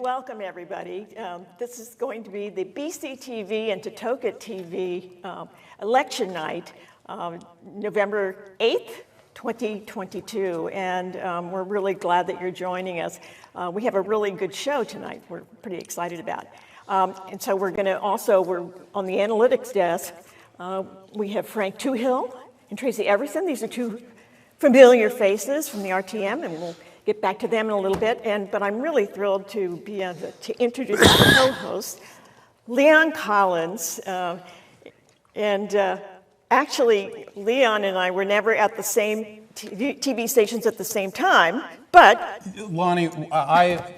welcome everybody. This is going to be the BCTV and Totoket TV election night, November 8th, 2022, and we're really glad that you're joining us. We have a really good show tonight we're pretty excited about. And so we're on the analytics desk, we have Frank Toohill and Tracy Everson. These are two familiar faces from the RTM, and we'll get back to them in a little bit. But I'm really thrilled to be able to introduce our co-host, Leon Collins. Actually, Leon and I were never at the same TV stations at the same time, but... Lonnie,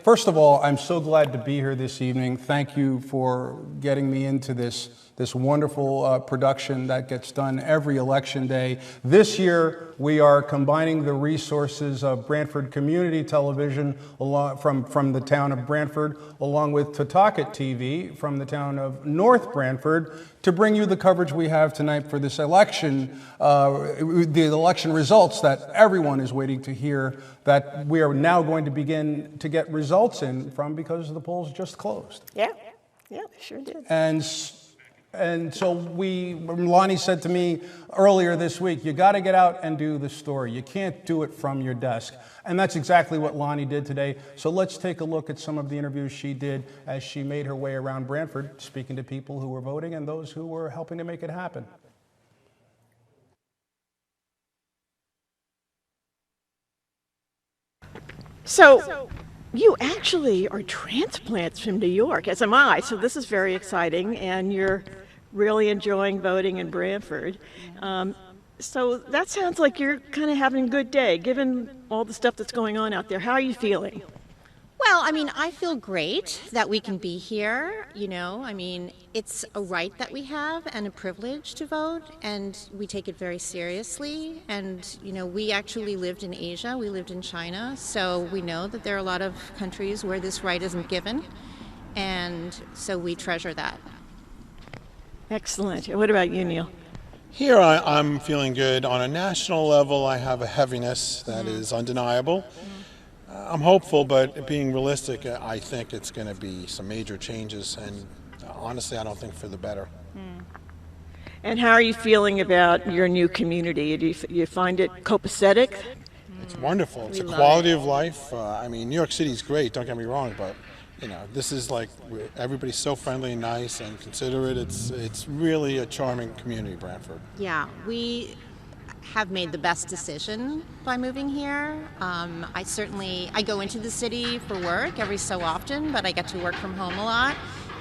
first of all, I'm so glad to be here this evening. Thank you for getting me into this wonderful production that gets done every election day. This year, we are combining the resources of Brantford Community Television from the town of Brantford, along with Totoket TV from the town of North Brantford, to bring you the coverage we have tonight for this election, the election results that everyone is waiting to hear, that we are now going to begin to get results in from because the polls just closed. Yeah, sure did. And so Lonnie said to me earlier this week, you got to get out and do the story. You can't do it from your desk. And that's exactly what Lonnie did today. So let's take a look at some of the interviews she did as she made her way around Brantford, speaking to people who were voting and those who were helping to make it happen. So you actually are transplants from New York, as am I, so this is very exciting, and you're really enjoying voting in Brantford. So that sounds like you're kind of having a good day, given all the stuff that's going on out there. How are you feeling? Well, I mean, I feel great that we can be here, it's a right that we have and a privilege to vote, and we take it very seriously. And, we actually lived in Asia, we lived in China, so we know that there are a lot of countries where this right isn't given, and so we treasure that. Excellent. What about you, Neil? Here I'm feeling good. On a national level, I have a heaviness that is undeniable. I'm hopeful, but being realistic, I think it's going to be some major changes, and honestly, I don't think for the better. And how are you feeling about your new community? Do you find it copacetic? It's wonderful. It's a quality of life. New York City is great, don't get me wrong, but this is like everybody's so friendly and nice and considerate. It's really a charming community, Brantford. Yeah, we have made the best decision by moving here. I go into the city for work every so often, but I get to work from home a lot,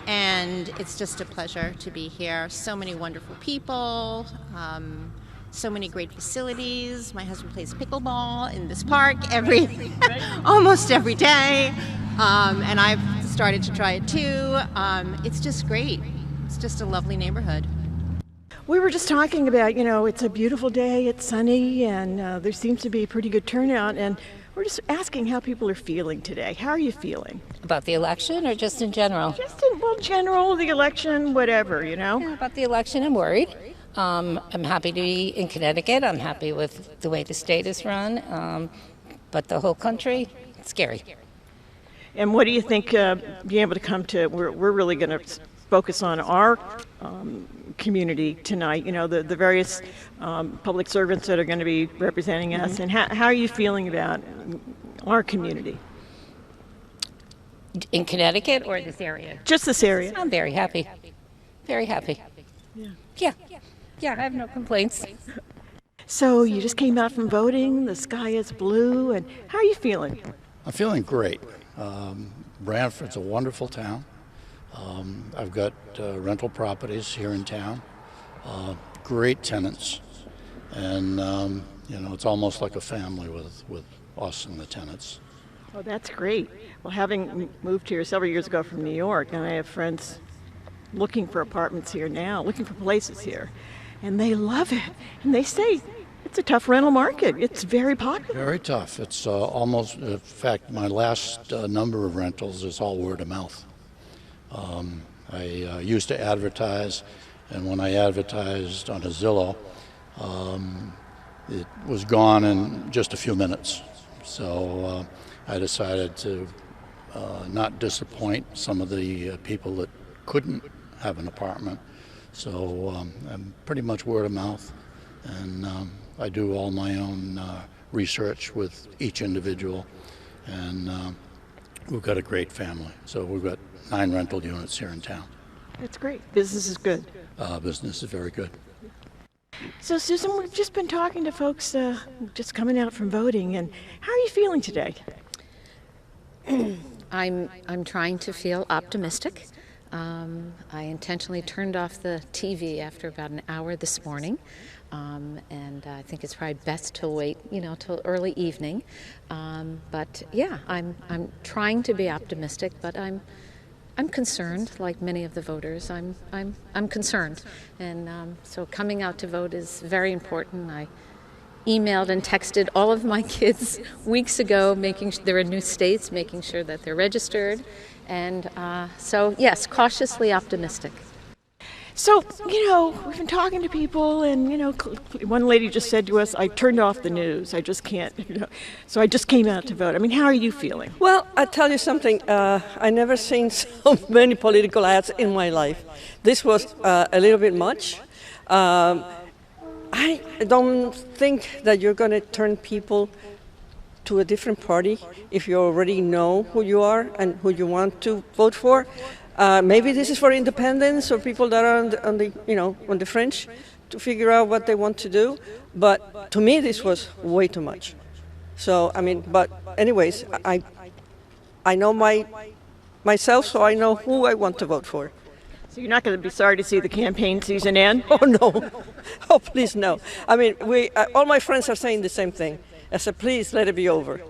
and it's just a pleasure to be here. So many wonderful people, so many great facilities. My husband plays pickleball in this park almost every day, and I've started to try it too. It's just great. It's just a lovely neighborhood. We were just talking about, it's a beautiful day, it's sunny, and there seems to be a pretty good turnout, and we're just asking how people are feeling today. How are you feeling? About the election or just in general? General, the election, whatever, Yeah, about the election, I'm worried. I'm happy to be in Connecticut. I'm happy with the way the state is run, but the whole country, it's scary. And what do you think being able to come to, we're really going to focus on our community tonight, the various public servants that are going to be representing us, and how are you feeling about our community? In Connecticut or this area? Just this area. I'm very happy. Very happy. Yeah, I have no complaints. So you just came out from voting, the sky is blue, and how are you feeling? I'm feeling great. Brantford's a wonderful town. I've got rental properties here in town, great tenants, and it's almost like a family with us and the tenants. Oh, that's great. Well, having moved here several years ago from New York, and I have friends looking for apartments here now, looking for places here, and they love it. And they say it's a tough rental market. It's very popular. Very tough. It's almost, in fact, my last number of rentals is all word of mouth. I used to advertise, and when I advertised on a Zillow, it was gone in just a few minutes. So I decided to not disappoint some of the people that couldn't have an apartment. So I'm pretty much word of mouth, and I do all my own research with each individual, and we've got a great family. So we've got 9 rental units here in town. That's great. Business is good. Business is very good. So, Susan, we've just been talking to folks just coming out from voting, and how are you feeling today? I'm trying to feel optimistic. I intentionally turned off the TV after about an hour this morning, and I think it's probably best to wait, till early evening. But yeah, I'm trying to be optimistic, but I'm concerned, like many of the voters. I'm concerned, and so coming out to vote is very important. I emailed and texted all of my kids weeks ago, making sure they're in new states, making sure that they're registered, and so yes, cautiously optimistic. So, we've been talking to people, and, one lady just said to us, I turned off the news. I just can't, so I just came out to vote. I mean, how are you feeling? Well, I'll tell you something. I never seen so many political ads in my life. This was a little bit much. I don't think that you're going to turn people to a different party if you already know who you are and who you want to vote for. Maybe this is for independents or people that are on the fringe to figure out what they want to do. But to me, this was way too much. So but anyways, I know myself, so I know who I want to vote for. So you're not going to be sorry to see the campaign season end? Oh no, oh please no. All my friends are saying the same thing. I said, please let it be over.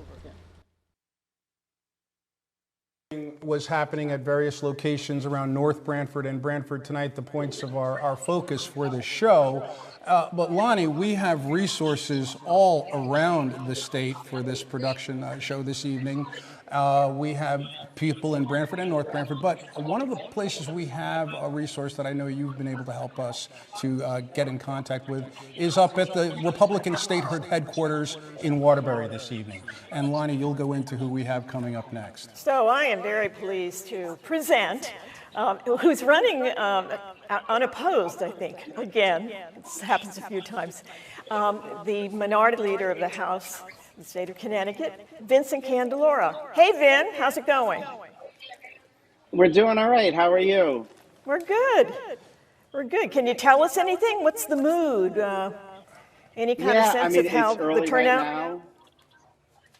Was happening at various locations around North Brantford and Brantford tonight, the points of our focus for the show. But Lonnie, we have resources all around the state for this production show this evening. We have people in Brantford and North Brantford, but one of the places we have a resource that I know you've been able to help us to get in contact with is up at the Republican state headquarters in Waterbury this evening. And Lonnie, you'll go into who we have coming up next. So I am very pleased to present who's running unopposed, I think, again. This happens a few times. The minority leader of the House, the state of Connecticut, Vincent Candelora. Hey, Vin, how's it going? We're doing all right. How are you? We're good. We're good. Can you tell us anything? What's the mood? Any kind of sense of how it's early the turnout?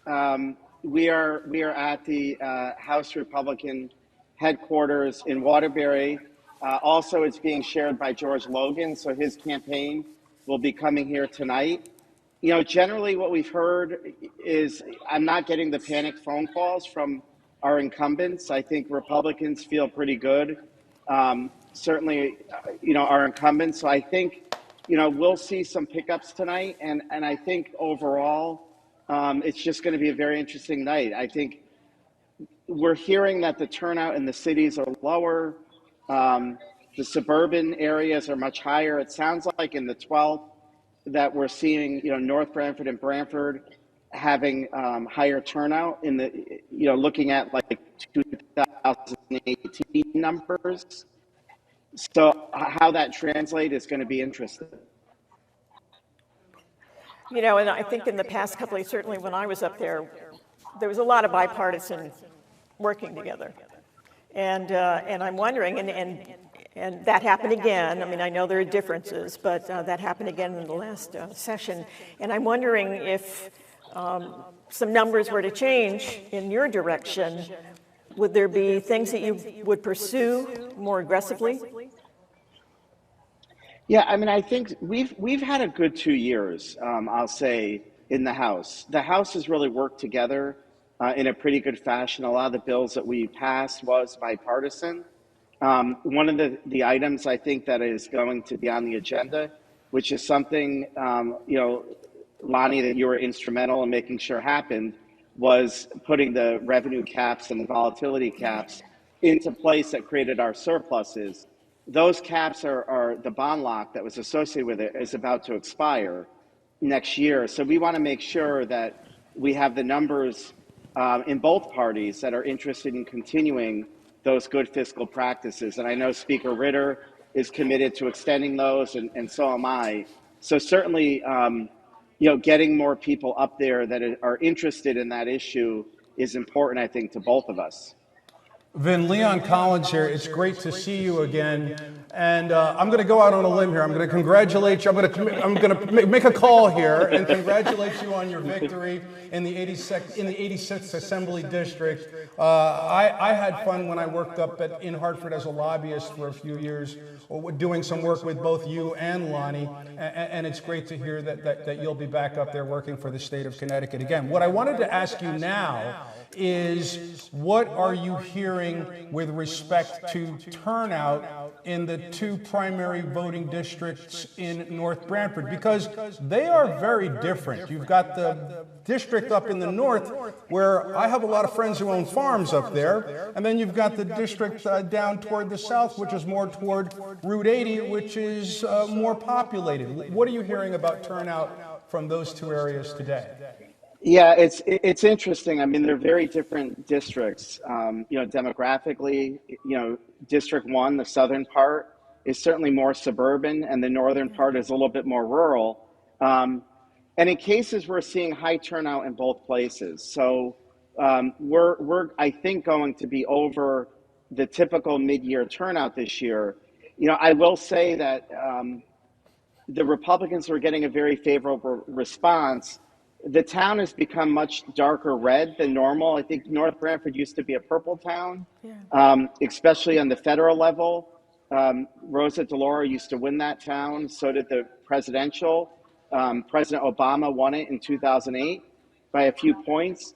Right now. We are at the House Republican headquarters in Waterbury. Also, it's being shared by George Logan, so his campaign will be coming here tonight. Generally what we've heard is I'm not getting the panic phone calls from our incumbents. I think Republicans feel pretty good. Certainly, our incumbents. So I think, we'll see some pickups tonight. And I think overall, it's just going to be a very interesting night. I think we're hearing that the turnout in the cities are lower. The suburban areas are much higher. It sounds like in the 12th, that we're seeing, North Brantford and Brantford having higher turnout in the, looking at like 2018 numbers. So how that translates is going to be interesting. And I think in the past couple of, certainly when I was up there was a lot of bipartisan working together. And I'm wondering, and that happened again. I mean, I know there are differences, but that happened again in the last session. And I'm wondering if some numbers were to change in your direction, would there be things that you would pursue more aggressively? Yeah, I think we've had a good 2 years, I'll say, in the House. The House has really worked together in a pretty good fashion. A lot of the bills that we passed was bipartisan. One of the items I think that is going to be on the agenda, which is something, Lonnie, that you were instrumental in making sure happened, was putting the revenue caps and volatility caps into place that created our surpluses. Those caps are the bond lock that was associated with it is about to expire next year. So we want to make sure that we have the numbers in both parties that are interested in continuing those good fiscal practices. And I know Speaker Ritter is committed to extending those, and so am I. So certainly, getting more people up there that are interested in that issue is important, I think, to both of us. Vin, Leon Collins here. It's great to see you again. And I'm going to go out on a limb here. I'm going to congratulate you. I'm going to make a call here and congratulate you on your victory in the 86th Assembly District. I had fun when I worked up in Hartford as a lobbyist for a few years, doing some work with both you and Lonnie. And it's great to hear that you'll be back up there working for the state of Connecticut again. What I wanted to ask you now is, what are you hearing with respect to turnout in the two primary voting districts in North Branford? Because they are very different. You've got the district up in the north, where I have a lot of friends who own farms up there, and then you've got the district down toward the south, which is more toward Route 80, which is more populated. What are you hearing about turnout from those two areas today? Yeah, it's interesting. I mean, they're very different districts. Demographically, District 1, the southern part, is certainly more suburban, and the northern part is a little bit more rural. And in cases, we're seeing high turnout in both places. So we're, I think, going to be over the typical mid-year turnout this year. I will say that the Republicans were getting a very favorable response. The town has become much darker red than normal. I think North Branford used to be a purple town, especially on the federal level. Rosa DeLauro used to win that town. So did the presidential. President Obama won it in 2008 by a few points.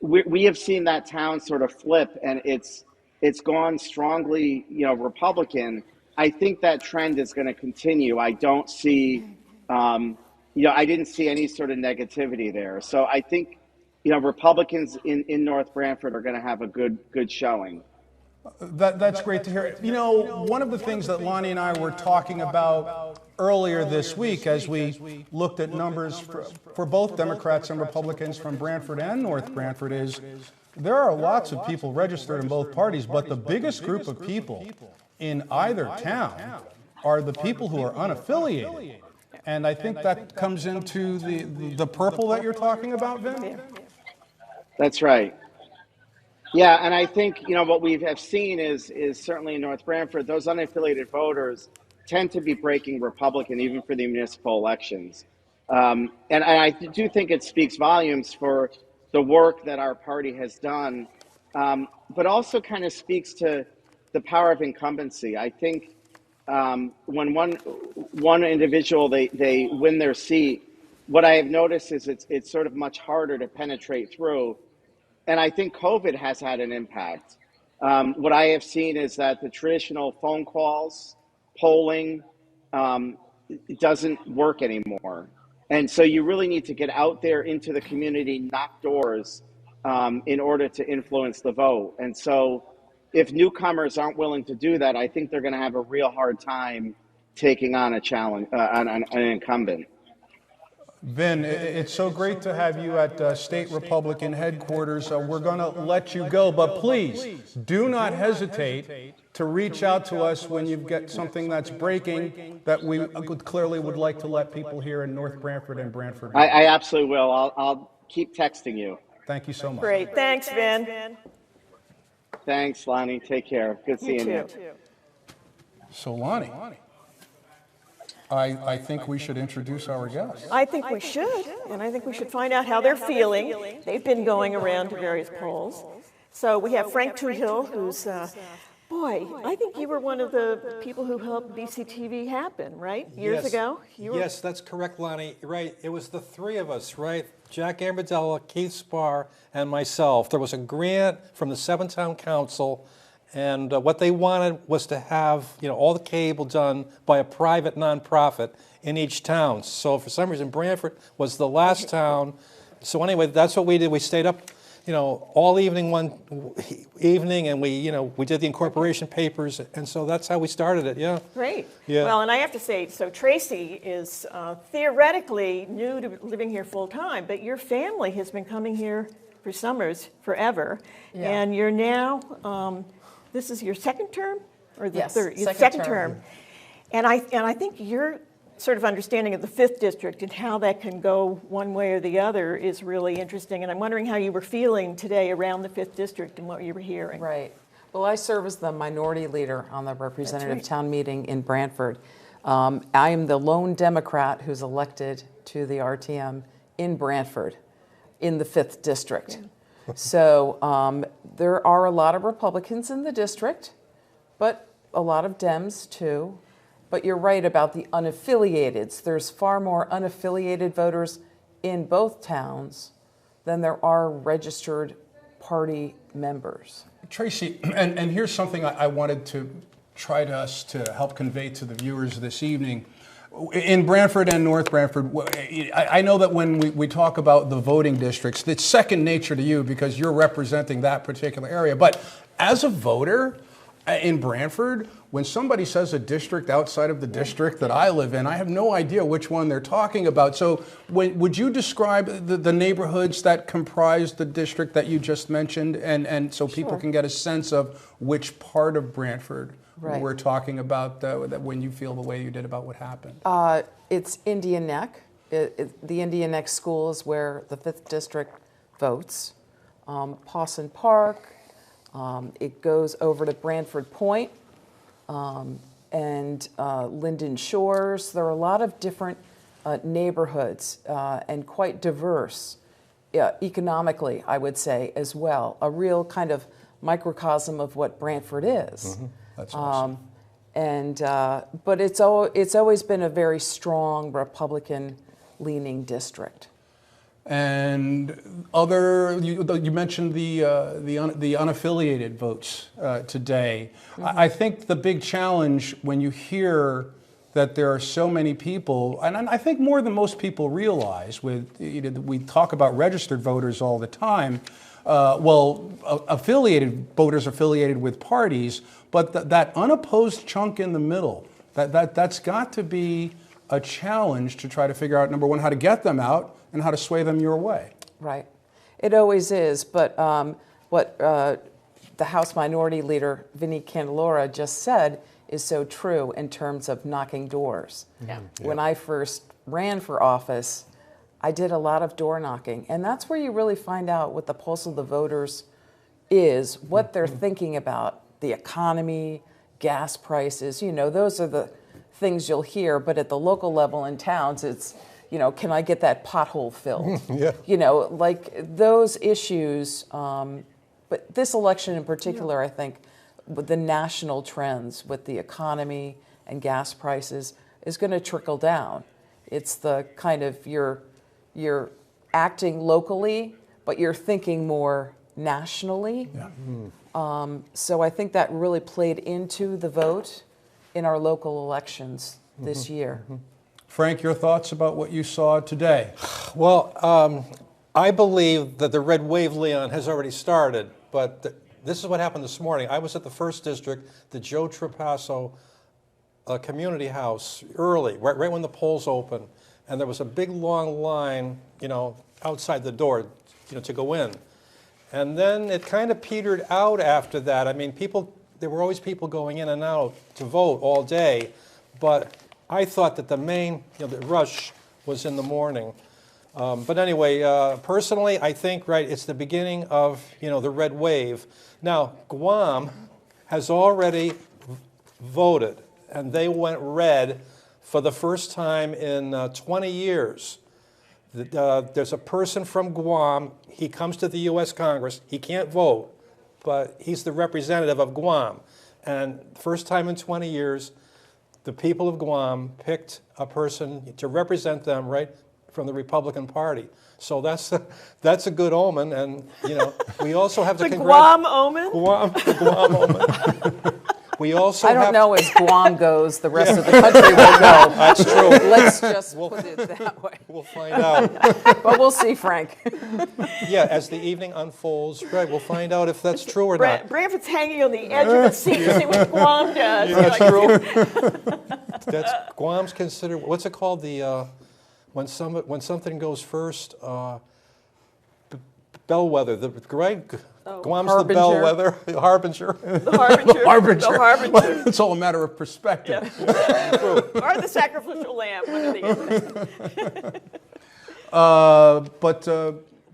We have seen that town sort of flip, and it's gone strongly, Republican. I think that trend is going to continue. I don't see. I didn't see any sort of negativity there. So I think, Republicans in North Branford are going to have a good showing. That's great to hear. One of the things that Lonnie and I were talking about earlier this week, as we looked at numbers for both Democrats and Republicans from Branford and North Branford, is there are lots of people registered in both parties, but the biggest group of people in either town are the people who are unaffiliated. And I think that comes into the purple that you're talking about, Vin? That's right. Yeah, and I think, what we have seen is certainly in North Branford, those unaffiliated voters tend to be breaking Republican, even for the municipal elections. And I do think it speaks volumes for the work that our party has done, but also kind of speaks to the power of incumbency. I think when one individual, they win their seat, what I have noticed is it's sort of much harder to penetrate through. And I think COVID has had an impact. What I have seen is that the traditional phone calls, polling, doesn't work anymore. And so you really need to get out there into the community, knock doors, in order to influence the vote. And so if newcomers aren't willing to do that, I think they're going to have a real hard time taking on a challenge, an incumbent. Vin, it's so great to have you at State Republican headquarters. We're going to let you go, but please do not hesitate to reach out to us when you get something that's breaking that we clearly would like to let people here in North Branford and Branford know. I absolutely will. I'll keep texting you. Thank you so much. Great. Thanks, Vin. Thanks, Lonnie. Take care. Good seeing you. So, Lonnie, I think we should introduce our guests. I think we should, and I think we should find out how they're feeling. They've been going around to various polls. So we have Frank Toohill, who's, I think you were one of the people who helped BCTV happen, right? Years ago? Yes, that's correct, Lonnie. Right, it was the three of us, right? Jack Amberdella, Keith Spar, and myself. There was a grant from the Seven-Town Council, and what they wanted was to have, all the cable done by a private nonprofit in each town. So for some reason, Branford was the last town. So anyway, that's what we did. We stayed up, all evening one evening, and we did the incorporation papers, and so that's how we started it. Yeah. Great. Yeah. Well, and I have to say, so Tracy is theoretically new to living here full time, but your family has been coming here for Summers forever, and you're now, this is your second term? Or the Yes, third? Your second second term. term. And I think your sort of understanding of the 5th District and how that can go one way or the other is really interesting. And I'm wondering how you were feeling today around the 5th District and what you were hearing. Right. Well, I serve as the minority leader on the representative right. town meeting in Brantford. I am the lone Democrat who's elected to the RTM in Brantford in the 5th District. Yeah. So there are a lot of Republicans in the district, but a lot of Dems too. But you're right about the unaffiliateds. There's far more unaffiliated voters in both towns than there are registered party members. Tracy, and here's something I wanted to try to help convey to the viewers this evening. In Brantford and North Brantford, I know that when we talk about the voting districts, it's second nature to you because you're representing that particular area. But as a voter in Brantford, when somebody says a district outside of the district that I live in, I have no idea which one they're talking about. So would you describe the neighborhoods that comprise the district that you just mentioned, and so people Sure. can get a sense of which part of Brantford Right. we're talking about that when you feel the way you did about what happened? It's Indian Neck. The Indian Neck School is where the 5th District votes. Pawson Park. It goes over to Brantford Point and Linden Shores. There are a lot of different neighborhoods and quite diverse economically, I would say, as well. A real kind of microcosm of what Brantford is. Mm-hmm. That's awesome. But it's always been a very strong Republican-leaning district. And you mentioned the unaffiliated votes today. Mm-hmm. I think the big challenge when you hear that there are so many people, and I think more than most people realize, we talk about registered voters all the time. Affiliated voters affiliated with parties, but that unopposed chunk in the middle, that's got to be a challenge to try to figure out, number one, how to get them out and how to sway them your way. Right. It always is, but what the House Minority Leader, Vinnie Candelora, just said is so true in terms of knocking doors. Yeah. When I first ran for office, I did a lot of door knocking, and that's where you really find out what the pulse of the voters is, what they're thinking about, the economy, gas prices, those are the things you'll hear, but at the local level in towns, it's, can I get that pothole filled? Yeah. Like those issues, but this election in particular, I think, with the national trends with the economy and gas prices is going to trickle down. It's the kind of, you're acting locally, but you're thinking more nationally. Yeah. So I think that really played into the vote in our local elections this year. Frank, your thoughts about what you saw today? Well, I believe that the red wave, Leon, has already started, but this is what happened this morning. I was at the 1st District, the Joe Trapasso Community House, early, right when the polls opened, and there was a big long line, outside the door, to go in. And then it kind of petered out after that. I mean, there were always people going in and out to vote all day, but I thought that the main, the rush was in the morning. But anyway, personally, I think, it's the beginning of, the red wave. Now, Guam has already voted, and they went red for the first time in 20 years. There's a person from Guam. He comes to the U.S. Congress. He can't vote, but he's the representative of Guam. And first time in 20 years, the people of Guam picked a person to represent them from the Republican Party. So that's a good omen, and we also have to The Guam omen? The Guam omen. We also I don't know as Guam goes, the rest of the country will go. That's true. Let's just put it that way. We'll find out. But we'll see, Frank. Yeah, as the evening unfolds, we'll find out if that's true or not. Brantford's hanging on the edge of the seat to see what Guam does. That's true. Guam's considered, what's it called? When something goes first, bellwether, right? Guam's Harbinger. the bellwether, harbinger. The harbinger. Harbinger. The harbinger. It's all a matter of perspective. Or the sacrificial lamb, one or the other. But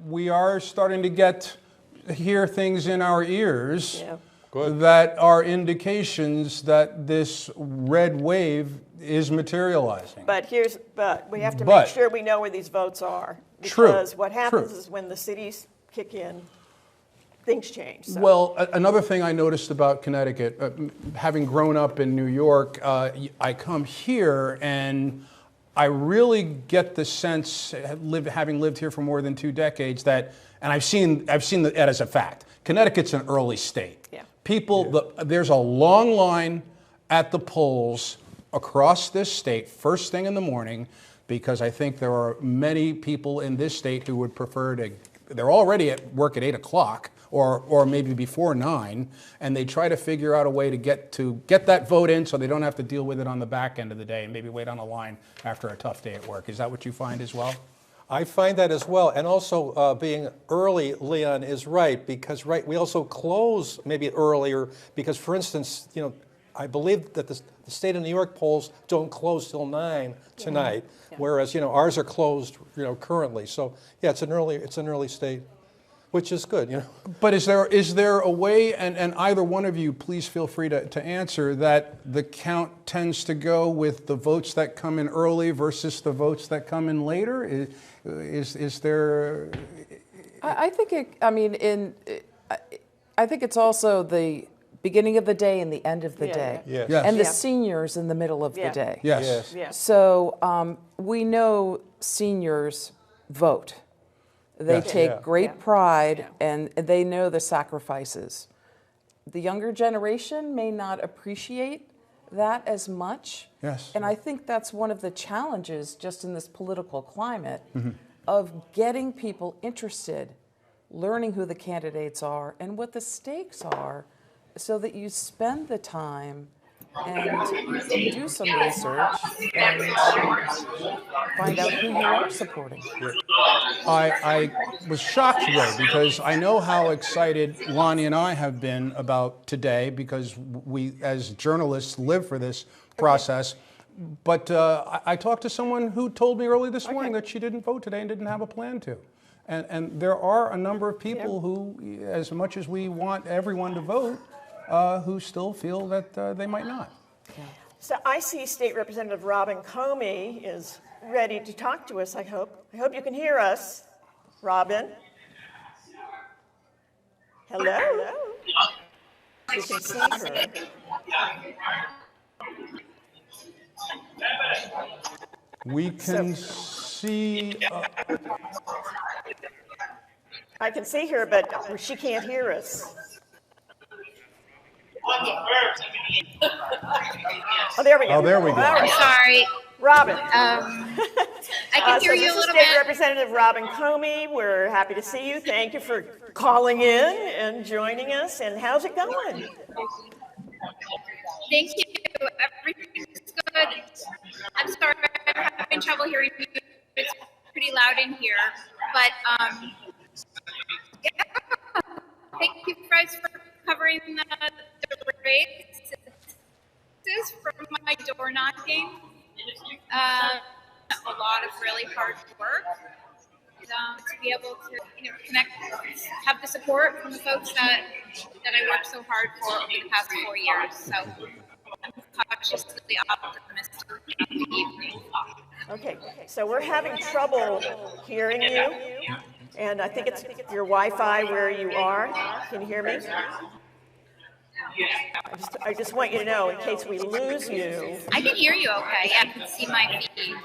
we are starting to hear things in our ears Yeah. that are indications that this red wave is materializing. But we have to But- make sure we know where these votes are. True, Because what happens true. is when the cities kick in, things change. So. Well, another thing I noticed about Connecticut, having grown up in New York, I come here and I really get the sense, having lived here for more than 2 decades, that, and I've seen that as a fact, Connecticut's an early state. Yeah. There's a long line at the polls across this state, first thing in the morning, because I think there are many people in this state who would prefer they're already at work at 8 o'clock or maybe before 9, and they try to figure out a way to get that vote in so they don't have to deal with it on the back end of the day and maybe wait on a line after a tough day at work. Is that what you find as well? I find that as well, and also being early, Leon is right, because we also close maybe earlier because, for instance, I believe that the state of New York polls don't close till 9 tonight, whereas ours are closed currently. So yeah, it's an early state, which is good. But is there a way, and either one of you, please feel free to answer, that the count tends to go with the votes that come in early versus the votes that come in later? Is there? I think I think it's also the beginning of the day and the end of the day, Yes. Yes. and the Yeah. seniors in the middle of the day. Yes. Yeah. So we know seniors vote. They Yes. take Yeah. great pride and they know the sacrifices. The younger generation may not appreciate that as much. Yes. And I think that's one of the challenges just in this political climate of getting people interested, learning who the candidates are and what the stakes are, so that you spend the time and do some research and find out who you are supporting. I was shocked today because I know how excited Lonnie and I have been about today because we, as journalists, live for this process. But I talked to someone who told me early this morning that she didn't vote today and didn't have a plan to. And there are a number of people who, as much as we want everyone to vote, who still feel that they might not. So I see State Representative Robin Comey is ready to talk to us, I hope. I hope you can hear us. Robin? Hello? We can see her. We can see. I can see her, but she can't hear us. Oh, there we go. Oh, there we go. All right. Sorry. Robin. I can hear you a This is little State bit. Representative Robin Comey. We're happy to see you. Thank you for calling in and joining us. And how's it going? Thank you. Everything's good. I'm sorry, I'm having trouble hearing you. It's pretty loud in here. But yeah. Thank you guys for covering the race. This is from my door knocking. A lot of really hard work to be able to connect, have the support from the folks that I worked so hard for over the past 4 years. So I'm cautiously optimistic about the evening. Okay, so we're having trouble hearing you. And I think it's your Wi-Fi where you are. Can you hear me? I just want you to know, in case we lose you. I can hear you okay. I can see my feed.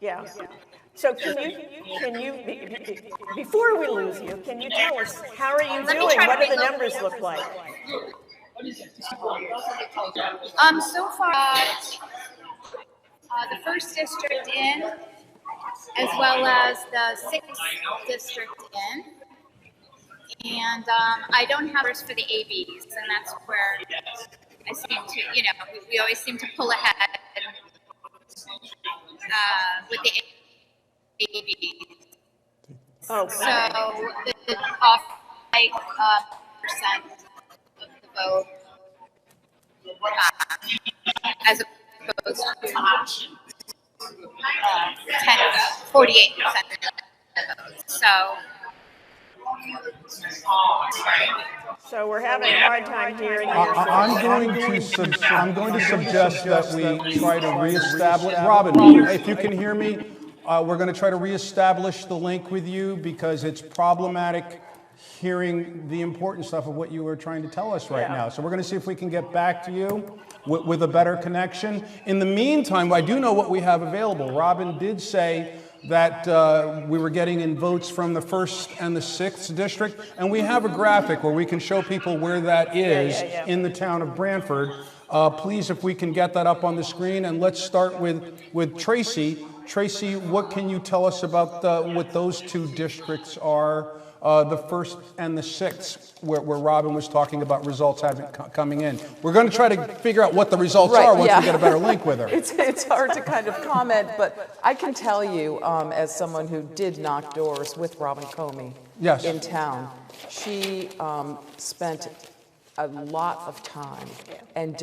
Yeah. So can you, before we lose you, can you tell us, how are you doing? What do the numbers look like? So far, the first district in, as well as the 6th district in. And I don't have numbers for the ABs, and that's where I seem to, we always seem to pull ahead with the ABs. Oh, so the off by percent of the vote, as opposed to 48% of the vote. So we're having a hard time hearing you. I'm going to suggest that we try to reestablish. Robin, if you can hear me, we're going to try to reestablish the link with you because it's problematic hearing the important stuff of what you were trying to tell us right now. So we're going to see if we can get back to you with a better connection. In the meantime, I do know what we have available. Robin did say that we were getting in votes from the 1st and the 6th district, and we have a graphic where we can show people where that is in the town of Brantford. Please, if we can get that up on the screen, and let's start with Tracy. Tracy, what can you tell us about what those two districts are, the 1st and the 6th, where Robin was talking about results coming in? We're going to try to figure out what the results are once we get a better link with her. It's hard to kind of comment, but I can tell you, as someone who did knock doors with Robin Comey in town, she spent a lot of time and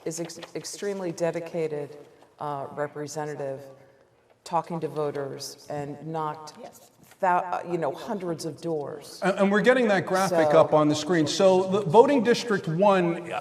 is extremely dedicated representative, talking to voters, and knocked hundreds of doors. And we're getting that graphic up on the screen. So the voting district 1,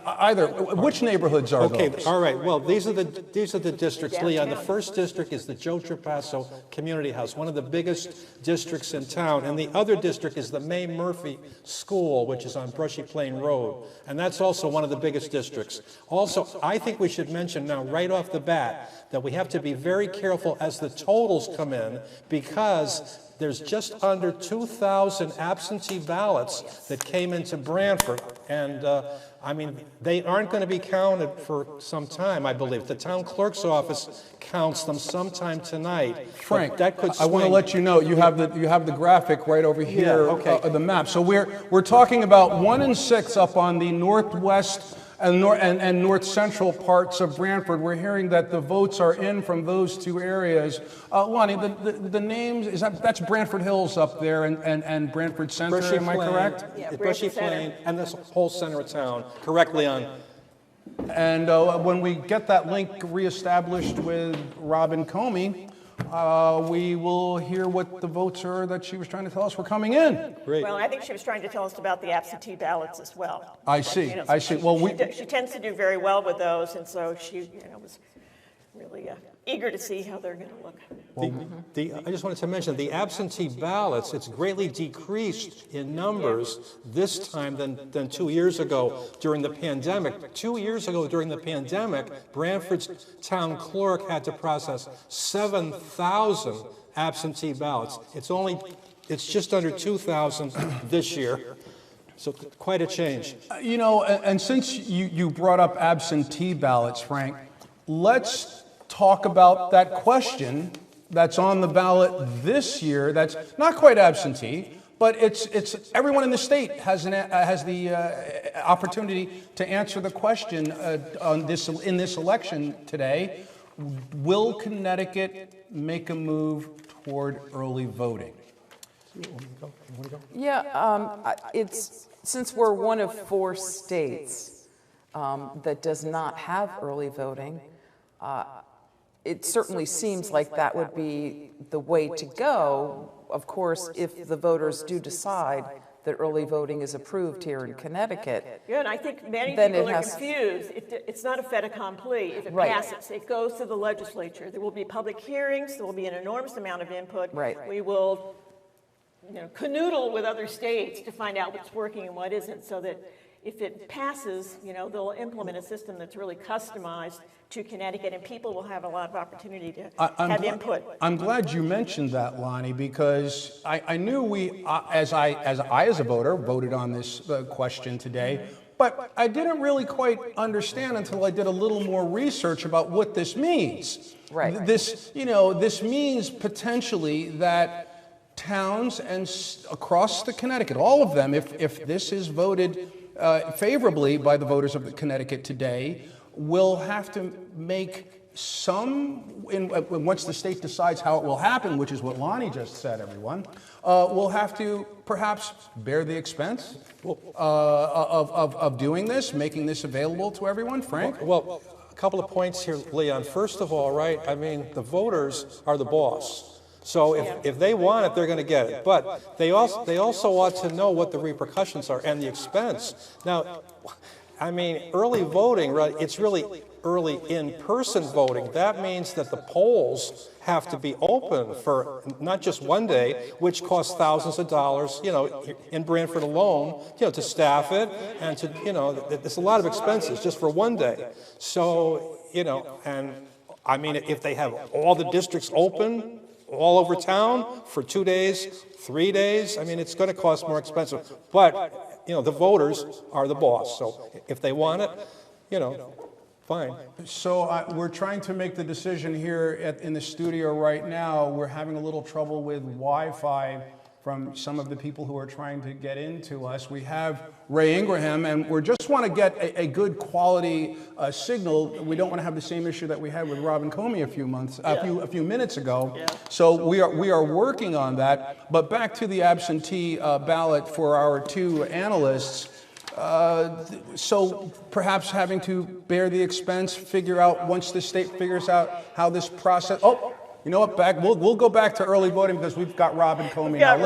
which neighborhoods are those? Okay, all right. Well, these are the districts, Leon. The first district is the Joe Trapasso Community House, one of the biggest districts in town. And the other district is the May Murphy School, which is on Brushy Plain Road. And that's also one of the biggest districts. Also, I think we should mention now, right off the bat, that we have to be very careful as the totals come in, because there's just under 2,000 absentee ballots that came into Brantford, and I mean, they aren't going to be counted for some time, I believe. The town clerk's office counts them sometime tonight. Frank, that could I want to let you know you have the graphic right over here of the map. So we're talking about 1 and 6 up on the northwest and north central parts of Brantford. We're hearing that the votes are in from those two areas. Lonnie, the names, that's Brantford Hills up there and Brantford Center, am I correct? Yeah, Brushy Plain and this whole center of town. Correct, Leon. And when we get that link reestablished with Robin Comey, we will hear what the votes are that she was trying to tell us were coming in. Great. Well, I think she was trying to tell us about the absentee ballots as well. I see. I see. Well, she tends to do very well with those, and so she was really eager to see how they're going to look. I just wanted to mention the absentee ballots, it's greatly decreased in numbers this time than 2 years ago during the pandemic. 2 years ago during the pandemic, Brantford's town clerk had to process 7,000 absentee ballots. It's just under 2,000 this year. So quite a change. You know, and since you brought up absentee ballots, Frank, let's talk about that question that's on the ballot this year. That's not quite absentee, but it's everyone in the state has the opportunity to answer the question in this election today. Will Connecticut make a move toward early voting? Yeah, it's since we're one of 4 states that does not have early voting. It certainly seems like that would be the way to go, of course, if the voters do decide that early voting is approved here in Connecticut. Yeah, and I think many people are confused. It's not a fait accompli if it passes. It goes to the legislature. There will be public hearings. There will be an enormous amount of input. We will canoodle with other states to find out what's working and what isn't, so that if it passes, they'll implement a system that's really customized to Connecticut, and people will have a lot of opportunity to have input. I'm glad you mentioned that, Lonnie, because I knew as a voter, voted on this question today, but I didn't really quite understand until I did a little more research about what this means. This means potentially that towns and across the Connecticut, all of them, if this is voted favorably by the voters of Connecticut today, will have to make once the state decides how it will happen, which is what Lonnie just said, everyone, will have to perhaps bear the expense of doing this, making this available to everyone. Frank? Well, a couple of points here, Leon. First of all, right, I mean, the voters are the boss. So if they want it, they're going to get it. But they also ought to know what the repercussions are and the expense. Now, I mean, early voting, right, it's really early in-person voting. That means that the polls have to be open for not just one day, which costs thousands of dollars, you know, in Branford alone, you know, to staff it and to, you know, there's a lot of expenses just for one day. So, you know, and I mean, if they have all the districts open all over town for 2 days, 3 days, I mean, it's going to cost more expensive. But, you know, the voters are the boss. So if they want it, you know, fine. So we're trying to make the decision here in the studio right now. We're having a little trouble with Wi-Fi from some of the people who are trying to get into us. We have Ray Ingraham, and we just want to get a good quality signal. We don't want to have the same issue that we had with Robin Comey a few minutes ago. Yeah. So we are working on that. But back to the absentee ballot for our two analysts. So perhaps having to bear the expense, figure out once the state figures out how this process. Oh, you know what? We'll go back to early voting because we've got Robin Comey now.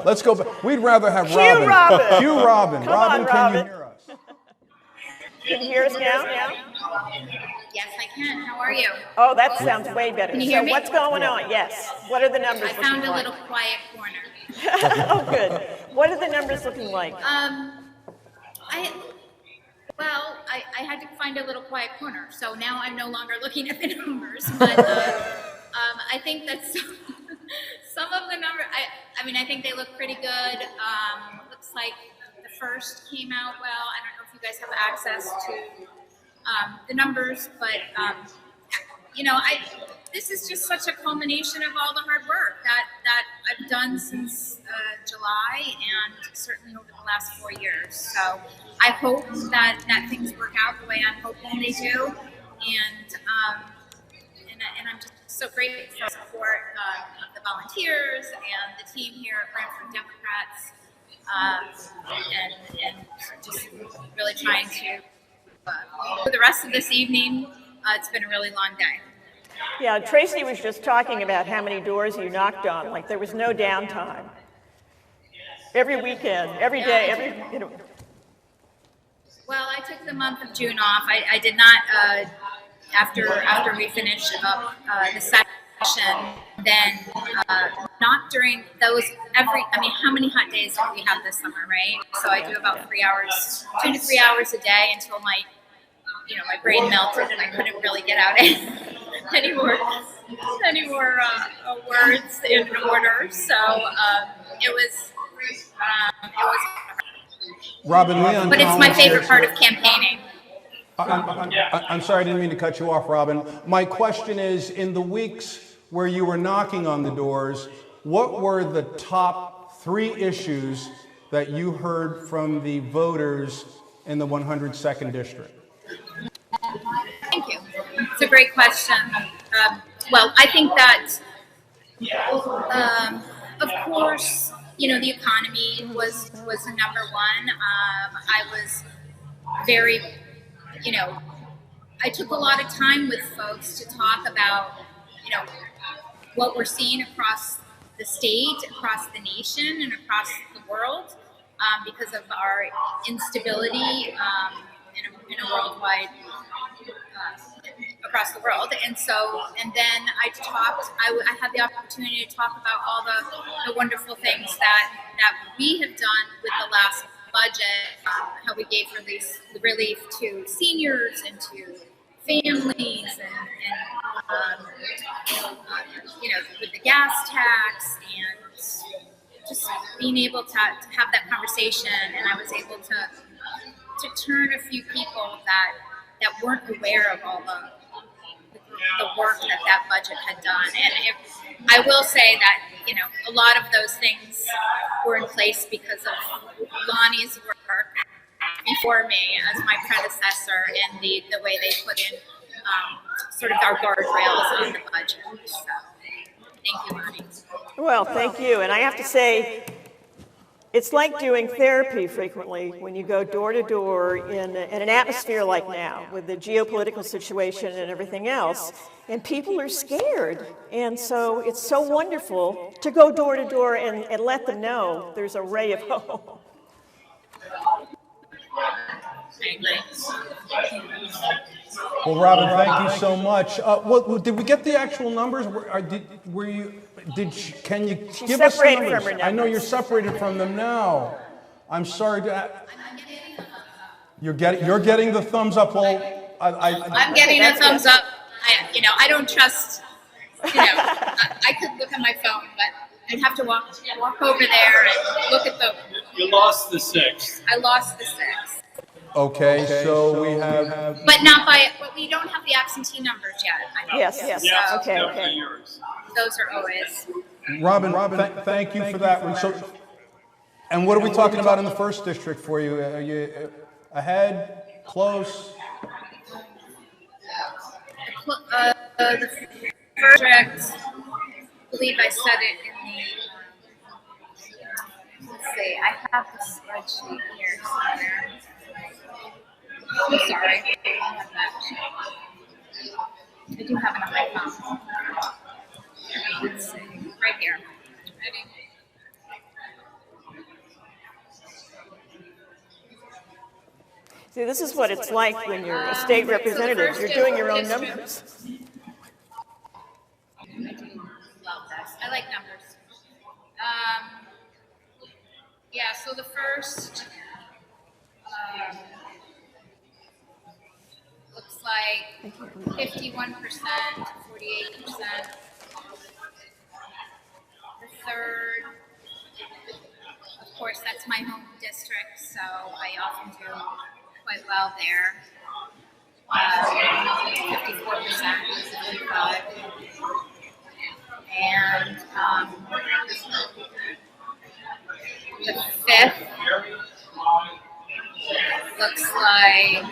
Let's go back. We'd rather have Robin. Cue Robin. Robin, can you hear us? Can you hear us now? Yes, I can. How are you? Oh, that sounds way better. Can you hear me? What's going on? Yes. What are the numbers I found looking a like? little quiet corner. Oh, good. What are the numbers looking like? I had to find a little quiet corner, so now I'm no longer looking at the numbers. But I think that some of the numbers, I mean, I think they look pretty good. Looks like the first came out well. I don't know if you guys have access to the numbers, but you know, this is just such a culmination of all the hard work that I've done since July and certainly over the last 4 years. So I hope that things work out the way I'm hoping they do, and I'm just so grateful for the support of the volunteers and the team here at Branford Democrats, and just really trying to for the rest of this evening. It's been a really long day. Yeah, Tracy was just talking about how many doors you knocked on. Like there was no downtime. Every weekend, every day, you know. Well, I took the month of June off. I did not after we finished up the session. Then not during those I mean, how many hot days do we have this summer, right? So I do about 3 hours, 2 to 3 hours a day until my brain melted and I couldn't really get out any more words in order. So it was Robin, Leon. But it's my favorite part of campaigning. I'm sorry, I didn't mean to cut you off, Robin. My question is, in the weeks where you were knocking on the doors, what were the top 3 issues that you heard from the voters in the 102nd District? Thank you. It's a great question. Well, I think that, of course, you know, the economy was number one. I was very, you know, I took a lot of time with folks to talk about, you know, what we're seeing across the state, across the nation, and across the world because of our instability in a worldwide across the world. And then I had the opportunity to talk about all the wonderful things that we have done with the last budget, how we gave relief to seniors and to families, and you know, with the gas tax, and just being able to have that conversation. And I was able to turn a few people that weren't aware of all the work that budget had done. And I will say that, you know, a lot of those things were in place because of Lonnie's work before me as my predecessor, and the way they put in sort of our guardrails on the budget. So, thank you, Lonnie. Well, thank you. And I have to say, it's like doing therapy frequently when you go door to door in an atmosphere like now with the geopolitical situation and everything else. And people are scared. And so it's so wonderful to go door to door and let them know there's a ray of hope. Well, Robin, thank you so much. Did we get the actual numbers? Can you give us the separated numbers? from her I know numbers. you're separated from them now. I'm sorry you're getting the thumbs up. Well, I'm getting a thumbs up. I don't trust. I could look at my phone, but I'd have to walk over there and look at the. You lost the 6th. I lost the 6th. Okay, so we have. But we don't have the absentee numbers yet. Yes. Yeah, Okay. definitely yours. Those are always. Robin, thank you for that one. So, and what are we talking about in the first district for you? Are you ahead, close? The first district, I believe I said it in the. Let's see. I have the spreadsheet here somewhere. I'm sorry. I don't have that. I do have it on my phone. Let's see. Right here. Ready? See, this is what it's like when you're a state representative. You're doing your own numbers. I do love this. I like numbers. Yeah, so the first looks like 51%, 48%. The third, of course, that's my home district, so I often do quite well there. 54%, 55%. And the fifth looks like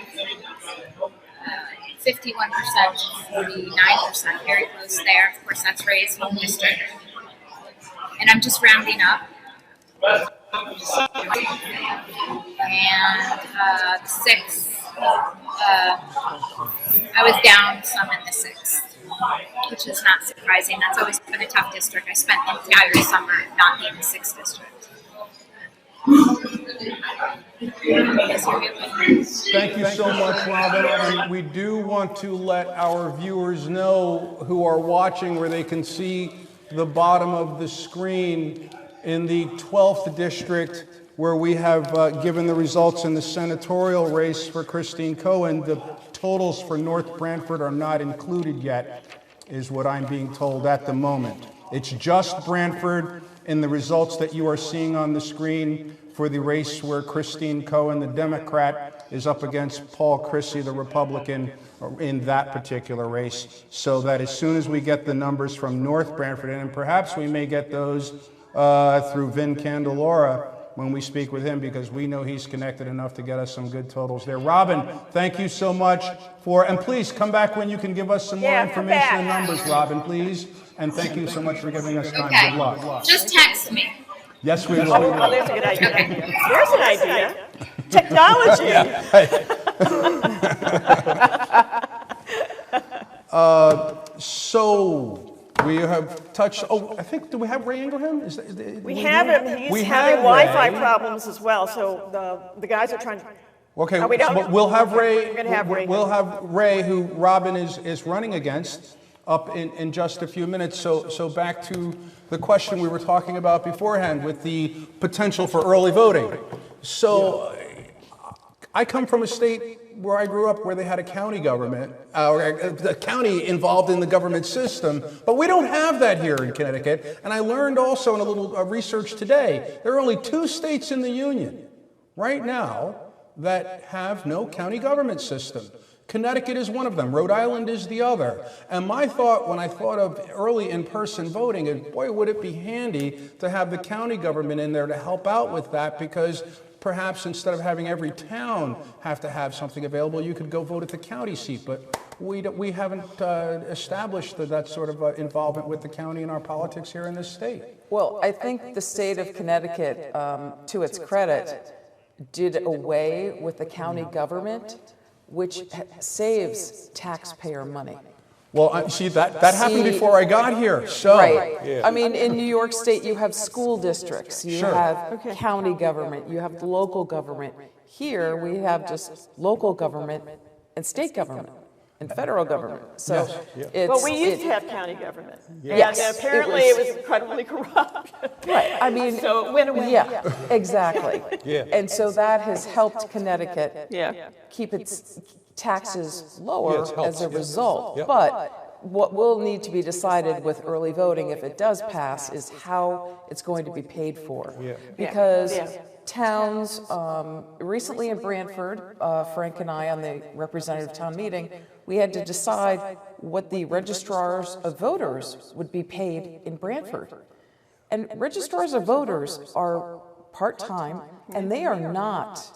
51%, 49%, very close there. Of course, that's Ray's home district. And I'm just rounding up. And the sixth, I was down some in the sixth, which is not surprising. That's always been a tough district. I spent the entire summer not being the 6th district. Thank you so much, Robin. And we do want to let our viewers know who are watching where they can see the bottom of the screen in the 12th district where we have given the results in the senatorial race for Christine Cohen. The totals for North Branford are not included yet, is what I'm being told at the moment. It's just Branford in the results that you are seeing on the screen for the race where Christine Cohen, the Democrat, is up against Paul Chrissy, the Republican, in that particular race. So that as soon as we get the numbers from North Branford, and perhaps we may get those through Vin Candelora when we speak with him, because we know he's connected enough to get us some good totals there. Robin, thank you so much and please come back when you can give us some more information and numbers, Robin, please. And thank you so much for giving us time. Okay. Good luck. Just text me. Yes, we will. Oh, there's a good idea. Okay. There's an idea. Technology. So we have touched. Oh, I think, do we have Ray Ingraham? We have him. He's having Wi-Fi problems as well. So the guys are trying to. Okay, we don't. so we'll have Ray. We're gonna have Ray. We'll have Ray, who Robin is running against, up in just a few minutes. So back to the question we were talking about beforehand with the potential for early voting. So I come from a state where I grew up where they had a county government, or a county involved in the government system, but we don't have that here in Connecticut. And I learned also in a little research today, there are only 2 states in the union right now that have no county government system. Connecticut is one of them. Rhode Island is the other. And my thought, when I thought of early in-person voting, is, boy, would it be handy to have the county government in there to help out with that, because perhaps instead of having every town have to have something available, you could go vote at the county seat. But we haven't established that sort of involvement with the county in our politics here in this state. Well, I think the state of Connecticut, to its credit, did away with the county government, which saves taxpayer money. Well, see, that happened before I got here, so. Right. Yeah. I mean, in New York State, you have school districts, you have county government, you have local government. Here, we have just local government and state government and federal government. So it's... Well, we used to have county government. Yes. And apparently it was incredibly corrupt. Right, I mean... So it went away. Yeah, exactly. And so that has helped Connecticut keep its taxes lower as a result. But what will need to be decided with early voting, if it does pass, is how it's going to be paid for. Because towns, recently in Branford, Frank and I on the representative town meeting, we had to decide what the registrars of voters would be paid in Branford. And registrars of voters are part-time, and they are not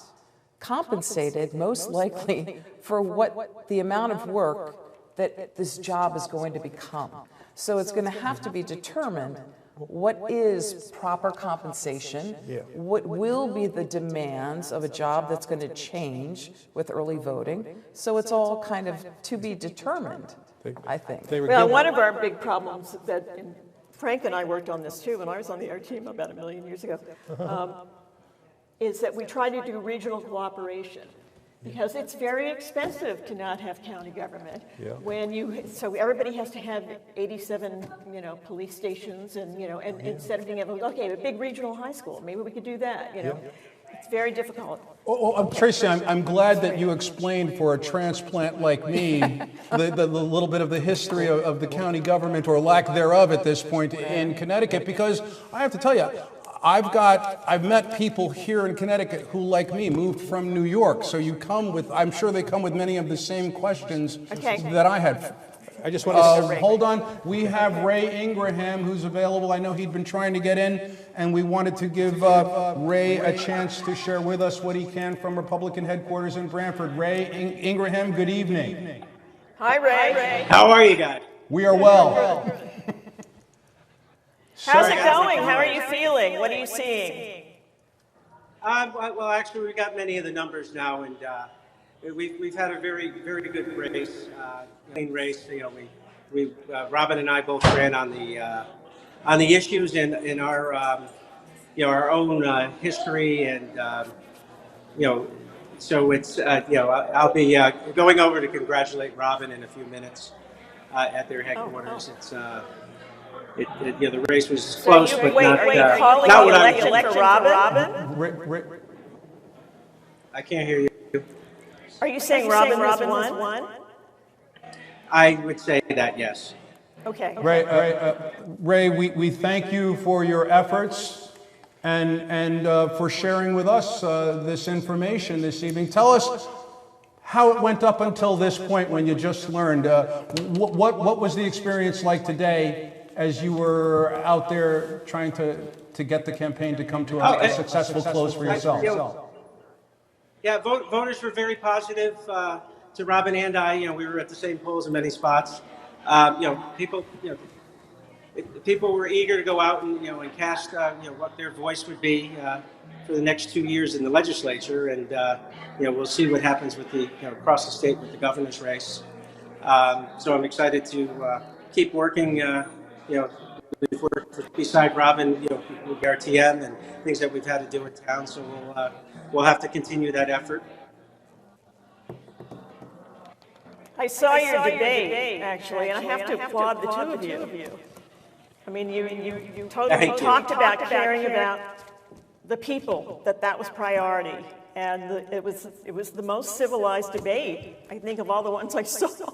compensated, most likely, for what the amount of work that this job is going to become. So it's going to have to be determined what is proper compensation, what will be the demands of a job that's going to change with early voting. So it's all kind of to be determined, I think. Well, one of our big problems that, and Frank and I worked on this too when I was on the air team about 1 million years ago, is that we try to do regional cooperation. Because it's very expensive to not have county government. So everybody has to have 87, police stations, and and instead of being able to, okay, a big regional high school, maybe we could do that. It's very difficult. Well, Tracy, I'm glad that you explained for a transplant like me the little bit of the history of the county government, or lack thereof at this point in Connecticut, because I have to tell you, I've met people here in Connecticut who, like me, moved from New York. So you come with, I'm sure they come with many of the same questions that I had. I just want to hold on. We have Ray Ingraham who's available. I know he'd been trying to get in, and we wanted to give Ray a chance to share with us what he can from Republican headquarters in Branford. Ray Ingraham, good evening. Hi, Ray. How are you guys? We are well. How's it going? How are you feeling? What are you seeing? Well, actually, we got many of the numbers now, and we've had a very good race, clean race. Robin and I both ran on the issues in our our own history, and so it's I'll be going over to congratulate Robin in a few minutes at their headquarters. It's the race was close, but not what I elected for Robin. I can't hear you. Are you saying Robin has won? I would say that, yes. Okay. Ray, we thank you for your efforts and for sharing with us this information this evening. Tell us how it went up until this point when you just learned. What was the experience like today as you were out there trying to get the campaign to come to a successful close for yourself? Voters were very positive to Robin and I. We were at the same polls in many spots. People were eager to go out and cast what their voice would be for the next 2 years in the legislature, and we'll see what happens with the across the state with the governor's race. So I'm excited to keep working. We've worked beside Robin, with RTM and things that we've had to do in town. So we'll have to continue that effort. I saw your debate, actually, and I have to applaud the two of you. I mean, you totally talked about caring about the people, that was priority. And it was the most civilized debate, I think, of all the ones I saw.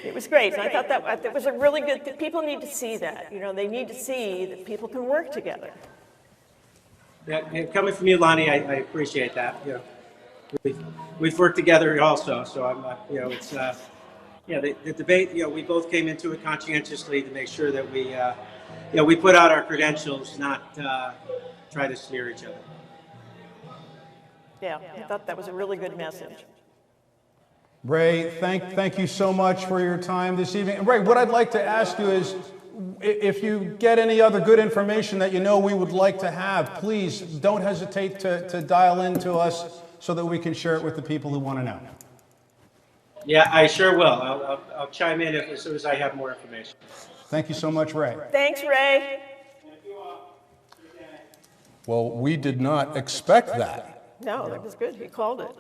It was great, and I thought that was a really good. People need to see that. They need to see that people can work together. Yeah, coming from you, Lonnie, I appreciate that. We've worked together also, so I'm. It's the debate. We both came into it conscientiously to make sure that we put out our credentials, not try to smear each other. Yeah, I thought that was a really good message. Ray, thank you so much for your time this evening. Ray, what I'd like to ask you is, if you get any other good information that you know we would like to have, please don't hesitate to dial in to us so that we can share it with the people who want to know. Yeah, I sure will. I'll chime in as soon as I have more information. Thank you so much, Ray. Thanks, Ray. Well, we did not expect that. No, that was good. He called it.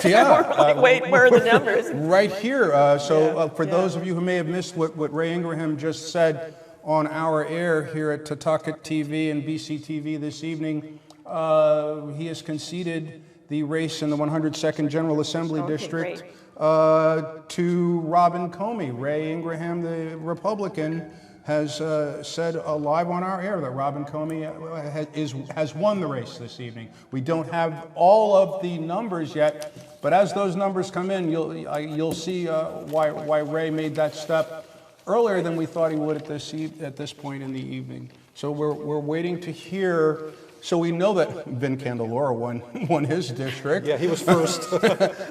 Yeah. Wait, where are the numbers? Right here. For those of you who may have missed what Ray Ingraham just said on our air here at Totoket TV and BCTV this evening, he has conceded the race in the 102nd General Assembly District to Robin Comey. Ray Ingraham, the Republican, has said live on our air that Robin Comey has won the race this evening. We don't have all of the numbers yet, but as those numbers come in, you'll see why Ray made that step earlier than we thought he would at this point in the evening. So we're waiting to hear. So we know that Vin Candelora won his district. Yeah, he was first.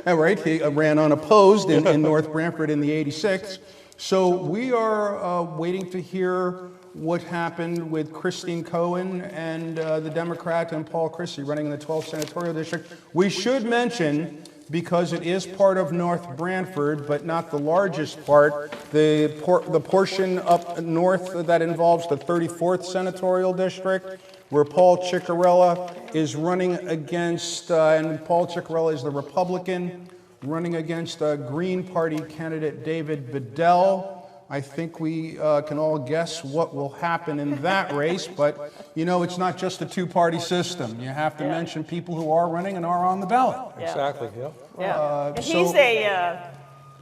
Right, he ran unopposed in North Brantford in the 86th. So we are waiting to hear what happened with Christine Cohen and the Democrat and Paul Christie running in the 12th Senatorial District. We should mention, because it is part of North Brantford, but not the largest part, the portion up north that involves the 34th Senatorial District, where Paul Ciccarella is running against, and Paul Ciccarella is the Republican, running against Green Party candidate David Bedell. I think we can all guess what will happen in that race, but you know, it's not just a two-party system. You have to mention people who are running and are on the ballot. Yeah. Exactly, yeah. Yeah.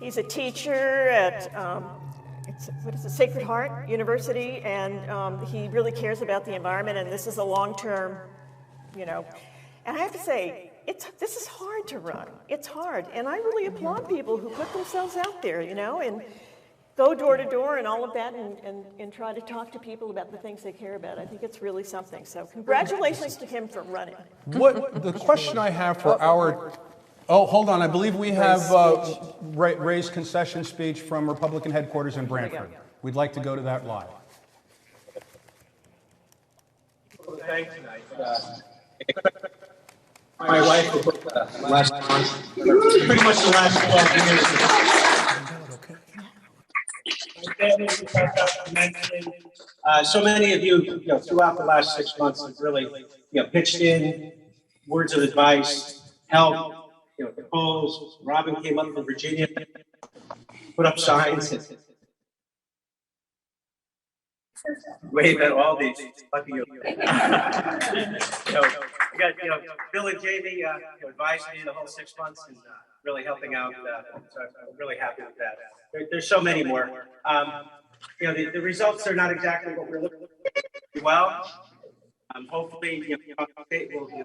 He's a teacher at what is it, Sacred Heart University, and he really cares about the environment, and this is a long-term, you know. And I have to say, this is hard to run. It's hard, and I really applaud people who put themselves out there, you know, and go door to door and all of that, and try to talk to people about the things they care about. I think it's really something. So congratulations to him for running. What the question I have for our... Oh, hold on. I believe we have Ray's concession speech from Republican headquarters in Brantford. We'd like to go to that live. Thanks tonight. My wife was last month, pretty much the last 12 years. So many of you, throughout the last 6 months have really, pitched in words of advice, help, the polls. Robin came up from Virginia, put up signs, and wave at all these. Lucky you. You got, Bill and Jamie advised me the whole 6 months and really helping out. So I'm really happy with that. There's so many more. The results are not exactly what we're looking for. Well, hopefully, state will be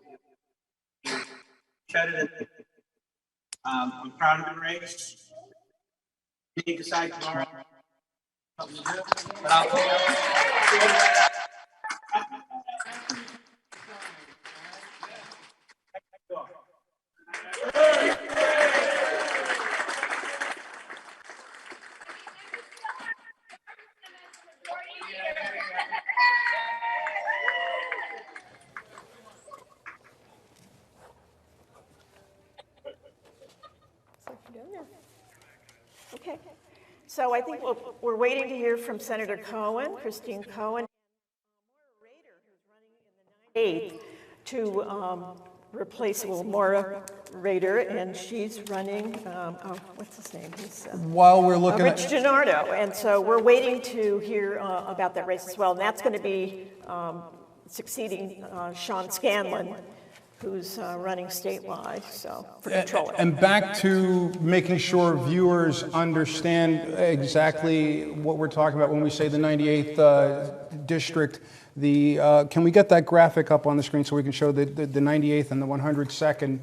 competitive. I'm proud of the race. We decide tomorrow. But I'll Okay. So I think we're waiting to hear from Senator Cohen, Christine Cohen, who's running in the 8th to replace Maura Rader, and she's running, what's his name? He's, while we're looking Rich DiNardo. And so we're waiting to hear about that race as well. And that's going to be succeeding Sean Scanlon, who's running statewide, so for controller. And back to making sure viewers understand exactly what we're talking about when we say the 98th district. Can we get that graphic up on the screen so we can show the 98th and the 102nd?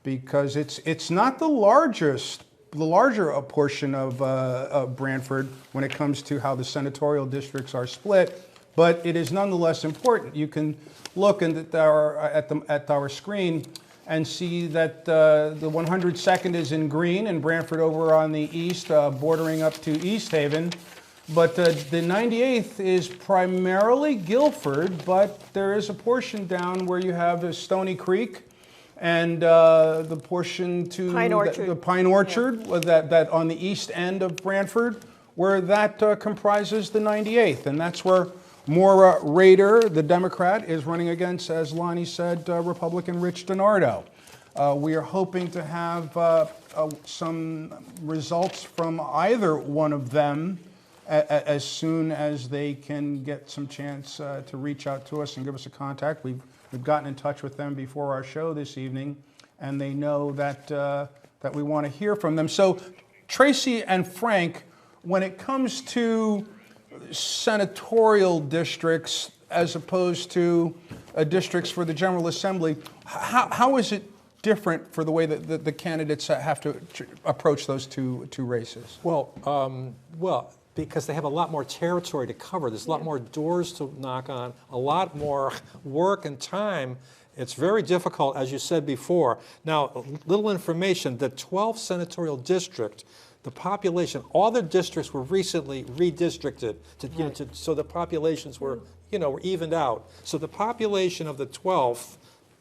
Because it's not the larger portion of Brantford when it comes to how the senatorial districts are split, but it is nonetheless important. You can look at our screen and see that the 102nd is in green and Brantford over on the east, bordering up to East Haven. But the 98th is primarily Guilford, but there is a portion down where you have Stony Creek and the portion to Pine Orchard. the Pine Orchard, that on the east end of Brantford, where that comprises the 98th. And that's where Maura Rader, the Democrat, is running against, as Lonnie said, Republican Rich DiNardo. We are hoping to have some results from either one of them as soon as they can get some chance to reach out to us and give us a contact. We've gotten in touch with them before our show this evening, and they know that that we want to hear from them. So, Tracy and Frank, when it comes to senatorial districts as opposed to districts for the General Assembly, how is it different for the way that the candidates have to approach those two races? Well, because they have a lot more territory to cover. There's a lot more doors to knock on, a lot more work and time. It's very difficult, as you said before. Now, a little information, the 12th senatorial district, the population, all the districts were recently redistricted so the populations were, were evened out. So the population of the 12th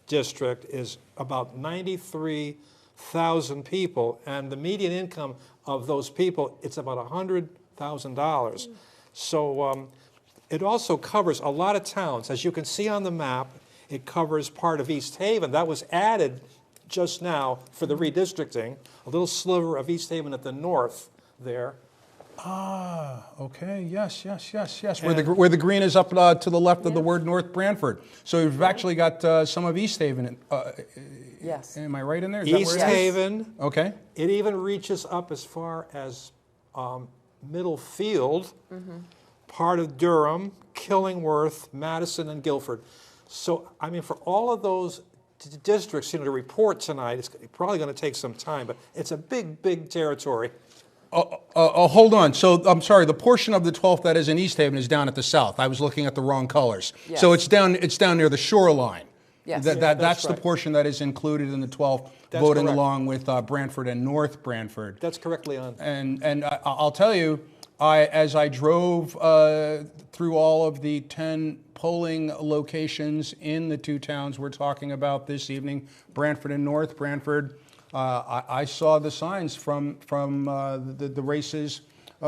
district is about 93,000 people, and the median income of those people, it's about $100,000. So it also covers a lot of towns. As you can see on the map, it covers part of East Haven. That was added just now for the redistricting, a little sliver of East Haven at the north there. Ah, okay, yes. Where the green is up to the left of the word North Brantford. So you've actually got some of East Haven. Yes. Am I right in there? Is East that where it is? Haven. Okay. It even reaches up as far as Middlefield, part of Durham, Killingworth, Madison, and Guilford. So, I mean, for all of those districts, to report tonight, it's probably going to take some time, but it's a big, big territory. Hold on. So, I'm sorry, the portion of the 12th that is in East Haven is down at the south. I was looking at the wrong colors. Yes. So it's down near the shoreline. Yes. That's the right. portion that is included in the 12th, That's voting correct. along with Brantford and North Brantford. That's correct, Leon. And I'll tell you, as I drove through all of the 10 polling locations in the two towns we're talking about this evening, Brantford and North Brantford, I saw the signs from the races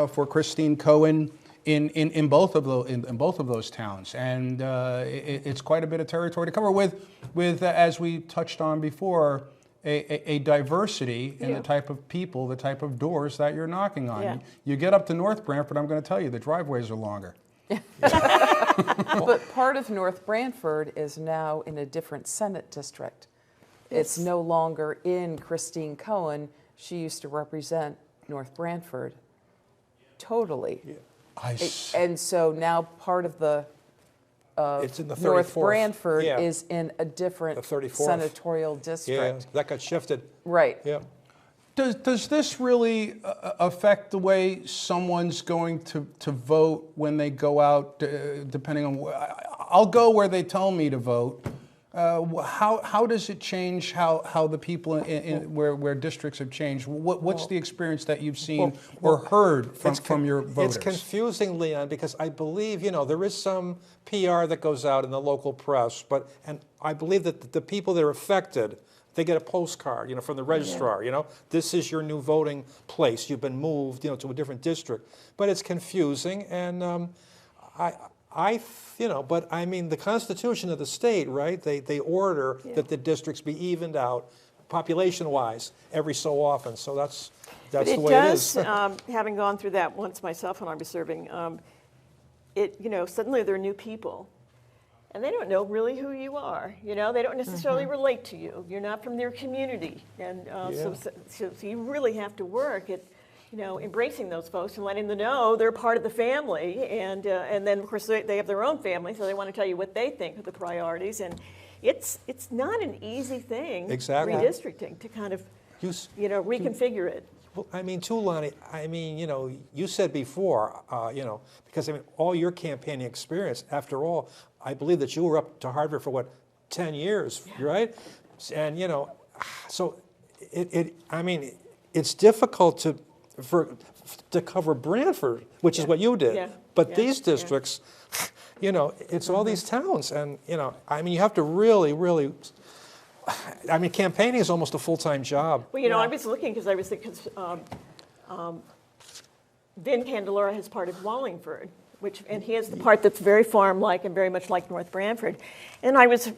for Christine Cohen in both of those towns, and it's quite a bit of territory to cover with as we touched on before, a diversity in the type of people, the type of doors that you're knocking on. Yeah. You get up to North Brantford, I'm going to tell you, the driveways are longer. But part of North Brantford is now in a different Senate district. It's no longer in Christine Cohen. She used to represent North Brantford totally. And so now part of the It's in the North 34th. Brantford Yeah. is in a different The 34th. senatorial Yeah, district. that got shifted. Right. Yeah. Does this really affect the way someone's going to vote when they go out, depending on, I'll go where they tell me to vote. How does it change how the people where districts have changed? What's the experience that you've seen or heard from your voters? It's confusing, Leon, because I believe, there is some PR that goes out in the local press, and I believe that the people that are affected, they get a postcard, from the registrar, this is your new voting place. You've been moved, to a different district. But it's confusing, and but I mean, the Constitution of the state, right? They order that the districts be evened out, population-wise, every so often. So that's the way it is. Having gone through that once myself when I was serving, suddenly there are new people. And they don't know really who you are. They don't necessarily relate to you. You're not from their community. And so you really have to work at, embracing those folks and letting them know they're part of the family. And then, of course, they have their own family, so they want to tell you what they think are the priorities. And it's not an easy thing, Exactly. redistricting, to kind of, reconfigure it. Well, I mean, too, Lonnie, you said before, because all your campaigning experience, after all, I believe that you were up to Harvard for 10 years, right? And, so I mean, it's difficult to cover Branford, which is what you did. Yeah. But Yeah. these districts, it's all these towns. And, I mean, you have to really, really, I mean, campaigning is almost a full-time job. Well, I was looking because I was thinking, Vin Candelora has part of Wallingford, and he has the part that's very farm-like and very much like North Branford. And I was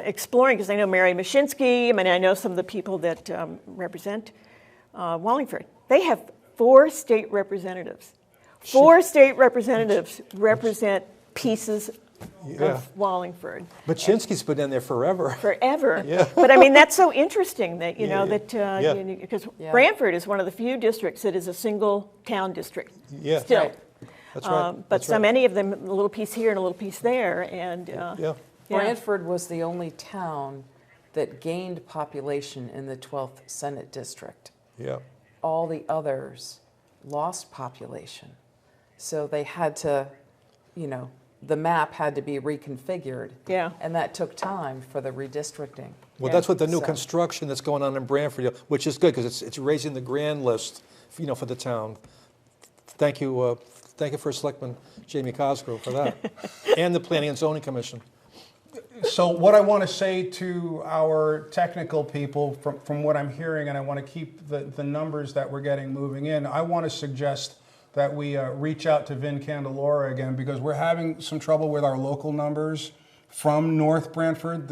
exploring, because I know Mary Mashinsky, I mean, I know some of the people that represent Wallingford. They have 4 state representatives. 4 state representatives represent pieces of Wallingford. But Mashinsky's been in there forever. Forever. Yeah. But I mean, that's so interesting that, because Branford is one of the few districts that is a single town district. Yeah. Still. Right. That's right. But That's so right. many of them, a little piece here and a little piece there. And Branford was the only town that gained population in the 12th Senate District. Yeah. All the others lost population. So they had to, the map had to be reconfigured. Yeah. And that took time for the redistricting. Well, that's what the new construction that's going on in Branford, which is good because it's raising the grand list, for the town. Thank you First Selectman Jamie Cosgrove for that, and the Planning and Zoning Commission. So what I want to say to our technical people, from what I'm hearing, and I want to keep the numbers that we're getting moving in, I want to suggest that we reach out to Vin Candelora again, because we're having some trouble with our local numbers from North Branford.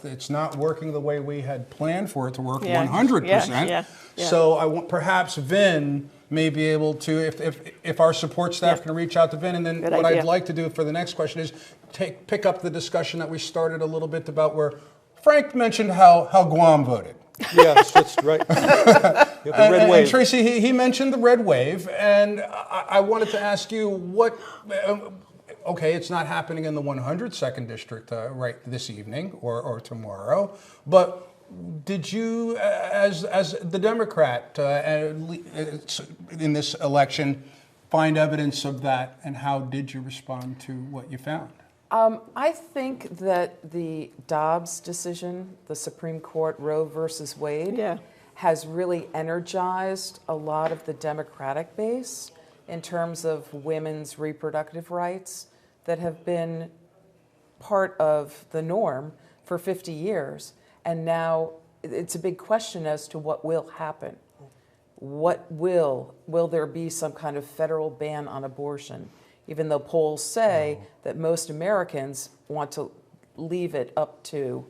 It's not working the way we had planned for it to work, 100%. Yeah. So I want, perhaps Vin may be able to, if our support staff can reach out to Vin, and then Good what idea. I'd like to do for the next question is pick up the discussion that we started a little bit about, where Frank mentioned how Guam voted. Yes, that's right. The red wave. And Tracy, he mentioned the red wave, and I wanted to ask you what. Okay, it's not happening in the 102nd district right this evening or tomorrow, but did you, as the Democrat in this election, find evidence of that, and how did you respond to what you found? I think that the Dobbs decision, the Supreme Court Roe versus Wade, has really energized a lot of the Democratic base in terms of women's reproductive rights that have been part of the norm for 50 years. And now it's a big question as to what will happen. Will there be some kind of federal ban on abortion? Even though polls say that most Americans want to leave it up to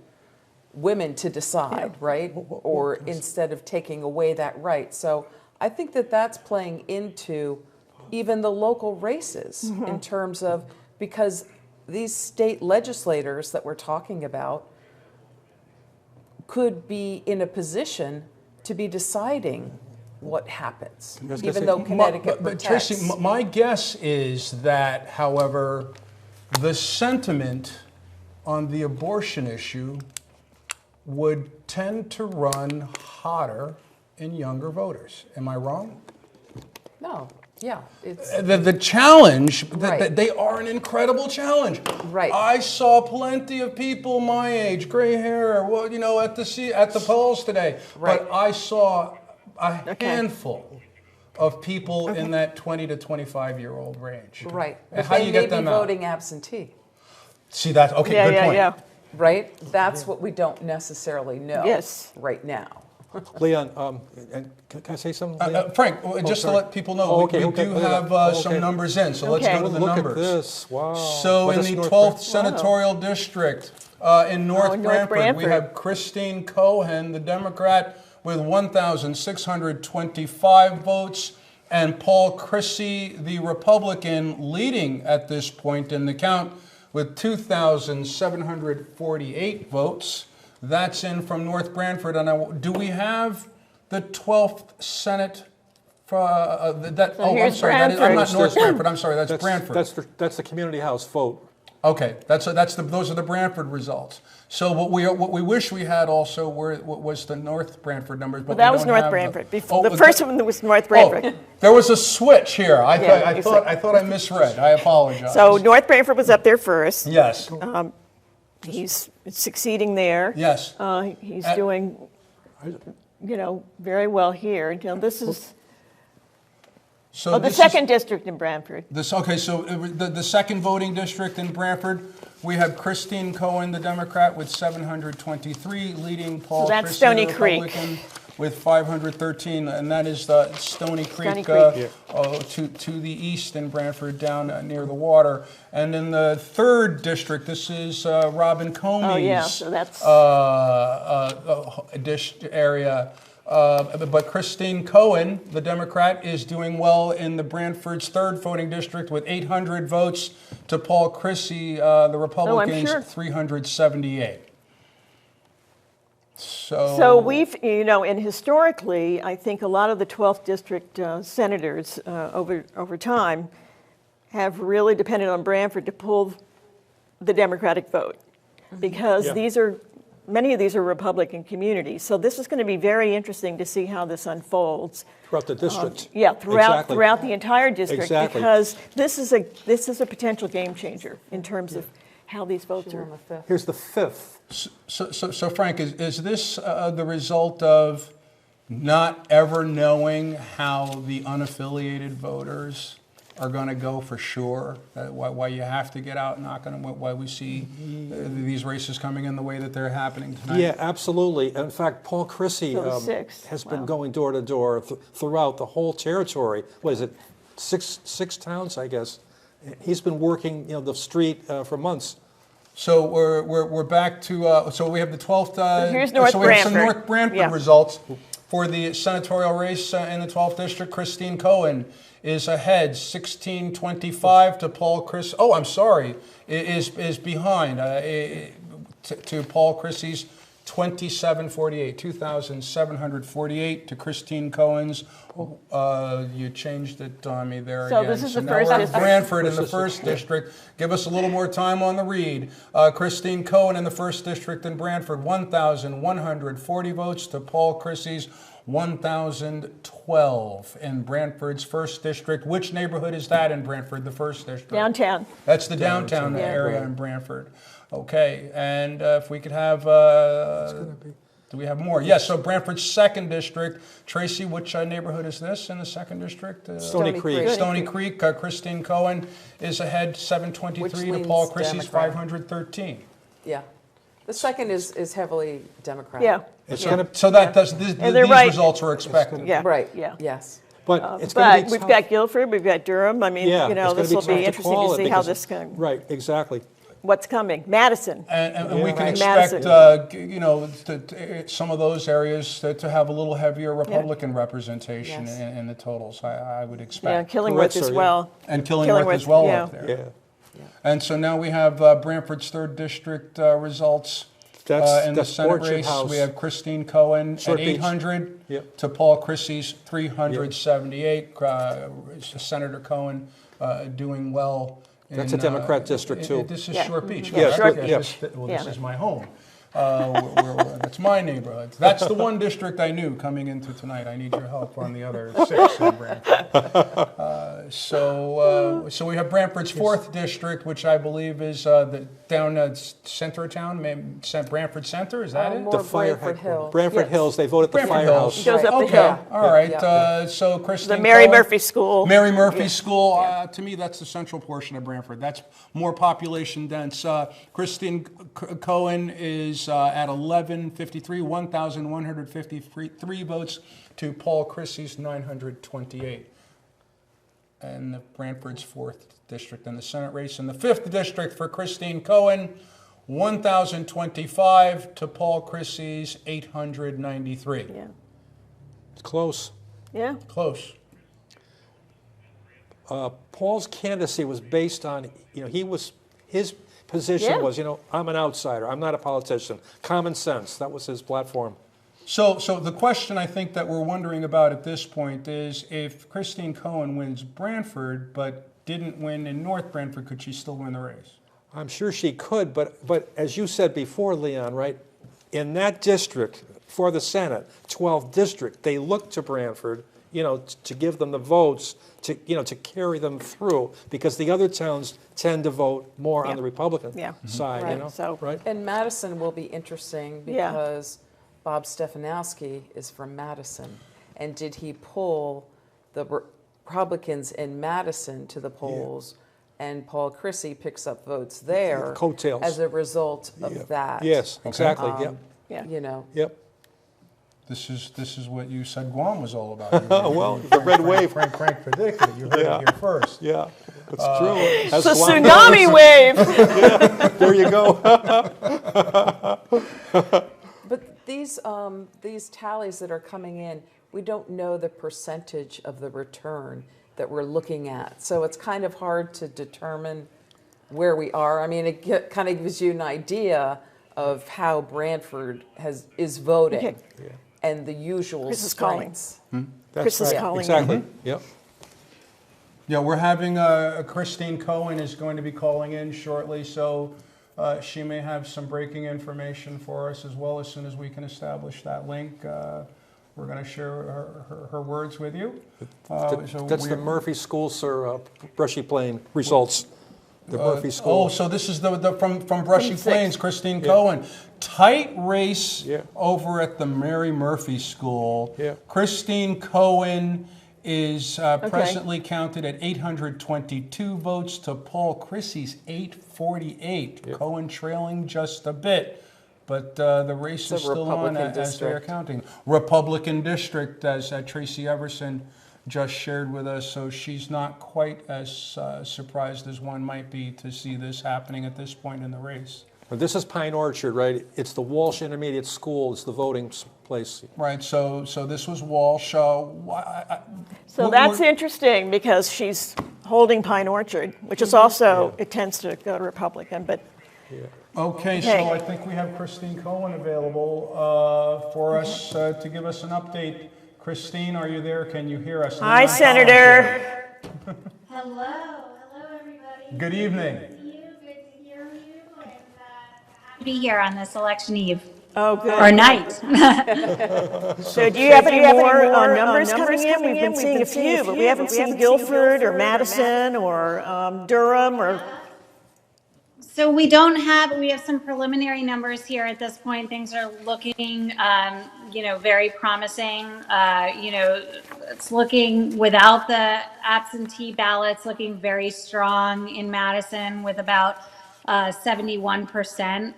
women to decide, right? Or instead of taking away that right. So I think that that's playing into even the local races in terms of, because these state legislators that we're talking about could be in a position to be deciding what happens, even though Connecticut but protects. Tracy, my guess is that, however, the sentiment on the abortion issue would tend to run hotter in younger voters. Am I wrong? No, yeah. It's, the challenge, Right. they are an incredible challenge. Right. I saw plenty of people my age, gray hair, well, at the polls today. Right. But I saw a handful of people in that 20 to 25-year-old range. right. And But how do they you may get them be out? voting absentee, See, that's okay. Good point. right? That's what we don't necessarily know Yes. right now. Leon, and can I say something? Leon? Frank, just to let people know, we do have some numbers in, so let's Okay. go to the Look numbers. at this, wow. So What in is the North 12th senatorial district in North North Branford, we Branford. have Christine Cohen, the Democrat, with 1,625 votes, and Paul Chrissy, the Republican, leading at this point in the count with 2,748 votes. That's in from North Branford. And do we have the 12th Senate? I'm here's sorry. I'm not Branford. North Branford. I'm sorry. That's Branford. That's the community house vote. Okay, those are the Branford results. So what we wish we had also was the North Branford numbers. But Well, that we was don't North have Branford. the The first one was North Branford. there was a switch here. I Yeah, thought I misread. I apologize. So North Branford was up there first. Yes. He's succeeding there. Yes. He's doing, very well here. This is So the this second district in Brantford. Okay, so the second voting district in Brantford, we have Christine Cohen, the Democrat, with 723, leading Paul So that's Christie, Stony the Creek. Republican, with 513, and that is the Stony Creek, Creek. to the east in Brantford, down near the water. And in the third district, this is Robin Comey's so that's area. But Christine Cohen, the Democrat, is doing well in the Brantford's third voting district with 800 votes to Paul Christie, the Republicans, sure. 378. So we've, and historically, I think a lot of the 12th district senators over time have really depended on Brantford to pull the Democratic vote, because many of these are Republican communities. So this is going to be very interesting to see how this unfolds. Throughout the district. Throughout the entire district, because this is a potential game changer in terms of how these votes are. Here's the fifth. So Frank, is this the result of not ever knowing how the unaffiliated voters are going to go for sure? Why you have to get out knocking, and why we see these races coming in the way that they're happening tonight? Yeah, absolutely. In fact, Paul Christie has been going door to door throughout the whole territory. What is it, six towns, I guess? He's been working, the street for months. So we're back to so we have the 12th. So here's North so we have some Brantford. North Brantford results for the senatorial race in the 12th district. Christine Cohen is ahead, 1625 to Paul Christie. Oh, I'm sorry, is behind to Paul Christie's 2748, 2,748 to Christine Cohen's. You changed it on me there So again. this is the now first we're at district. Brantford in the first district. Give us a little more time on the read. Christine Cohen in the first district in Brantford, 1,140 votes to Paul Christie's 1,012 in Brantford's first district. Which neighborhood is that in Brantford, the first district? Downtown. That's the downtown area in Brantford. Okay, and if we could have, do we have more? Yes, so Brantford's second district. Tracy, which neighborhood is this in the second district? Stony Creek. Stony Creek. Christine Cohen is ahead, 723 to Paul Christie's 513. Yeah. The second is heavily Democratic. Yeah. So that does, these results were expected. Yeah. Right. Yeah. Yes. But it's going to be tough. We've got Guilford, we've got Durham. I mean, this will be interesting to see how this can. Right, exactly. What's coming? Madison. And we can expect, some of those areas to have a little heavier Republican representation in the totals, I would expect. Yeah, Killingworth as well. And Killingworth as well up there. Yeah. And so now we have Brantford's third district results. In the Senate Orchard race, House. we have Christine Cohen Short at Beach. 800 Yep. to Paul Christie's 378. Senator Cohen doing well. That's a Democrat district, too. This is Short Beach. Yeah, Short Beach. This is my home. That's my neighborhood. That's the one district I knew coming into tonight. I need your help on the other 6 in Brantford. So we have Brantford's fourth district, which I believe is down center of town, Brantford Center. Is that it? More The fire Brantford Hills. Brantford Hills. They vote at the Brantford firehouse. Hills. Goes up the Okay. hill. All right. So Christine The Mary Cohen- Murphy School. Mary Murphy School, to me, that's the central portion of Brantford. That's more population dense. Christine Cohen is at 1153, 1,153 votes to Paul Christie's 928. And Brantford's fourth district in the Senate race. In the fifth district for Christine Cohen, 1,025 to Paul Christie's 893. Yeah. It's close. Yeah. Close. Paul's candidacy was based on, his position was, I'm an outsider. I'm not a politician. Common sense. That was his platform. So the question I think that we're wondering about at this point is if Christine Cohen wins Brantford but didn't win in North Brantford, could she still win the race? I'm sure she could, but as you said before, Leon, right, in that district for the Senate, 12th district, they looked to Brantford, to give them the votes to carry them through, because the other towns tend to vote more on the Republican side, Right. So, right? And Madison will be interesting Yeah. because Bob Stefanowski is from Madison. And did he pull the Republicans in Madison to the polls? And Paul Chrissy picks up votes there Coattails. as a result of that. Yes, exactly, yep. Yeah. You know. Yep. This is what you said Guam was all about. Well, the red wave. Frank predicted it. You heard it here first. Yeah, that's true. It's As a Guam tsunami goes. wave. Yeah, there you go. But these tallies that are coming in, we don't know the percentage of the return that we're looking at. So it's kind of hard to determine where we are. I mean, it kind of gives you an idea of how Brantford is voting. Okay. And the usual Chris is calling. strengths. Chris is calling. Exactly, yep. Yeah, we're having Christine Cohen is going to be calling in shortly, so she may have some breaking information for us as well. As soon as we can establish that link, we're going to share her words with you. That's the Murphy School, sir, Brushy Plain results. The Murphy School. Oh, so this is from Brushy From six. Plains, Christine Cohen. Tight race over at the Mary Murphy School. Yeah. Christine Cohen is presently counted at 822 votes to Paul Chrissy's 848. Yeah. Cohen trailing just a bit. But the race is still on as they are counting. Republican district, as Tracy Everson just shared with us, so she's not quite as surprised as one might be to see this happening at this point in the race. But this is Pine Orchard, right? It's the Walsh Intermediate School. It's the voting place. Right, so this was Walsh. So that's interesting because she's holding Pine Orchard, which is also, it tends to go to Republican, but. Okay, so I think we have Christine Cohen available for us to give us an update. Christine, are you there? Can you hear us? Hi, Senator. Hello, everybody. Good evening. Good to hear you, and happy to be here on this election eve. Oh, good. Or night. So do you have any more numbers coming in? We've been seeing a few, but we haven't seen Guilford or Madison or Durham or... So we have some preliminary numbers here at this point. Things are looking, very promising. It's looking, without the absentee ballots, looking very strong in Madison with about 71%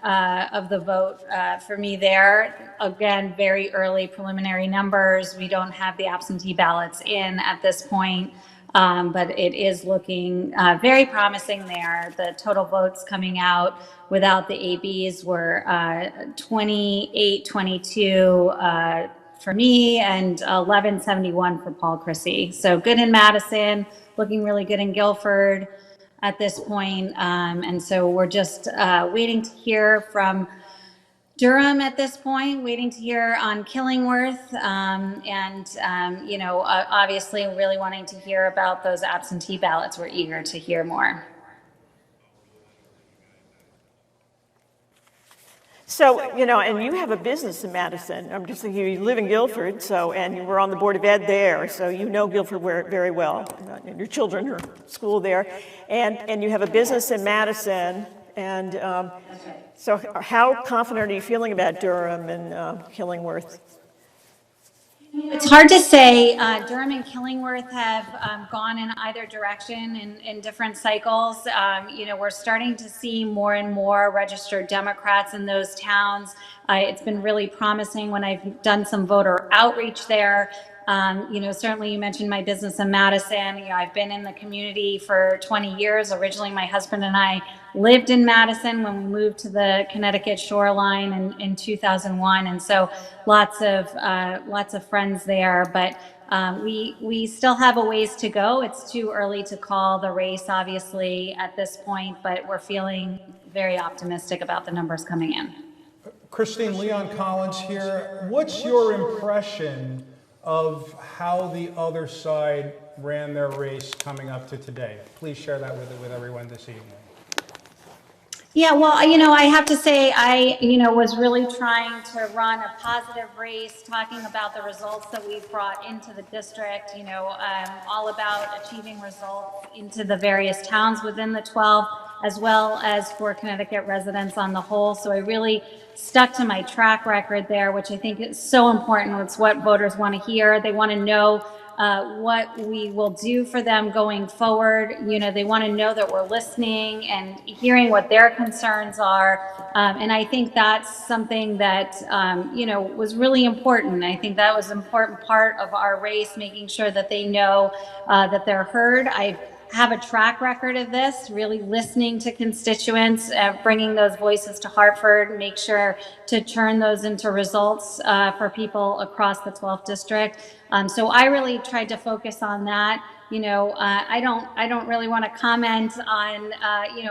of the vote for me there. Again, very early preliminary numbers. We don't have the absentee ballots in at this point. But it is looking very promising there. The total votes coming out without the ABs were 2822 for me and 1171 for Paul Chrissy. So good in Madison, looking really good in Guilford at this point. And so we're just waiting to hear from Durham at this point, waiting to hear on Killingworth, obviously really wanting to hear about those absentee ballots. We're eager to hear more. So, and you have a business in Madison. I'm just thinking you live in Guilford, and you were on the Board of Ed there, so you know Guilford very well. And your children are at school there. And you have a business in Madison, and so how confident are you feeling about Durham and Killingworth? It's hard to say. Durham and Killingworth have gone in either direction in different cycles. We're starting to see more and more registered Democrats in those towns. It's been really promising when I've done some voter outreach there. Certainly you mentioned my business in Madison. I've been in the community for 20 years. Originally, my husband and I lived in Madison when we moved to the Connecticut shoreline in 2001. And so lots of friends there, but we still have a ways to go. It's too early to call the race, obviously, at this point, but we're feeling very optimistic about the numbers coming in. Christine, Leon Collins here. What's your impression of how the other side ran their race coming up to today? Please share that with everyone this evening. Yeah, well, I have to say, was really trying to run a positive race, talking about the results that we've brought into the district, all about achieving results into the various towns within the 12, as well as for Connecticut residents on the whole. So I really stuck to my track record there, which I think is so important. It's what voters want to hear. They want to know what we will do for them going forward. They want to know that we're listening and hearing what their concerns are. And I think that's something that, was really important. I think that was an important part of our race, making sure that they know that they're heard. I have a track record of this, really listening to constituents, bringing those voices to Hartford, make sure to turn those into results for people across the 12th district. So I really tried to focus on that. I don't really want to comment on,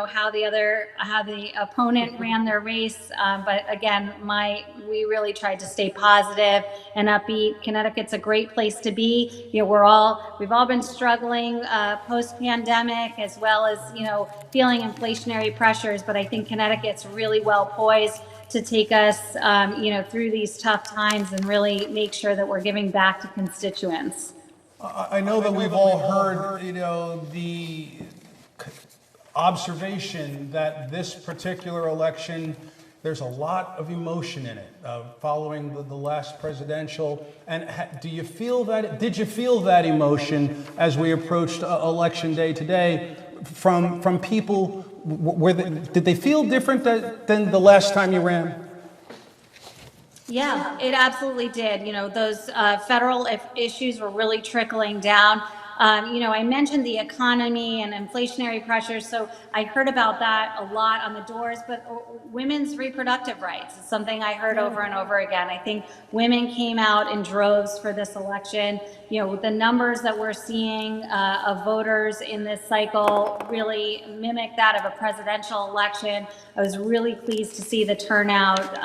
how the opponent ran their race. But again, we really tried to stay positive and upbeat. Connecticut's a great place to be. We've all been struggling post-pandemic, as well as, feeling inflationary pressures. But I think Connecticut's really well poised to take us, through these tough times and really make sure that we're giving back to constituents. I know that we've all heard, the observation that this particular election, there's a lot of emotion in it following the last presidential. And did you feel that emotion as we approached election day today from people? Did they feel different than the last time you ran? Yeah, it absolutely did. Those federal issues were really trickling down. I mentioned the economy and inflationary pressures, so I heard about that a lot on the doors, but women's reproductive rights is something I heard over and over again. I think women came out in droves for this election. The numbers that we're seeing of voters in this cycle really mimic that of a presidential election. I was really pleased to see the turnout,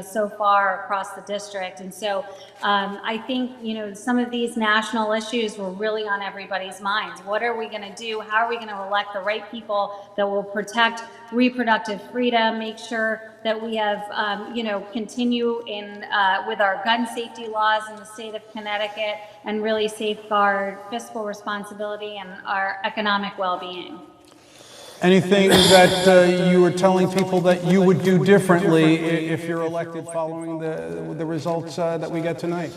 so far across the district. And so I think, some of these national issues were really on everybody's minds. What are we going to do? How are we going to elect the right people that will protect reproductive freedom, make sure that we have, continue with our gun safety laws in the state of Connecticut and really safeguard fiscal responsibility and our economic well-being. Anything that you were telling people that you would do differently if you're elected following the results that we get tonight?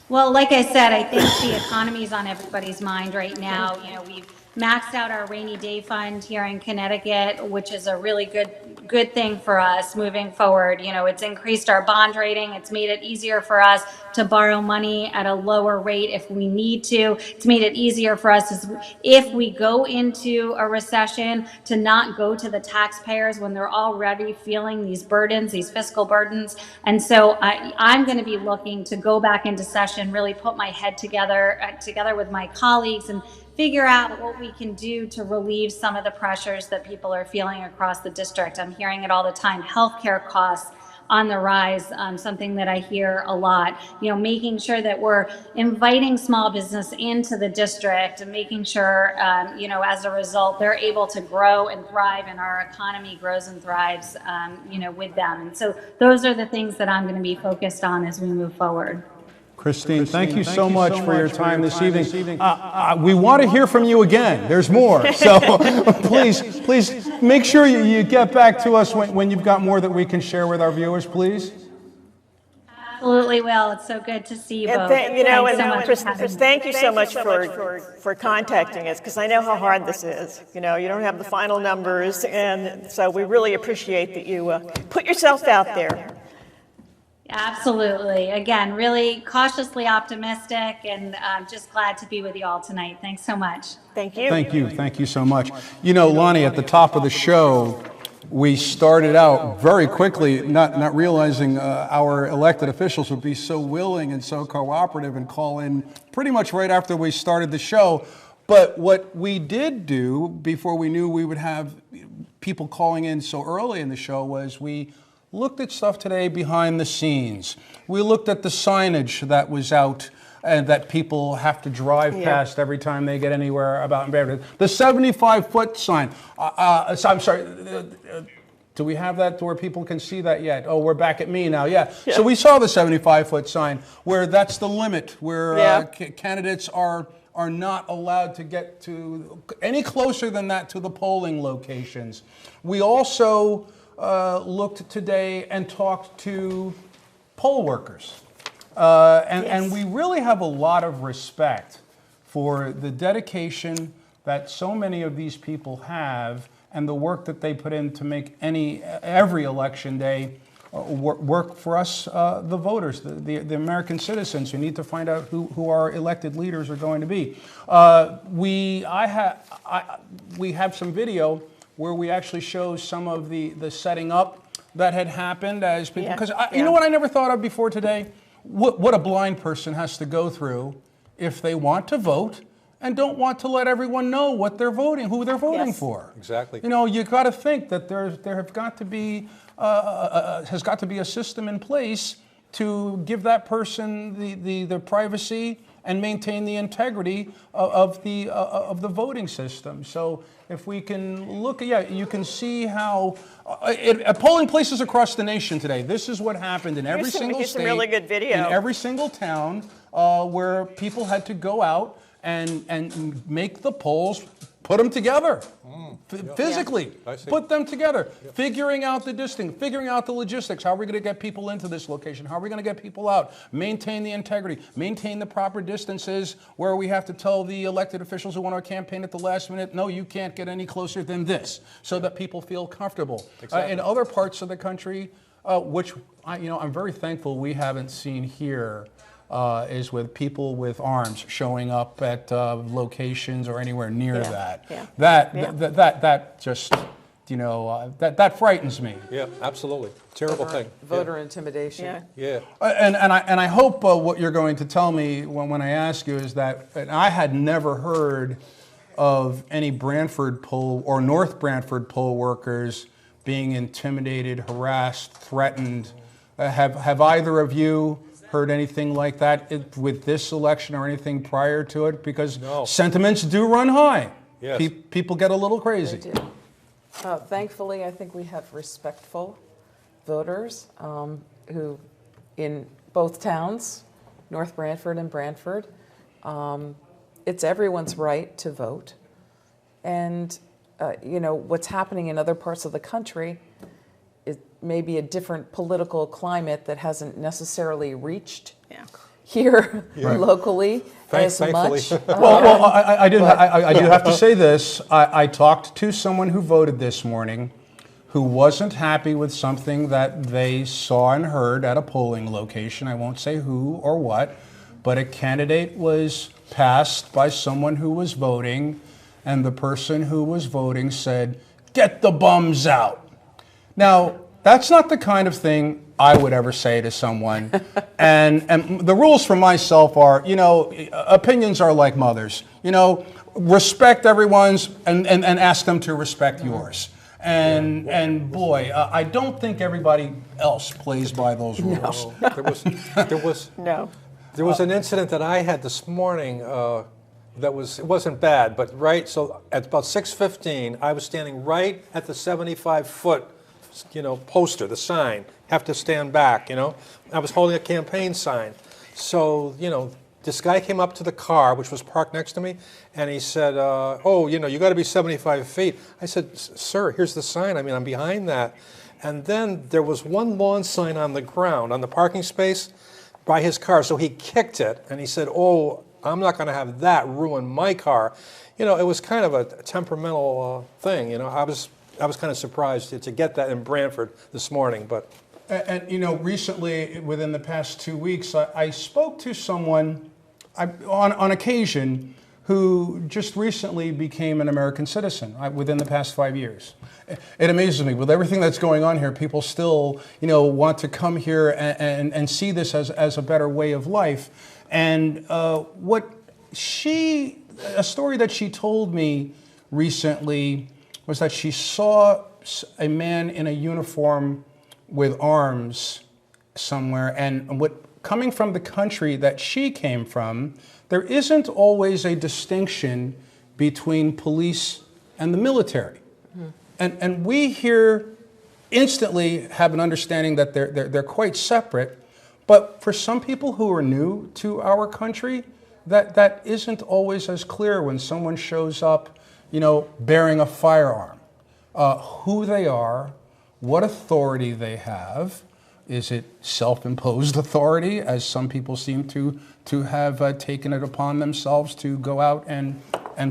Well, like I said, I think the economy is on everybody's mind right now. We've maxed out our rainy day fund here in Connecticut, which is a really good thing for us moving forward. It's increased our bond rating. It's made it easier for us to borrow money at a lower rate if we need to. It's made it easier for us if we go into a recession to not go to the taxpayers when they're already feeling these burdens, these fiscal burdens. And so I'm going to be looking to go back into session, really put my head together with my colleagues and figure out what we can do to relieve some of the pressures that people are feeling across the district. I'm hearing it all the time. Healthcare costs on the rise, something that I hear a lot. Making sure that we're inviting small business into the district and making sure, as a result, they're able to grow and thrive and our economy grows and thrives, with them. And so those are the things that I'm going to be focused on as we move forward. Christine, thank you so much for your time this evening. We want to hear from you again. There's more. So please make sure you get back to us when you've got more that we can share with our viewers, please. Absolutely will. It's so good to see you both. Chris, thank you so much for contacting us, because I know how hard this is. You don't have the final numbers, and so we really appreciate that you put yourself out there. Absolutely. Again, really cautiously optimistic, and just glad to be with you all tonight. Thanks so much. Thank you. Thank you so much. Lonnie, at the top of the show, we started out very quickly, not realizing our elected officials would be so willing and so cooperative and call in pretty much right after we started the show. But what we did do before we knew we would have people calling in so early in the show was we looked at stuff today behind the scenes. We looked at the signage that was out and that people have to drive past every time they get anywhere about in Beverly. The 75-foot sign. So I'm sorry. Do we have that to where people can see that yet? Oh, we're back at me now. Yeah. So we saw the 75-foot sign where that's the limit, where candidates are not allowed to get to any closer than that to the polling locations. We also looked today and talked to poll workers. And we really have a lot of respect for the dedication that so many of these people have and the work that they put in to make every election day work for us, the voters, the American citizens who need to find out who our elected leaders are going to be. We have some video where we actually show some of the setting up that had happened as people, because you know what I never thought of before today? What a blind person has to go through if they want to vote and don't want to let everyone know what they're voting, who they're voting for. Exactly. You know, you got to think that there have got to be has got to be a system in place to give that person the privacy and maintain the integrity of the voting system. So if we can look at, you can see how at polling places across the nation today, this is what happened in every single state, really good video. in every single town where people had to go out and make the polls, put them together. Physically, put them together, figuring out the distance, figuring out the logistics. How are we going to get people into this location? How are we going to get people out? Maintain the integrity, maintain the proper distances where we have to tell the elected officials who want to campaign at the last minute, no, you can't get any closer than this, so that people feel comfortable. In other parts of the country, which I'm very thankful we haven't seen here, is with people with arms showing up at locations or anywhere near that. That just, that frightens me. Yeah, absolutely. Terrible thing. Voter intimidation. Yeah. And I hope what you're going to tell me when I ask you is that I had never heard of any Brantford poll or North Brantford poll workers being intimidated, harassed, threatened. Have either of you heard anything like that with this election or anything prior to it? Because sentiments do run high. Yes. People get a little crazy. They do. Thankfully, I think we have respectful voters who, in both towns, North Brantford and Brantford, it's everyone's right to vote. And, what's happening in other parts of the country is maybe a different political climate that hasn't necessarily reached here locally as much. Well, I do have to say this. I talked to someone who voted this morning who wasn't happy with something that they saw and heard at a polling location. I won't say who or what, but a candidate was passed by someone who was voting, and the person who was voting said, "Get the bums out." Now, that's not the kind of thing I would ever say to someone. And the rules for myself are, opinions are like mothers. Respect everyone's and ask them to respect yours. And boy, I don't think everybody else plays by those rules. There was an incident that I had this morning it wasn't bad, but so at about 6:15, I was standing right at the 75-foot poster, the sign, have to stand back, I was holding a campaign sign. So, this guy came up to the car, which was parked next to me, and he said, you got to be 75 feet. I said, "Sir, here's the sign. I'm behind that." And then there was one lawn sign on the ground, on the parking space by his car. So he kicked it, and he said, "Oh, I'm not going to have that ruin my car." It was kind of a temperamental thing. I was kind of surprised to get that in Brantford this morning, but. And recently, within the past 2 weeks, I spoke to someone on occasion who just recently became an American citizen within the past 5 years. It amazes me, with everything that's going on here, people still, want to come here and see this as a better way of life. And a story that she told me recently was that she saw a man in a uniform with arms somewhere, and coming from the country that she came from, there isn't always a distinction between police and the military. And we here instantly have an understanding that they're quite separate. But for some people who are new to our country, that isn't always as clear when someone shows up, bearing a firearm. Who they are, what authority they have. Is it self-imposed authority, as some people seem to have taken it upon themselves to go out and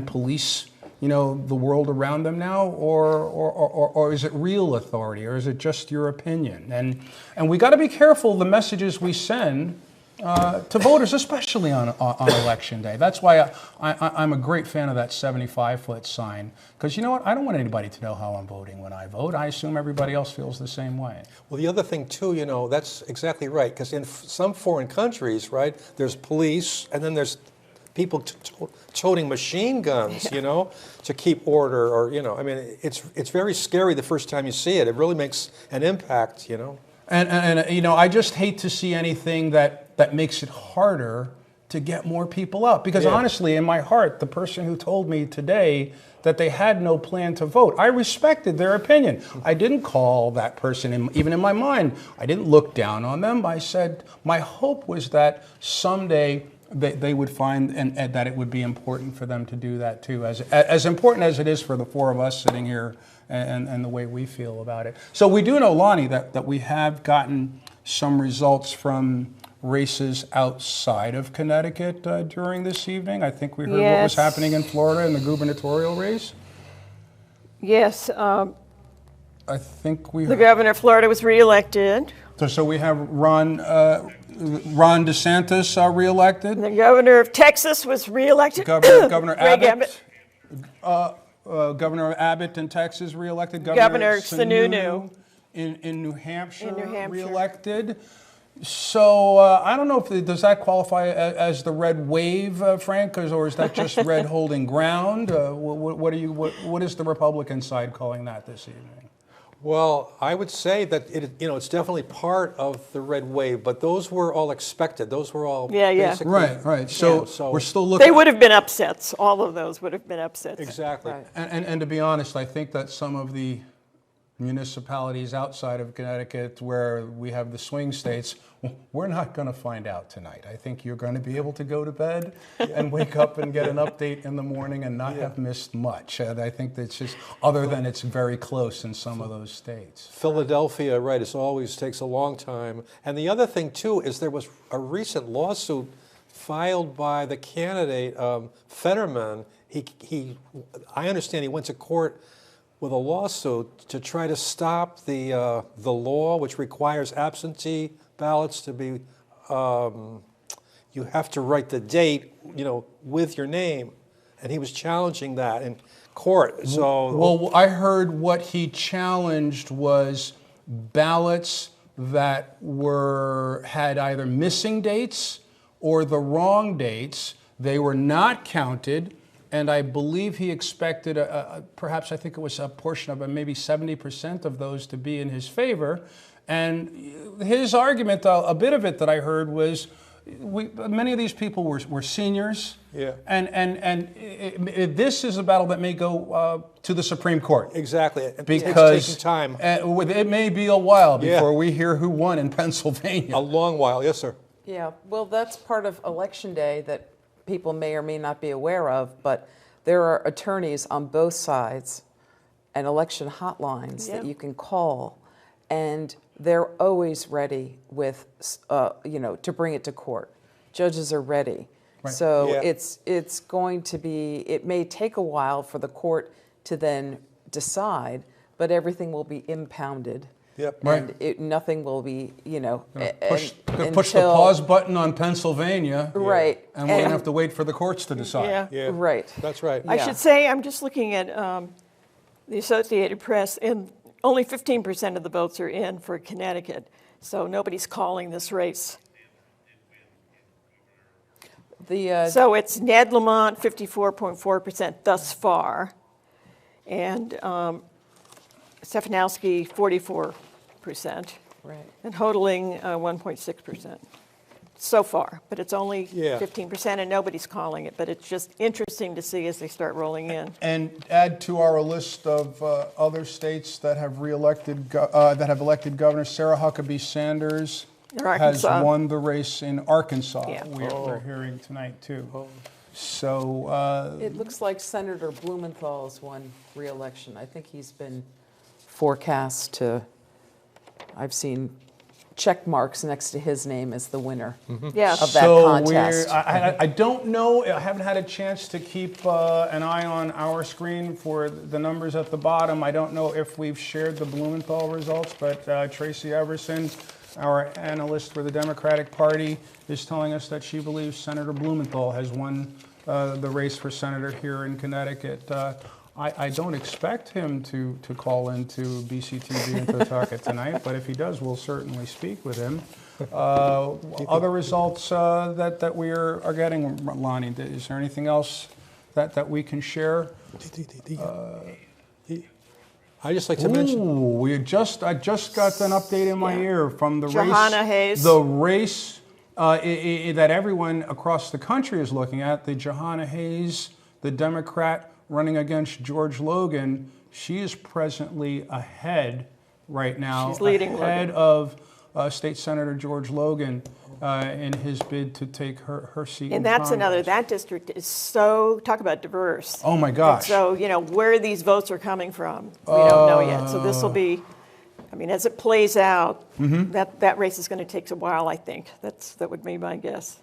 police, the world around them now, or is it real authority, or is it just your opinion? And we got to be careful the messages we send to voters, especially on election day. That's why I'm a great fan of that 75-foot sign, because you know what? I don't want anybody to know how I'm voting when I vote. I assume everybody else feels the same way. Well, the other thing too, that's exactly right, because in some foreign countries, right, there's police, and then there's people toting machine guns, to keep order, or it's very scary the first time you see it. It really makes an impact, And I just hate to see anything that makes it harder to get more people out. Because honestly, in my heart, the person who told me today that they had no plan to vote, I respected their opinion. I didn't call that person, even in my mind, I didn't look down on them. I said, my hope was that someday they would find and that it would be important for them to do that too, as important as it is for the four of us sitting here and the way we feel about it. So we do know, Lonnie, that we have gotten some results from races outside of Connecticut during this evening. I think we heard what was happening in Florida in the gubernatorial race. Yes. I think we The governor of Florida was reelected. So we have Ron DeSantis reelected. The governor of Texas was reelected. Governor Greg Abbott. Governor Abbott in Texas reelected. Governor Sununu in New Hampshire reelected. So I don't know if does that qualify as the red wave, Frank, or is that just red holding ground? What is the Republican side calling that this evening? Well, I would say that it's definitely part of the red wave, but those were all expected. Those were all basically right. So we're still looking. They would have been upsets. All of those would have been upsets. Exactly. Right. And to be honest, I think that some of the municipalities outside of Connecticut where we have the swing states, we're not going to find out tonight. I think you're going to be able to go to bed and wake up and get an update in the morning and not have missed much. I think that's just, other than it's very close in some of those states. Philadelphia, right, it always takes a long time. And the other thing, too, is there was a recent lawsuit filed by the candidate, Fetterman. I understand he went to court with a lawsuit to try to stop the law which requires absentee ballots to be, you have to write the date, with your name. And he was challenging that in court. So, well, I heard what he challenged was ballots that had either missing dates or the wrong dates. They were not counted. And I believe he expected, perhaps I think it was a portion of maybe 70% of those to be in his favor. And his argument, a bit of it that I heard was, many of these people were seniors. Yeah. And this is a battle that may go to the Supreme Court. Exactly. Because it's taking time. It may be a while before we hear who won in Pennsylvania. A long while, yes, sir. Yeah, well, that's part of Election Day that people may or may not be aware of, but there are attorneys on both sides and election hotlines that you can call, and they're always ready with, to bring it to court. Judges are ready. Right. So it's going to be, it may take a while for the court to then decide, but everything will be impounded. Yep. And nothing will be, push the pause button on Pennsylvania. Right. And we're going to have to wait for the courts to decide. Yeah. Right. That's right. I should say, I'm just looking at the Associated Press, and only 15% of the votes are in for Connecticut. So nobody's calling this race. So it's Ned Lamont, 54.4% thus far, and Stefanowski, 44%. Right. And Hodling, 1.6%. so far, but it's only Yeah. 15%, and nobody's calling it. But it's just interesting to see as they start rolling in. And add to our list of other states that have elected governor. Sarah Huckabee Sanders In has Arkansas. won the race in Arkansas. Yeah. We're hearing tonight too. So It looks like Senator Blumenthal's won re-election. I think he's been forecast to, I've seen check marks next to his name as the winner Yes. of that so contest. I don't know. I haven't had a chance to keep an eye on our screen for the numbers at the bottom. I don't know if we've shared the Blumenthal results, but Tracy Everson, our analyst for the Democratic Party, is telling us that she believes Senator Blumenthal has won the race for senator here in Connecticut. I don't expect him to call into BCTV in Totoket tonight, but if he does, we'll certainly speak with him. Other results that we are getting, Lonnie, is there anything else that we can share? I just like to mention. I just got an update in my ear from the Johanna race. Hayes. The race that everyone across the country is looking at, the Johanna Hayes, the Democrat running against George Logan. She is presently ahead right now. She's leading ahead Logan. of State Senator George Logan in his bid to take her seat. And in that's another, Congress. that district is so, talk about diverse. Oh my gosh. And so, where these votes are coming from, we don't know yet. So this will be, as it plays out, that race is going to take a while, I think. That would be my guess.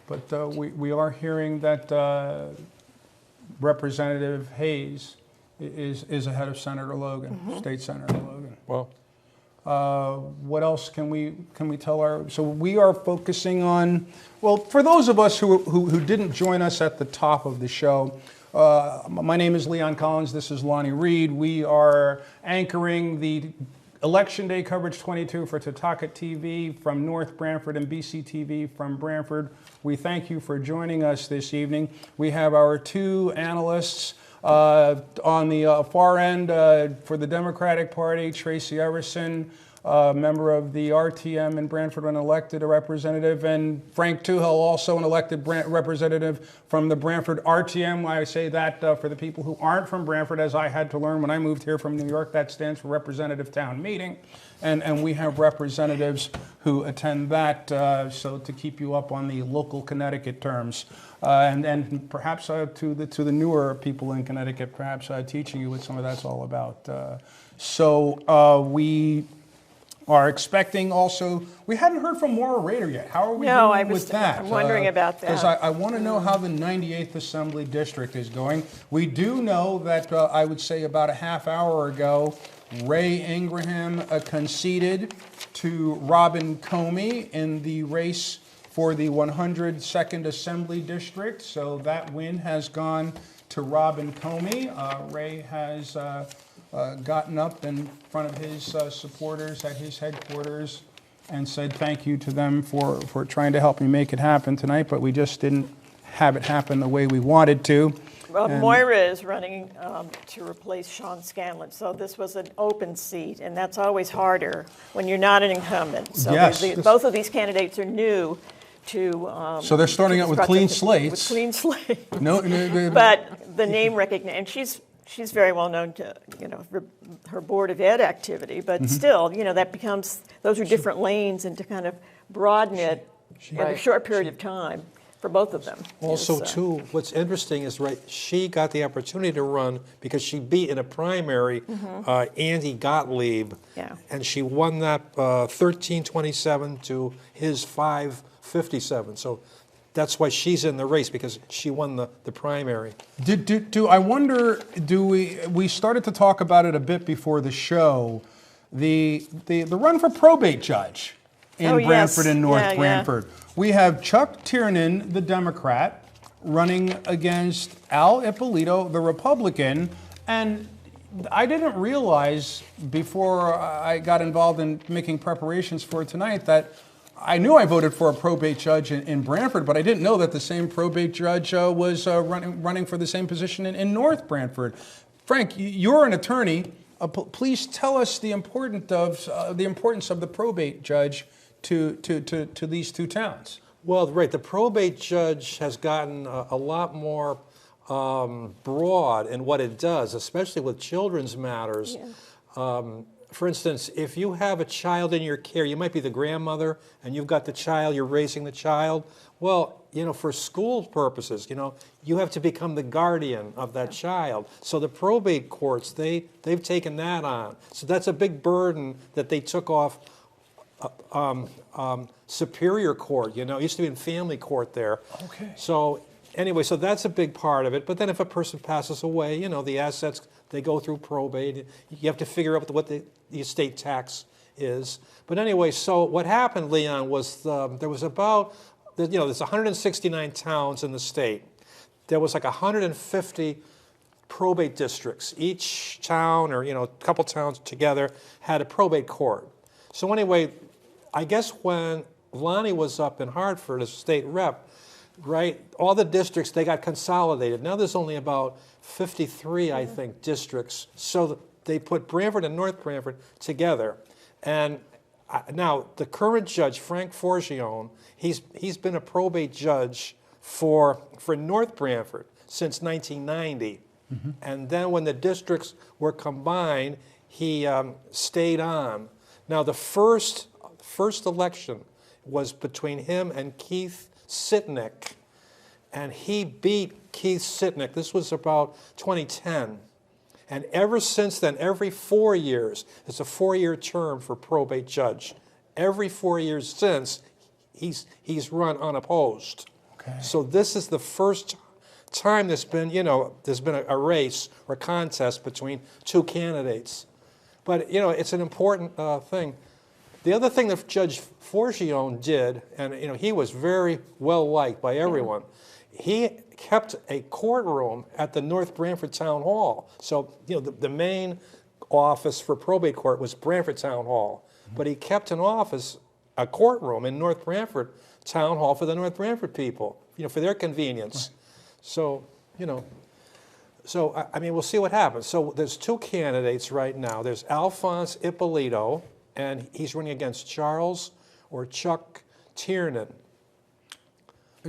But we are hearing that Representative Hayes is ahead of Senator Logan, State Senator Logan. Well, what else can we tell so we are focusing on, well, for those of us who didn't join us at the top of the show, my name is Leon Collins, this is Lonnie Reed. We are anchoring the Election Day Coverage 22 for Totoket TV from North Branford and BCTV from Branford. We thank you for joining us this evening. We have our two analysts on the far end for the Democratic Party, Tracy Everson, member of the RTM in Branford, an elected representative, and Frank Tuhil, also an elected representative from the Branford RTM. I say that for the people who aren't from Branford, as I had to learn when I moved here from New York, that stands for Representative Town Meeting. And we have representatives who attend that, so to keep you up on the local Connecticut terms. And perhaps to the newer people in Connecticut, perhaps teaching you what some of that's all about. So we are expecting also, we hadn't heard from Maura Rader yet. How are we doing with that? I'm wondering about that. Because I want to know how the 98th Assembly District is going. We do know that I would say about a half hour ago, Ray Ingraham conceded to Robin Comey in the race for the 102nd Assembly District. So that win has gone to Robin Comey. Ray has gotten up in front of his supporters at his headquarters and said thank you to them for trying to help me make it happen tonight, but we just didn't have it happen the way we wanted to. Well, Moira is running to replace Sean Scanlon, so this was an open seat, and that's always harder when you're not an incumbent. So Yes. both of these candidates are new to. So they're starting out with clean slates. With clean slates. No, But the name recognition, and she's very well known to her Board of Ed activity, but still, that becomes, those are different lanes, and to kind of broaden it in a short period of time for both of them. Also, too, what's interesting is, she got the opportunity to run because she beat in a primary Andy Gottlieb, and she won that 1327 to his 557. So that's why she's in the race, because she won the primary. I wonder, we started to talk about it a bit before the show, the run for probate judge in Branford and North Branford. We have Chuck Tiernan, the Democrat, running against Al Ippolito, the Republican, and I didn't realize before I got involved in making preparations for tonight that I knew I voted for a probate judge in Branford, but I didn't know that the same probate judge was running for the same position in North Branford. Frank, you're an attorney. Please tell us the importance of the probate judge to these two towns. Well, right, the probate judge has gotten a lot more broad in what it does, especially with children's matters. For instance, if you have a child in your care, you might be the grandmother and you've got the child, you're raising the child. Well, for school purposes, you have to become the guardian of that child. So the probate courts, they've taken that on. So that's a big burden that they took off Superior Court. It used to be in family court there. Okay. So anyway, so that's a big part of it. But then if a person passes away, the assets, they go through probate. You have to figure out what the estate tax is. But anyway, so what happened, Leon, was there was about, there's 169 towns in the state. There was like 150 probate districts. Each town or, a couple towns together had a probate court. So anyway, I guess when Lonnie was up in Hartford as state rep, right, all the districts, they got consolidated. Now there's only about 53, I think, districts. So they put Branford and North Branford together. And now the current judge, Frank Forgione, he's been a probate judge for North Branford since 1990. And then when the districts were combined, he stayed on. Now the first election was between him and Keith Sitnick, and he beat Keith Sitnick. This was about 2010. And ever since then, every 4 years, it's a 4-year term for probate judge. Every 4 years since, he's run unopposed. Okay. So this is the first time there's been a race or contest between two candidates. But, it's an important thing. The other thing that Judge Forgione did, and he was very well liked by everyone, he kept a courtroom at the North Branford Town Hall. So the main office for probate court was Branford Town Hall, but he kept a courtroom in North Branford Town Hall for the North Branford people, for their convenience. So So, I mean, we'll see what happens. So there's two candidates right now. There's Alphonse Ippolito, and he's running against Charles or Chuck Tiernan.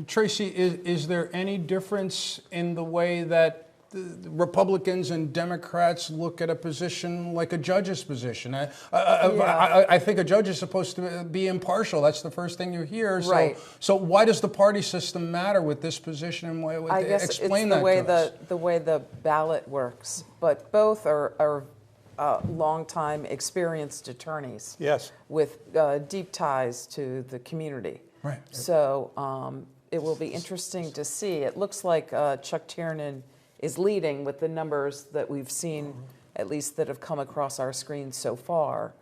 Tracy, is there any difference in the way that the Republicans and Democrats look at a position like a judge's position? I think a judge is supposed to be impartial. That's the first thing you hear. So, right. So why does the party system matter with this position? And I guess explain it's that to us. the way the ballot works. But both are long-time experienced attorneys. Yes. With deep ties to the community. Right. So it will be interesting to see. It looks like Chuck Tiernan is leading with the numbers that we've seen, at least that have come across our screen so far.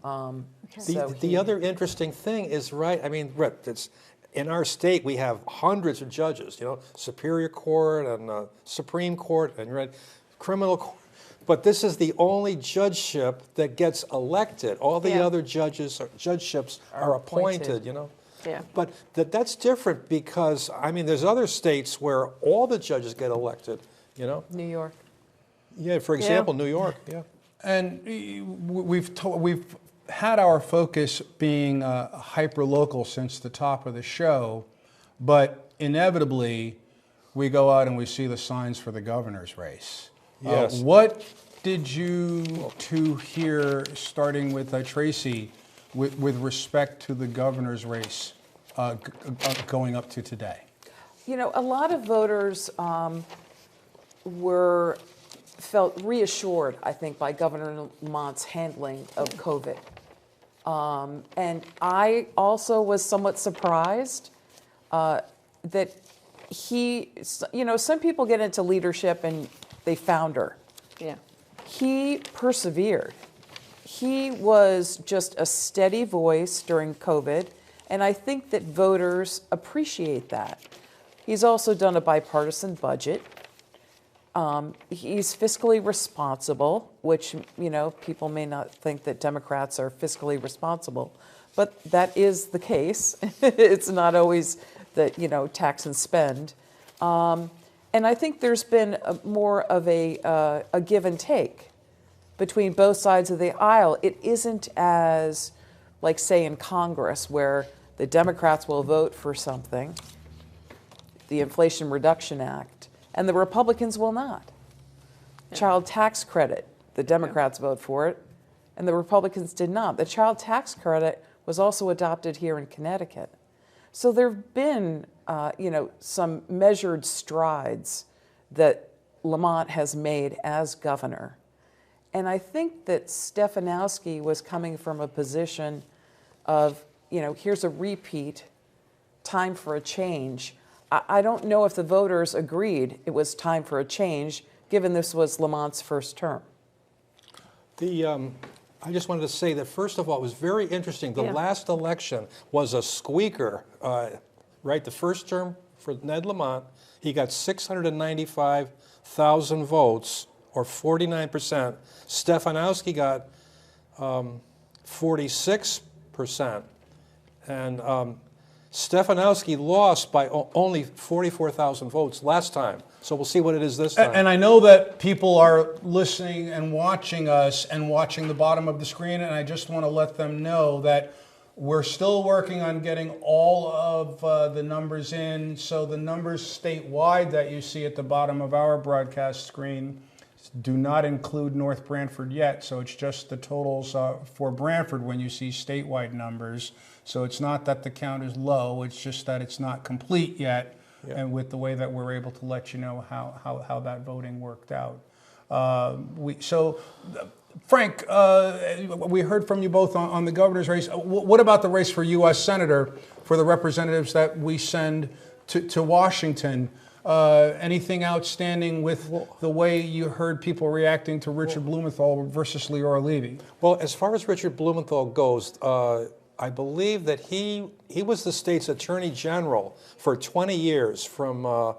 The other interesting thing is, right, I mean, it's, in our state we have hundreds of judges, you know, Superior Court and Supreme Court and criminal court. But this is the only judgeship that gets elected. All the other judgeships are appointed, you know. Yeah. But that's different because, I mean, there's other states where all the judges get elected, you know. New York. Yeah, for example, New York, yeah. And we've had our focus being hyper-local since the top of the show, but inevitably we go out and we see the signs for the governor's race. Yes. What did you two hear, starting with Tracy, with respect to the governor's race going up to today? You know, a lot of voters felt reassured, I think, by Governor Lamont's handling of COVID. And I also was somewhat surprised that he, you know, some people get into leadership and they founder. Yeah. He persevered. He was just a steady voice during COVID, and I think that voters appreciate that. He's also done a bipartisan budget. He's fiscally responsible, which, you know, people may not think that Democrats are fiscally responsible, but that is the case. It's not always that, you know, tax and spend. And I think there's been more of a give and take between both sides of the aisle. It isn't as, like, say, in Congress, where the Democrats will vote for something, the Inflation Reduction Act, and the Republicans will not. Child tax credit, the Democrats vote for it, and the Republicans did not. The child tax credit was also adopted here in Connecticut. So there have been, some measured strides that Lamont has made as governor. And I think that Stefanowski was coming from a position of, here's a repeat, time for a change. I don't know if the voters agreed it was time for a change, given this was Lamont's first term. I just wanted to say that, first of all, it was very interesting. The last election was a squeaker, right? The first term for Ned Lamont, he got 695,000 votes, or 49%. Stefanowski got 46%. And Stefanowski lost by only 44,000 votes last time. So we'll see what it is this time. And I know that people are listening and watching us and watching the bottom of the screen, and I just want to let them know that we're still working on getting all of the numbers in. So the numbers statewide that you see at the bottom of our broadcast screen do not include North Branford yet. So it's just the totals for Branford when you see statewide numbers. So it's not that the count is low, it's just that it's not complete yet. Yeah. And with the way that we're able to let you know how that voting worked out. Frank, we heard from you both on the governor's race. What about the race for U.S. Senator, for the representatives that we send to Washington? Anything outstanding with the way you heard people reacting to Richard Blumenthal versus Leora Levy? Well, as far as Richard Blumenthal goes, I believe that he was the state's attorney general for 20 years, from I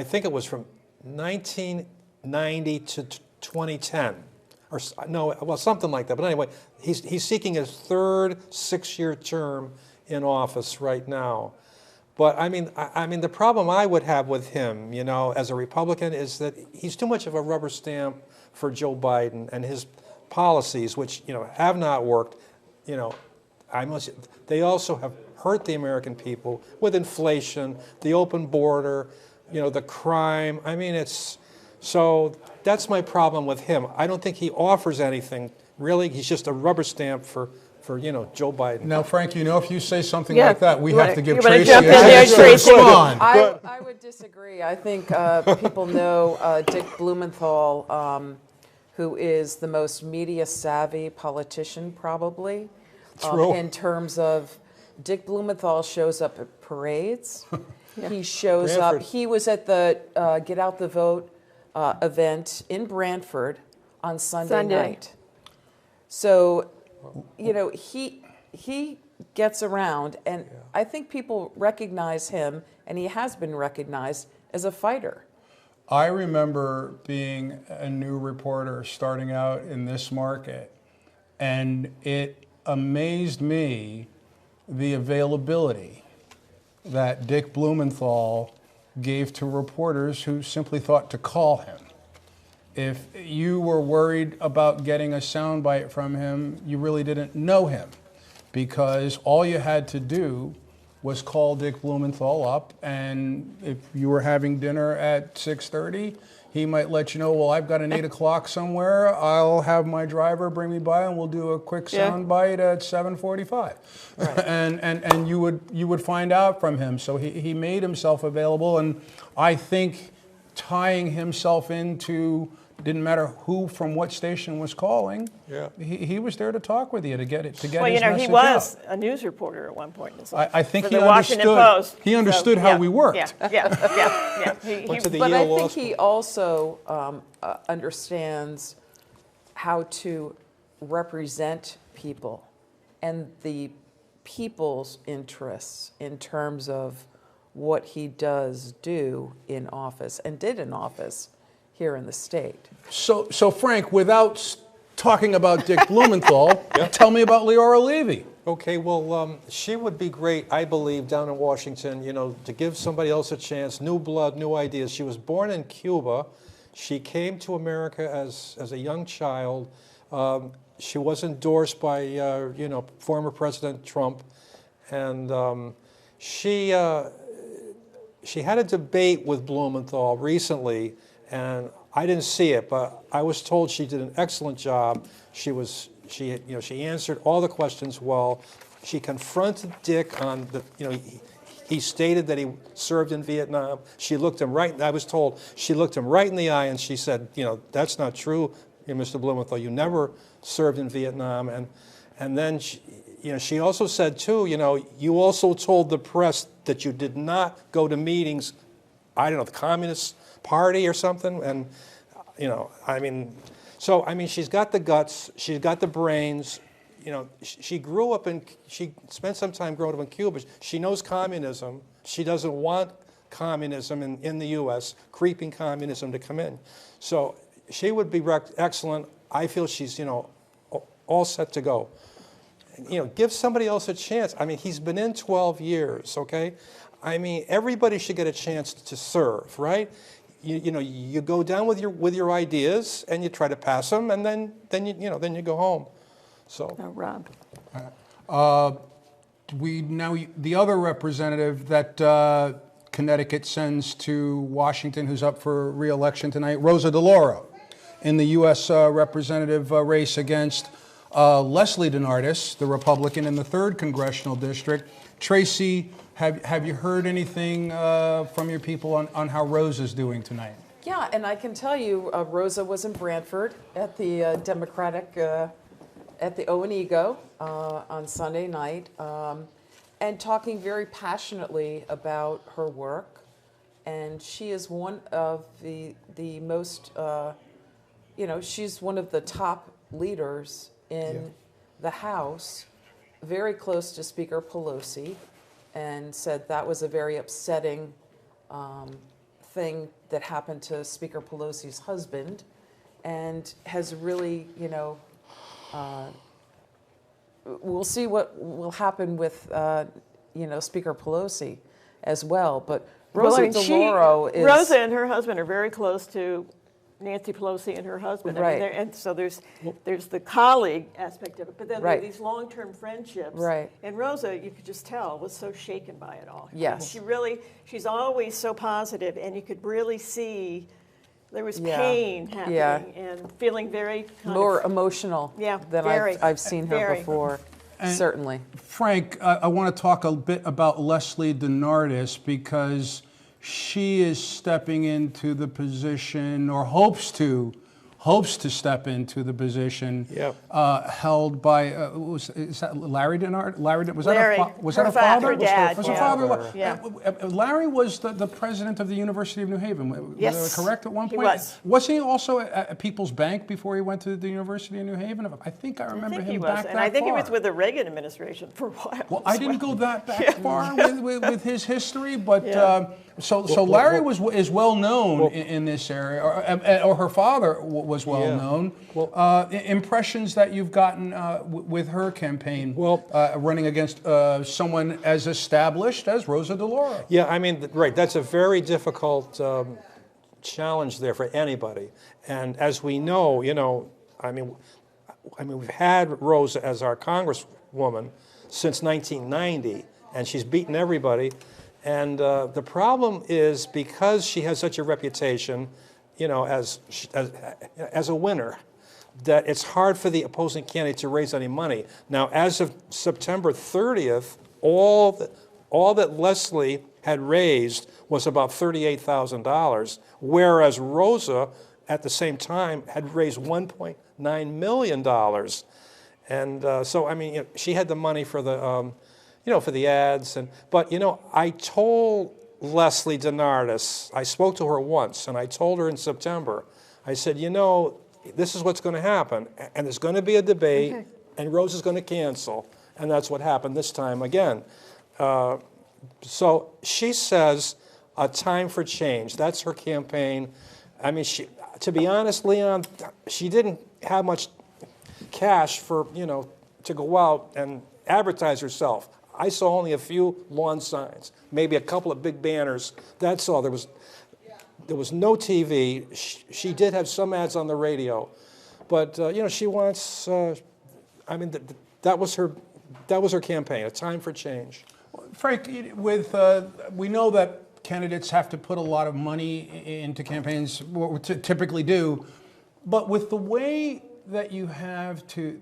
think it was from 1990 to 2010, or no, well, something like that. But anyway, he's seeking his third 6-year term in office right now. But I mean, the problem I would have with him, as a Republican, is that he's too much of a rubber stamp for Joe Biden and his policies, which have not worked. They also have hurt the American people with inflation, the open border, the crime. I mean, so that's my problem with him. I don't think he offers anything, really. He's just a rubber stamp for Joe Biden. Now, Frank, if you say something like that, we have to give Tracy jump in there, Tracy. I would disagree. I think people know Dick Blumenthal, who is the most media-savvy politician, probably. In terms of Dick Blumenthal shows up at parades. He shows up. He was at the Get Out the Vote event in Branford on Sunday night. So, he gets around, and I think people recognize him, and he has been recognized as a fighter. I remember being a new reporter starting out in this market, and it amazed me the availability that Dick Blumenthal gave to reporters who simply thought to call him. If you were worried about getting a soundbite from him, you really didn't know him, because all you had to do was call Dick Blumenthal up, and if you were having dinner at 6:30, he might let you know, well, I've got an 8 o'clock somewhere. I'll have my driver bring me by, and we'll do a quick soundbite at 7:45. Right. and you would find out from him. So he made himself available, and I think tying himself into, didn't matter who from what station was calling. Yeah. He was there to talk with you, to get his message out. He was a news reporter at one point in his life. I think he understood. He understood how we worked. Yeah. But I think he also understands how to represent people and the people's interests in terms of what he does do in office and did in office here in the state. So Frank, without talking about Dick Blumenthal, tell me about Leora Levy. Okay, well, she would be great, I believe, down in Washington, to give somebody else a chance, new blood, new ideas. She was born in Cuba. She came to America as a young child. She was endorsed by, former President Trump. And she had a debate with Blumenthal recently, and I didn't see it, but I was told she did an excellent job. She answered all the questions well. She confronted Dick on the, he stated that he served in Vietnam. She looked him right, I was told, she looked him right in the eye and she said, that's not true, Mr. Blumenthal, you never served in Vietnam. And then she also said too, you also told the press that you did not go to meetings, I don't know, the Communist Party or something, and she's got the guts, she's got the brains. She spent some time growing up in Cuba. She knows communism. She doesn't want communism in the U.S., creeping communism to come in. So she would be excellent. I feel she's, all set to go. Give somebody else a chance. He's been in 12 years, okay? Everybody should get a chance to serve, right? You go down with your ideas and you try to pass them, and then you go home. So, Rob. The other representative that Connecticut sends to Washington, who's up for re-election tonight, Rosa DeLauro, in the U.S. representative race against Leslie DeNardis, the Republican in the 3rd Congressional District. Tracy, have you heard anything from your people on how Rosa's doing tonight? Yeah, and I can tell you, Rosa was in Brantford at the Democratic at the O&Ego on Sunday night, and talking very passionately about her work. And she is one of the most, she's one of the top leaders in the House, very close to Speaker Pelosi, and said that was a very upsetting thing that happened to Speaker Pelosi's husband, and has really, we'll see what will happen with, Speaker Pelosi as well. But Rosa DeLauro is... Rosa and her husband are very close to Nancy Pelosi and her husband. Right. And so there's the colleague aspect of it, but then there are Right. these long-term friendships. Right. And Rosa, you could just tell, was so shaken by it all. Yes. She's always so positive, and you could really see there was Yeah. pain happening, Yeah. and feeling very more emotional than I've seen her very. before, And certainly. Frank, I want to talk a bit about Leslie DeNardis, because she is stepping into the position, or hopes to step into the position held by, is that Larry DeNardis? Was Larry, that a father? her dad, Was yeah. a father? Yeah. Larry was the president of the University of New Haven. Yes, Was I correct at one he point? was. Wasn't he also at People's Bank before he went to the University of New Haven? I think I remember him back that and I think he far. was with the Reagan administration for a while. Well, I didn't go that back far with his history, but Yeah. so Larry is well known in this area, or her father was well known. Impressions that you've gotten with her campaign, running against someone as established as Rosa DeLauro. Yeah, right. That's a very difficult challenge there for anybody. And as we know, we've had Rosa as our congresswoman since 1990, and she's beaten everybody. And the problem is, because she has such a reputation, as a winner, that it's hard for the opposing candidate to raise any money. Now, as of September 30th, all that Leslie had raised was about $38,000, whereas Rosa, at the same time, had raised $1.9 million. And so, she had the money for the, for the ads. But I told Leslie DeNardis, I spoke to her once, and I told her in September, I said, this is what's going to happen, and there's going to be a debate, and Rosa's going to cancel, and that's what happened this time again. So she says, a time for change. That's her campaign. To be honest, Leon, she didn't have much cash for, to go out and advertise herself. I saw only a few lawn signs, maybe a couple of big banners. That's all. There was no TV. She did have some ads on the radio, but she wants. That was her That was her campaign, a time for change. Frank, we know that candidates have to put a lot of money into campaigns, what we typically do, but with the way that you have to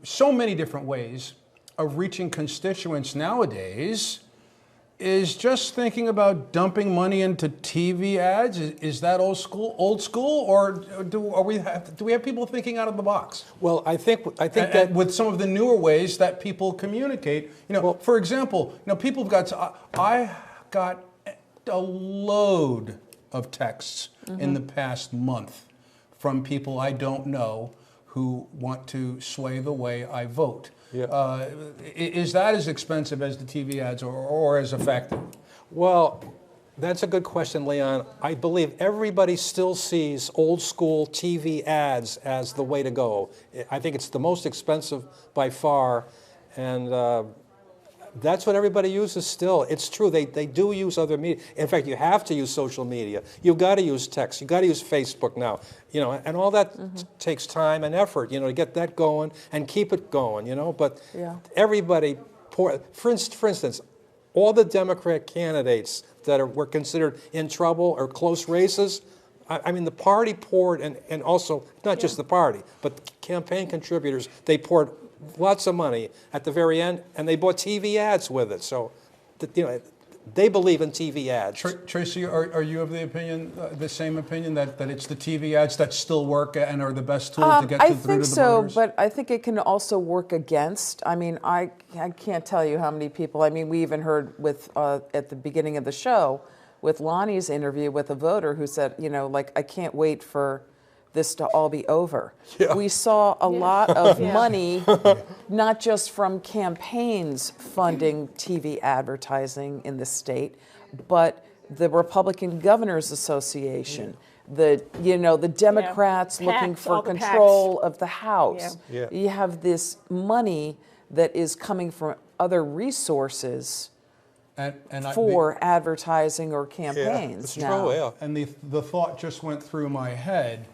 so many different ways of reaching constituents nowadays, is just thinking about dumping money into TV ads, is that old school, or do we have people thinking out of the box? Well, I think that with some of the newer ways that people communicate, for example, people I got a load of texts in the past month from people I don't know who want to sway the way I vote. Yeah. Is that as expensive as the TV ads or as effective? Well, that's a good question, Leon. I believe everybody still sees old school TV ads as the way to go. I think it's the most expensive by far, and that's what everybody uses still. It's true, they do use other media. In fact, you have to use social media. You've got to use text. You've got to use Facebook now. And all that takes time and effort, to get that going and keep it going, But everybody, for instance, all the Democrat candidates that were considered in trouble or close races, I mean, the party poured, and also, not just the party, but campaign contributors, they poured lots of money at the very end, and they bought TV ads with it. So, they believe in TV ads. Tracy, are you of the opinion, the same opinion, that it's the TV ads that still work and are the best tool to get through to the voters? I think so, but I think it can also work against. I mean, I can't tell you how many people. I mean, we even heard at the beginning of the show with Lonnie's interview with a voter who said, I can't wait for this to all be over. Yeah. We saw a lot of money, not just from campaigns funding TV advertising in the state, but the Republican Governors Association, the Democrats looking for control of the House. Yeah. You have this money that is coming from other resources for advertising or campaigns now. True, yeah. And the thought just went through my head.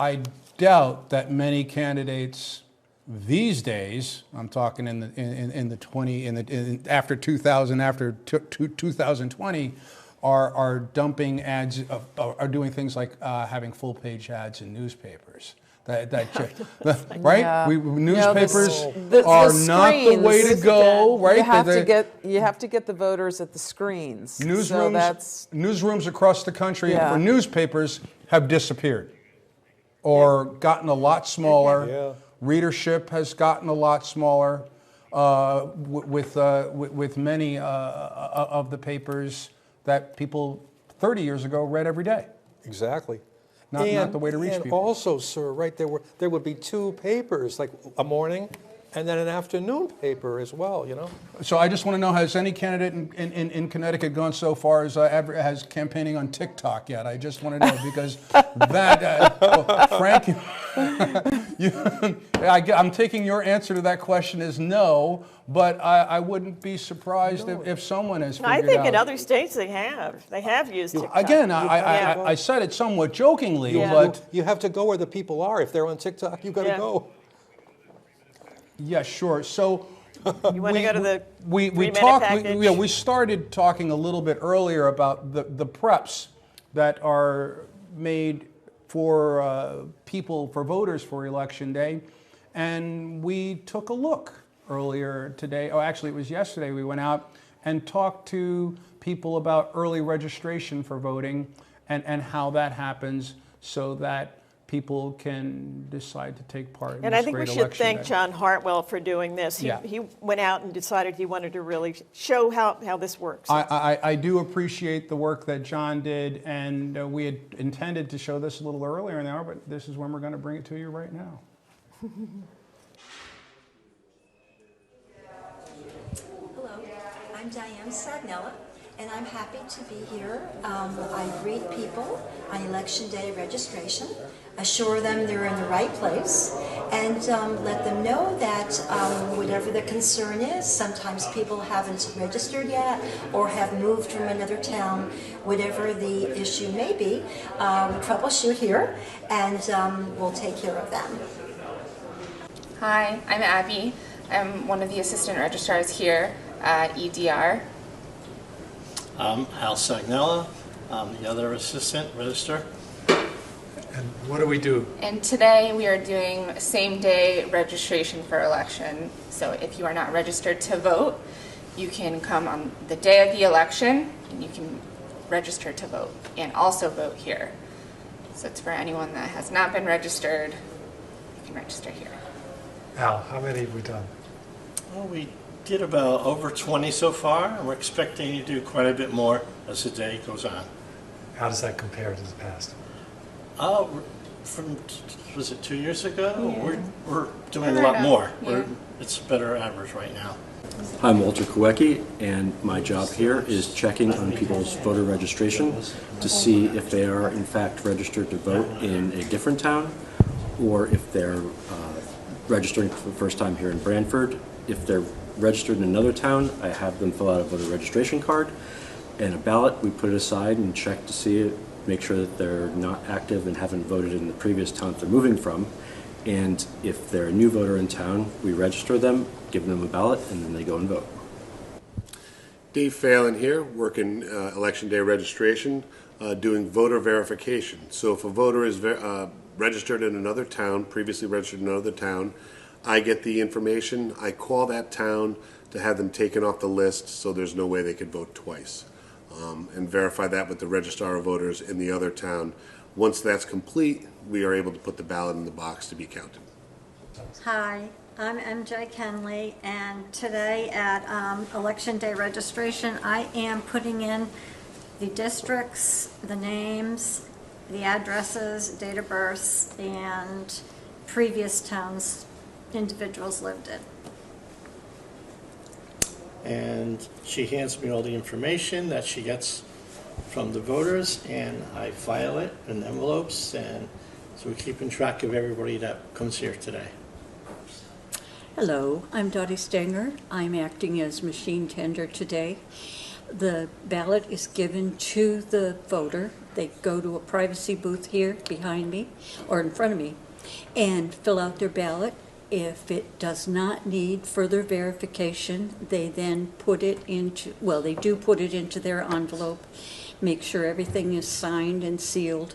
I doubt that many candidates these days, I'm talking after 2020, are dumping ads, are doing things like having full page ads in newspapers. Right? Yeah. Newspapers are not the way to go. Right? You have to get the voters at the screens. Newsrooms across the country for newspapers have disappeared, or gotten a lot smaller. Yeah. Readership has gotten a lot smaller with many of the papers that people 30 years ago read every day. Exactly. Not the way to reach people. And also, sir, right, there would be two papers, like a morning and then an afternoon paper as well, So I just want to know, has any candidate in Connecticut gone so far as campaigning on TikTok yet? I just want to know, because Frank, I'm taking your answer to that question as no, but I wouldn't be surprised if someone has figured out. I think in other states they have used TikTok. Again, I said it somewhat jokingly, but you have to go where the people are. If they're on TikTok, you've got to go. Yeah, sure. So you want to go to the we started talking a little bit earlier about the preps that are made for voters for Election Day, and we took a look earlier today. Oh, actually, it was yesterday. We went out and talked to people about early registration for voting and how that happens, so that people can decide to take part in this great election. And I think we should thank day. John Hartwell for doing this. He went out and decided he wanted to really show how this works. I do appreciate the work that John did, and we had intended to show this a little earlier in the hour, but this is when we're going to bring it to you right now. Hello, I'm Diane Sagnella, and I'm happy to be here. I greet people on Election Day registration, assure them they're in the right place, and let them know that whatever the concern is, sometimes people haven't registered yet or have moved from another town, whatever the issue may be, we troubleshoot here, and we'll take care of them. Hi, I'm Abby. I'm one of the assistant registrars here at EDR. I'm Al Sagnella. I'm the other assistant register. And what do we do? And today we are doing same-day registration for election. So if you are not registered to vote, you can come on the day of the election and you can register to vote and also vote here. So it's for anyone that has not been registered, you can register here. Al, how many have we done? Well, we did about over 20 so far, and we're expecting to do quite a bit more as the day goes on. How does that compare to the past? From, was it 2 years ago? Yeah. We're doing a lot more. Yeah. It's a better average right now. I'm Walter Kowecki, and my job here is checking on people's voter registration to see if they are in fact registered to vote in a different town, or if they're registering for the first time here in Brantford. If they're registered in another town, I have them fill out a voter registration card and a ballot. We put it aside and check to see it, make sure that they're not active and haven't voted in the previous town they're moving from. And if they're a new voter in town, we register them, give them a ballot, and then they go and vote. Dave Phelan here, working election day registration, doing voter verification. So if a voter is registered in another town, previously registered in another town, I get the information, I call that town to have them taken off the list so there's no way they could vote twice. And verify that with the registrar of voters in the other town. Once that's complete, we are able to put the ballot in the box to be counted. Hi, I'm MJ Kenley, and today at Election Day registration, I am putting in the districts, the names, the addresses, date of births, and previous towns individuals lived in. And she hands me all the information that she gets from the voters, and I file it in envelopes, and so we're keeping track of everybody that comes here today. Hello, I'm Dottie Stenger. I'm acting as machine tender today. The ballot is given to the voter. They go to a privacy booth here behind me, or in front of me, and fill out their ballot. If it does not need further verification, they then put it into, well, they do put it into their envelope, make sure everything is signed and sealed,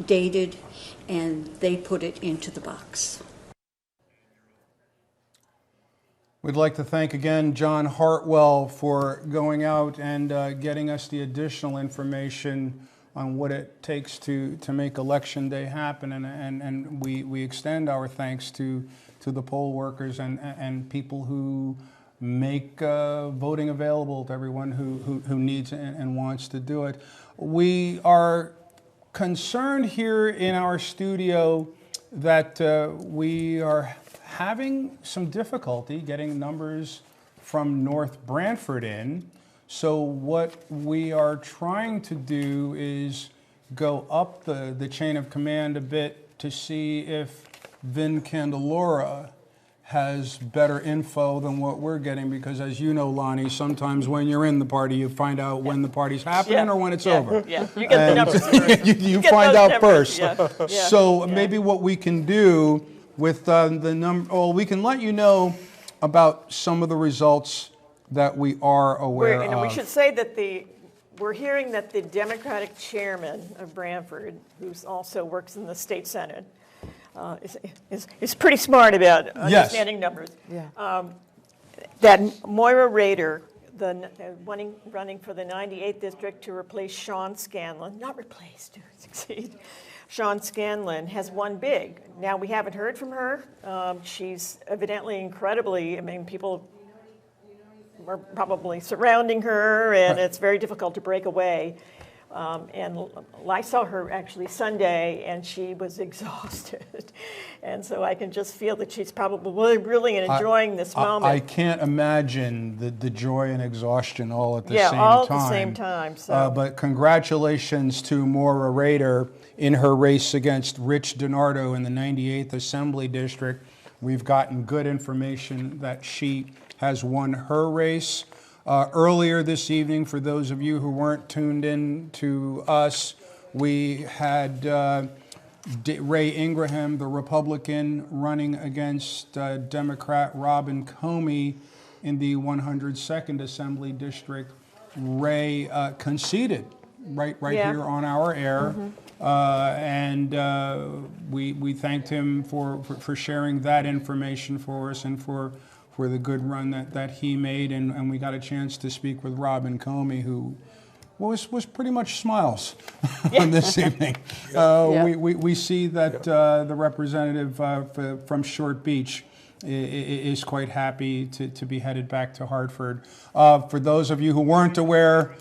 dated, and they put it into the box. We'd like to thank again John Hartwell for going out and getting us the additional information on what it takes to make Election Day happen, and we extend our thanks to the poll workers and people who make voting available to everyone who needs and wants to do it. We are concerned here in our studio that we are having some difficulty getting numbers from North Brantford in. So what we are trying to do is go up the chain of command a bit to see if Vin Candelora has better info than what we're getting, because as you know, Lonnie, sometimes when you're in the party, you find out when the party's happening or when it's over. Yeah, you get the numbers first. you find out numbers. first. Yeah. So maybe what we can do with the number, well, we can let you know about some of the results that we are aware of. And we should say that we're hearing that the Democratic chairman of Brantford, who also works in the state senate, is pretty smart about understanding numbers. Yeah. That Moira Rader, running for the 98th district to replace Sean Scanlon, not replace, to succeed, Sean Scanlon has won big. Now, we haven't heard from her. She's evidently incredibly, people are probably surrounding her, and it's very difficult to break away. And I saw her actually Sunday, and she was exhausted. And so I can just feel that she's probably really enjoying this moment. I can't imagine the joy and exhaustion all at the same time. Yeah, all at the same time. So. But congratulations to Maura Rader in her race against Rich DiNardo in the 98th Assembly District. We've gotten good information that she has won her race. Earlier this evening, for those of you who weren't tuned in to us, we had Ray Ingraham, the Republican, running against Democrat Robin Comey in the 102nd Assembly District. Ray conceded right Yeah. here on our air, and we thanked him for sharing that information for us and for the good run that he made, and we got a chance to speak with Robin Comey, who was pretty much smiles on this evening. We see that the representative from Short Beach is quite happy to be headed back to Hartford. For those of you who weren't aware,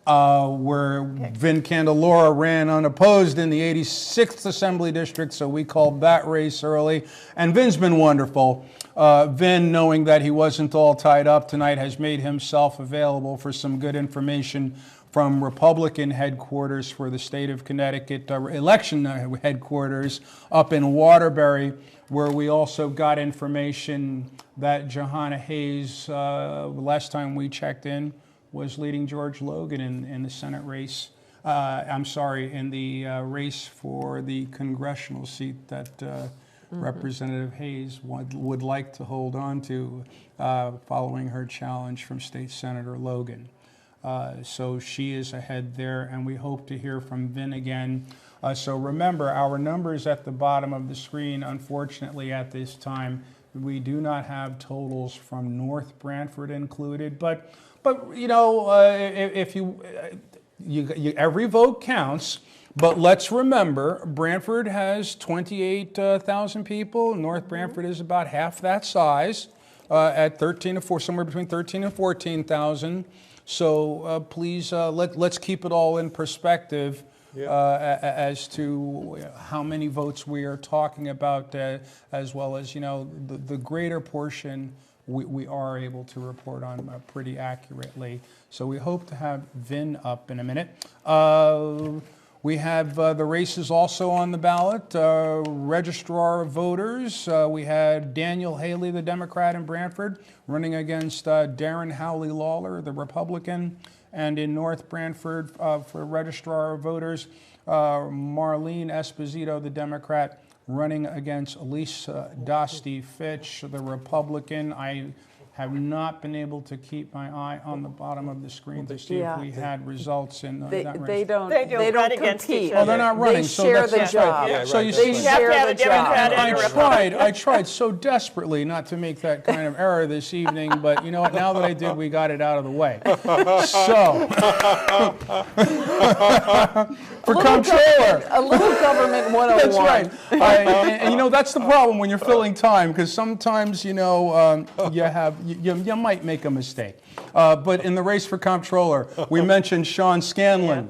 where Vin Candelora ran unopposed in the 86th Assembly District, so we called that race early. And Vin's been wonderful. Vin, knowing that he wasn't all tied up tonight, has made himself available for some good information from Republican headquarters for the state of Connecticut, election headquarters up in Waterbury, where we also got information that Johanna Hayes, last time we checked in, was leading George Logan in the Senate race. In the race for the congressional seat that Representative Hayes would like to hold on to following her challenge from State Senator Logan. So she is ahead there, and we hope to hear from Vin again. So remember, our numbers at the bottom of the screen, unfortunately at this time, we do not have totals from North Branford included, but you know, if you every vote counts. But let's remember, Branford has 28,000 people. North Branford is about half that size, at 13 to 4, somewhere between 13 and 14,000. So please, let's keep it all in perspective as to how many votes we are talking about, as well as, you know, the greater portion we are able to report on pretty accurately. So we hope to have Vin up in a minute. We have the races also on the ballot. Registrar of Voters, we had Daniel Haley, the Democrat in Branford, running against Darren Howley Lawler, the Republican. And in North Branford, for Registrar of Voters, Marlene Esposito, the Democrat, running against Lisa Dostie Fitch, the Republican. I have not been able to keep my eye on the bottom of the screen to see if we had results in that race. They don't run against compete. each other. Oh, they're not running. They so share that's the job. right. So you They see, share have the to have a Democrat job. and a Republican. I tried so desperately not to make that kind of error this evening, but you know what? Now that I did, we got it out of the way. So, for comptroller, A little government 101. that's right. And you know, that's the problem when you're filling time, because sometimes, you know, you might make a mistake. But in the race for comptroller, we mentioned Sean Scanlon,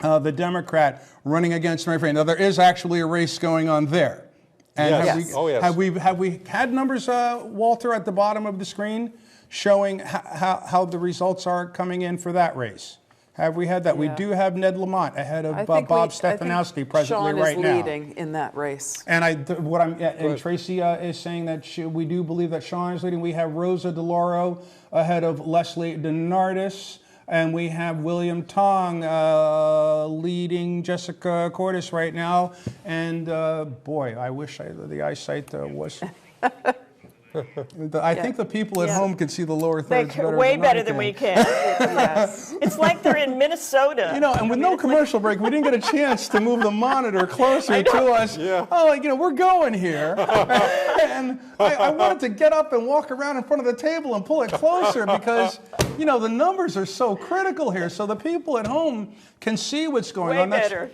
the Democrat, running against Mary Frey. Now, there is actually a race going on there. And have we had numbers, Walter, at the bottom of the screen showing how the results are coming in for that race? Have we had that? Yeah. We do have Ned Lamont ahead of Bob Stefanowski presently right now. Sean is leading in that race. And and Tracy is saying that we do believe that Sean is leading. We have Rosa DeLauro ahead of Leslie DeNardis, and we have William Tong leading Jessica Cordes right now. And boy, I wish the eyesight was. I think the people at home can see the lower thirds better. Way better than we can. Yes. It's like they're in Minnesota. You know, and with no commercial break, we didn't get a chance to move the monitor closer to us. Yeah. Oh, like, you know, we're going here. And I wanted to get up and walk around in front of the table and pull it closer because, you know, the numbers are so critical here. So the people at home can see what's going on.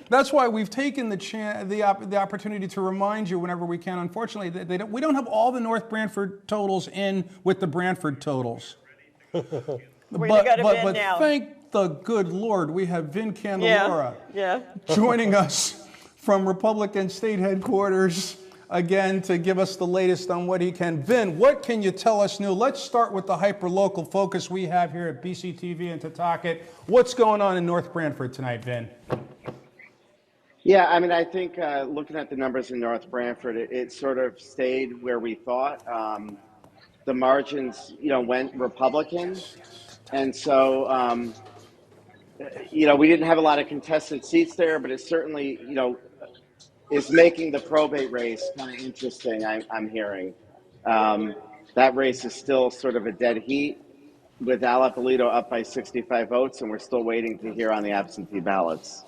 That's why we've taken the opportunity to remind you whenever we can. Unfortunately, we don't have all the North Branford totals in with the Branford totals. But thank the good Lord, we have Vin Candelora joining us from Republican state headquarters again to give us the latest on what he can. Vin, what can you tell us new? Let's start with the hyper-local focus we have here at BCTV and Totoket. What's going on in North Branford tonight, Vin? Yeah, I mean, I think looking at the numbers in North Branford, it sort of stayed where we thought. The margins, you know, went Republican. And so we didn't have a lot of contested seats there, but it certainly, is making the probate race kind of interesting. I'm hearing that race is still sort of a dead heat with Al Apolito up by 65 votes, and we're still waiting to hear on the absentee ballots.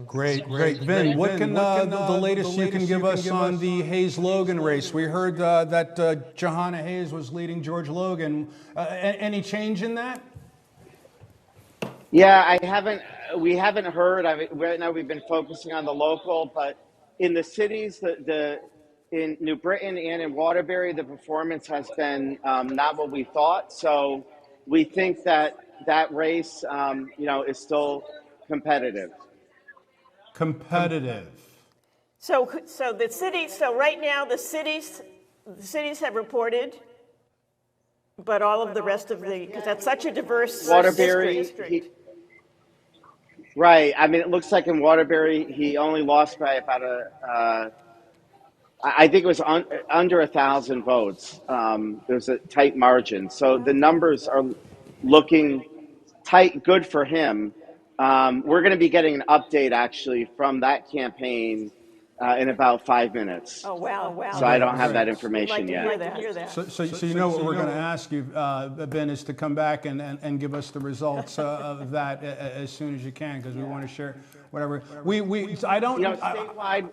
Great, great. Vin, what can the latest you can give us on the Hayes-Logan race? We heard that Johanna Hayes was leading George Logan. Any change in that? Yeah, we haven't heard. Right now we've been focusing on the local, but in the cities, in New Britain and in Waterbury, the performance has been not what we thought. So we think that race, is still competitive. Competitive. So the cities. So right now the cities have reported, but all of the rest of because that's such a diverse district. Right. I mean, it looks like in Waterbury he only lost by about I think it was under 1,000 votes. There's a tight margin, so the numbers are looking tight. Good for him. We're going to be getting an update actually from that campaign in about 5 minutes. Oh wow! So I don't have that information yet. We'd like to hear that. So you know what we're going to ask you, Ben, is to come back and give us the results of that as soon as you can, because we want to share whatever. I don't. Statewide.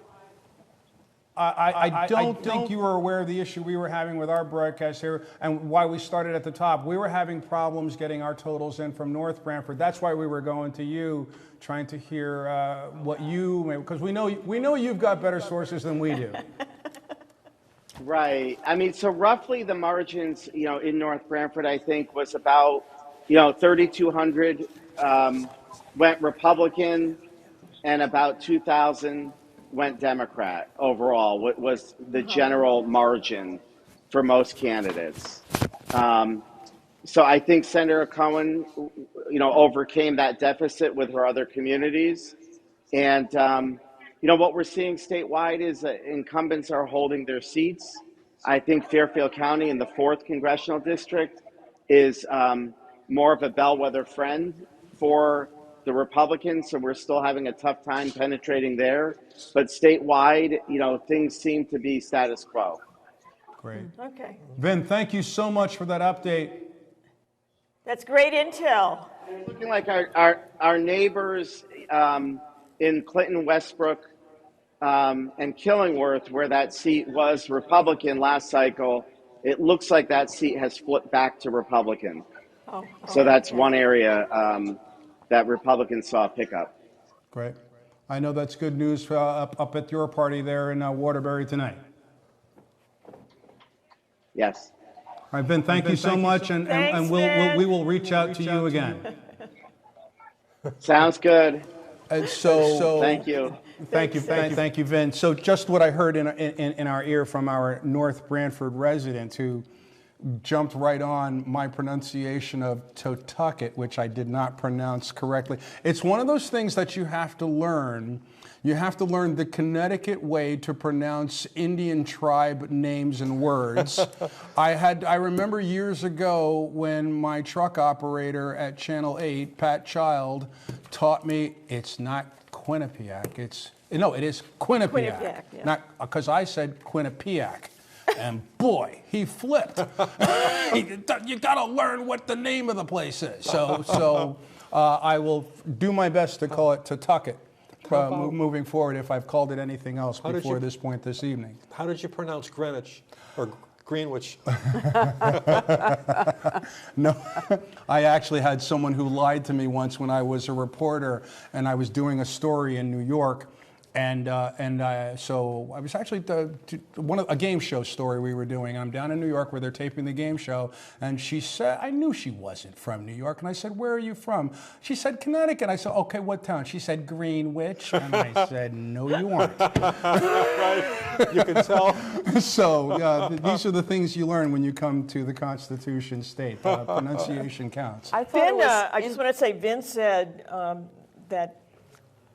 I don't think you were aware of the issue we were having with our broadcast here and why we started at the top. We were having problems getting our totals in from North Branford. That's why we were going to you, trying to hear what because we know you've got better sources than we do. Right. I mean, so roughly the margins, in North Branford, I think was about, 3,200 went Republican and about 2,000 went Democrat overall. What was the general margin for most candidates? So I think Senator Cohen, overcame that deficit with her other communities. And, what we're seeing statewide is that incumbents are holding their seats. I think Fairfield County in the 4th Congressional District is more of a bellwether friend for the Republicans, so we're still having a tough time penetrating there. But statewide, things seem to be status quo. Great. Okay. Vin, thank you so much for that update. That's great intel. It's looking like our neighbors in Clinton, Westbrook, and Killingworth, where that seat was Republican last cycle, it looks like that seat has flipped back to Republican. So that's one area that Republicans saw a pickup. Great. I know that's good news up at your party there in Waterbury tonight. Yes. All right, Ben, thank you so much, and we will reach out to you again. Sounds good. And so thank you. Thank you, Vin. So just what I heard in our ear from our North Branford resident who jumped right on my pronunciation of Totoket, which I did not pronounce correctly. It's one of those things that you have to learn. You have to learn the Connecticut way to pronounce Indian tribe names and words. I remember years ago when my truck operator at Channel 8, Pat Child, taught me it's not Quinnipiac. it is Quinnipiac. Yeah. Not because I said Quinnipiac. And boy, he flipped. You got to learn what the name of the place is. So I will do my best to call it Totoket moving forward if I've called it anything else before this point this evening. How did you pronounce Greenwich or Greenwich? No, I actually had someone who lied to me once when I was a reporter and I was doing a story in New York. So I was actually a game show story we were doing. I'm down in New York where they're taping the game show, and she said, I knew she wasn't from New York, and I said, where are you from? She said, Connecticut. I said, okay, what town? She said, Greenwich, and I said, no, you aren't. Right, you can tell. So these are the things you learn when you come to the Constitution State. Pronunciation counts. I just want to say, Vin said that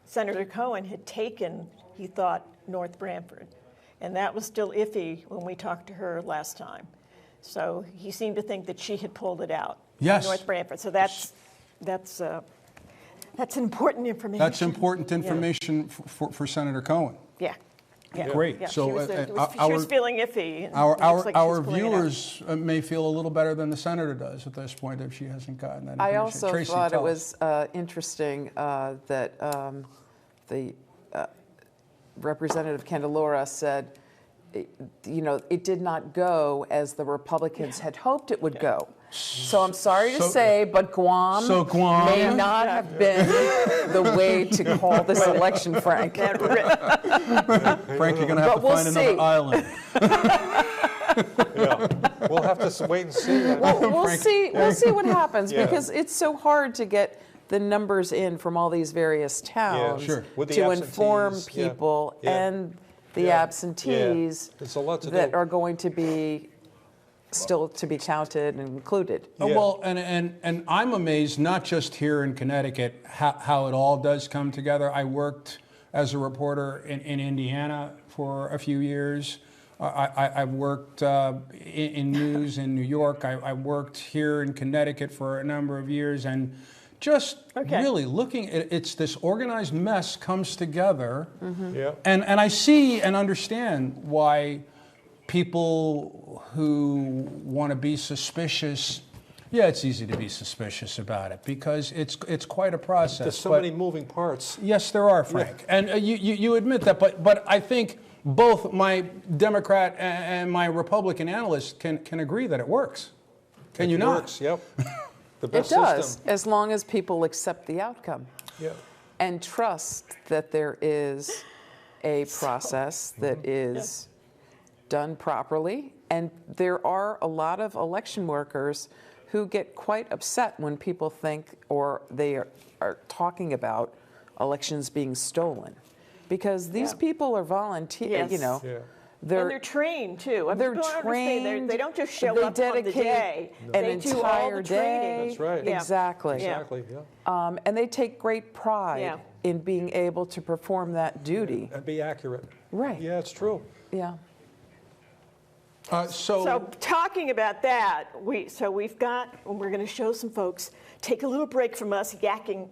Senator Cohen had taken, he thought, North Branford. And that was still iffy when we talked to her last time. So he seemed to think that she had pulled it out. Yes. North Branford. So that's That's important information. That's important information for Senator Cohen. Yeah. Yeah. Great. Yeah. So she was feeling iffy. And our it looks like our she's pulling it out. viewers may feel a little better than the senator does at this point if she hasn't gotten that information. I also Tracy, thought it tell us. was interesting that the Representative Candelora said, you know, it did not go as the Republicans had hoped it would go. So I'm sorry to say, but Guam, may not have been the way to call this election, Frank. Frank, you're going to have to find another island. Yeah, we'll have to wait and see. We'll see what happens because it's so hard to get the numbers in from all these various towns to inform people and the absentees It's a lot to that do. are going to be still to be counted and included. Well, and I'm amazed, not just here in Connecticut, how it all does come together. I worked as a reporter in Indiana for a few years. I've worked in news in New York. I worked here in Connecticut for a number of years, and just really looking at it's this organized mess comes together. And I see and understand why people who want to be suspicious, it's easy to be suspicious about it because it's quite a process. There's so many moving parts. Yes, there are, Frank. And you admit that, but I think both my Democrat and my Republican analysts can agree that it works. Can you not? It works, yep. The It best does, system. as long as people accept the outcome and trust that there is a process that is done properly. And there are a lot of election workers who get quite upset when people think or they are talking about elections being stolen. Because these people are volunteers, you know. And they're trained too. They're people don't trained. understand. They don't just show They up on the dedicate day. an They do all the entire training. day. That's right. Exactly. Exactly, And they take great pride in being able to perform that duty. And be accurate. Right. Yeah, it's true. Yeah. So talking about that, we've got, and we're going to show some folks, take a little break from us yakking,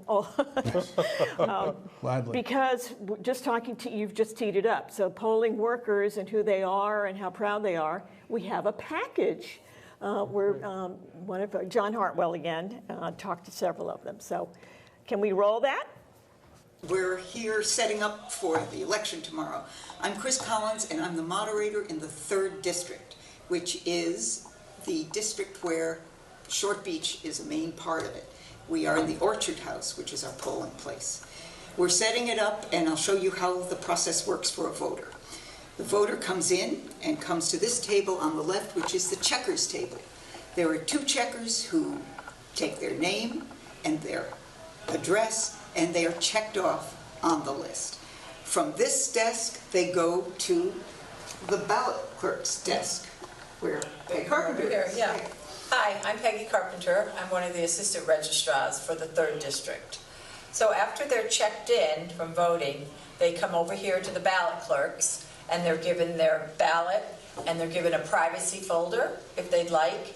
Gladly. because just talking to you've just teed it up. So polling workers and who they are and how proud they are, we have a package. One of John Hartwell again talked to several of them. So can we roll that? We're here setting up for the election tomorrow. I'm Chris Collins, and I'm the moderator in the 3rd District, which is the district where Short Beach is a main part of it. We are in the Orchard House, which is our polling place. We're setting it up, and I'll show you how the process works for a voter. The voter comes in and comes to this table on the left, which is the checkers table. There are 2 checkers who take their name and their address, and they are checked off on the list. From this desk, they go to the ballot clerk's desk, where Peggy Carpenter is. Yeah. Hi, I'm Peggy Carpenter. I'm one of the assistant registrars for the 3rd District. So after they're checked in from voting, they come over here to the ballot clerks, and they're given their ballot, and they're given a privacy folder, if they'd like.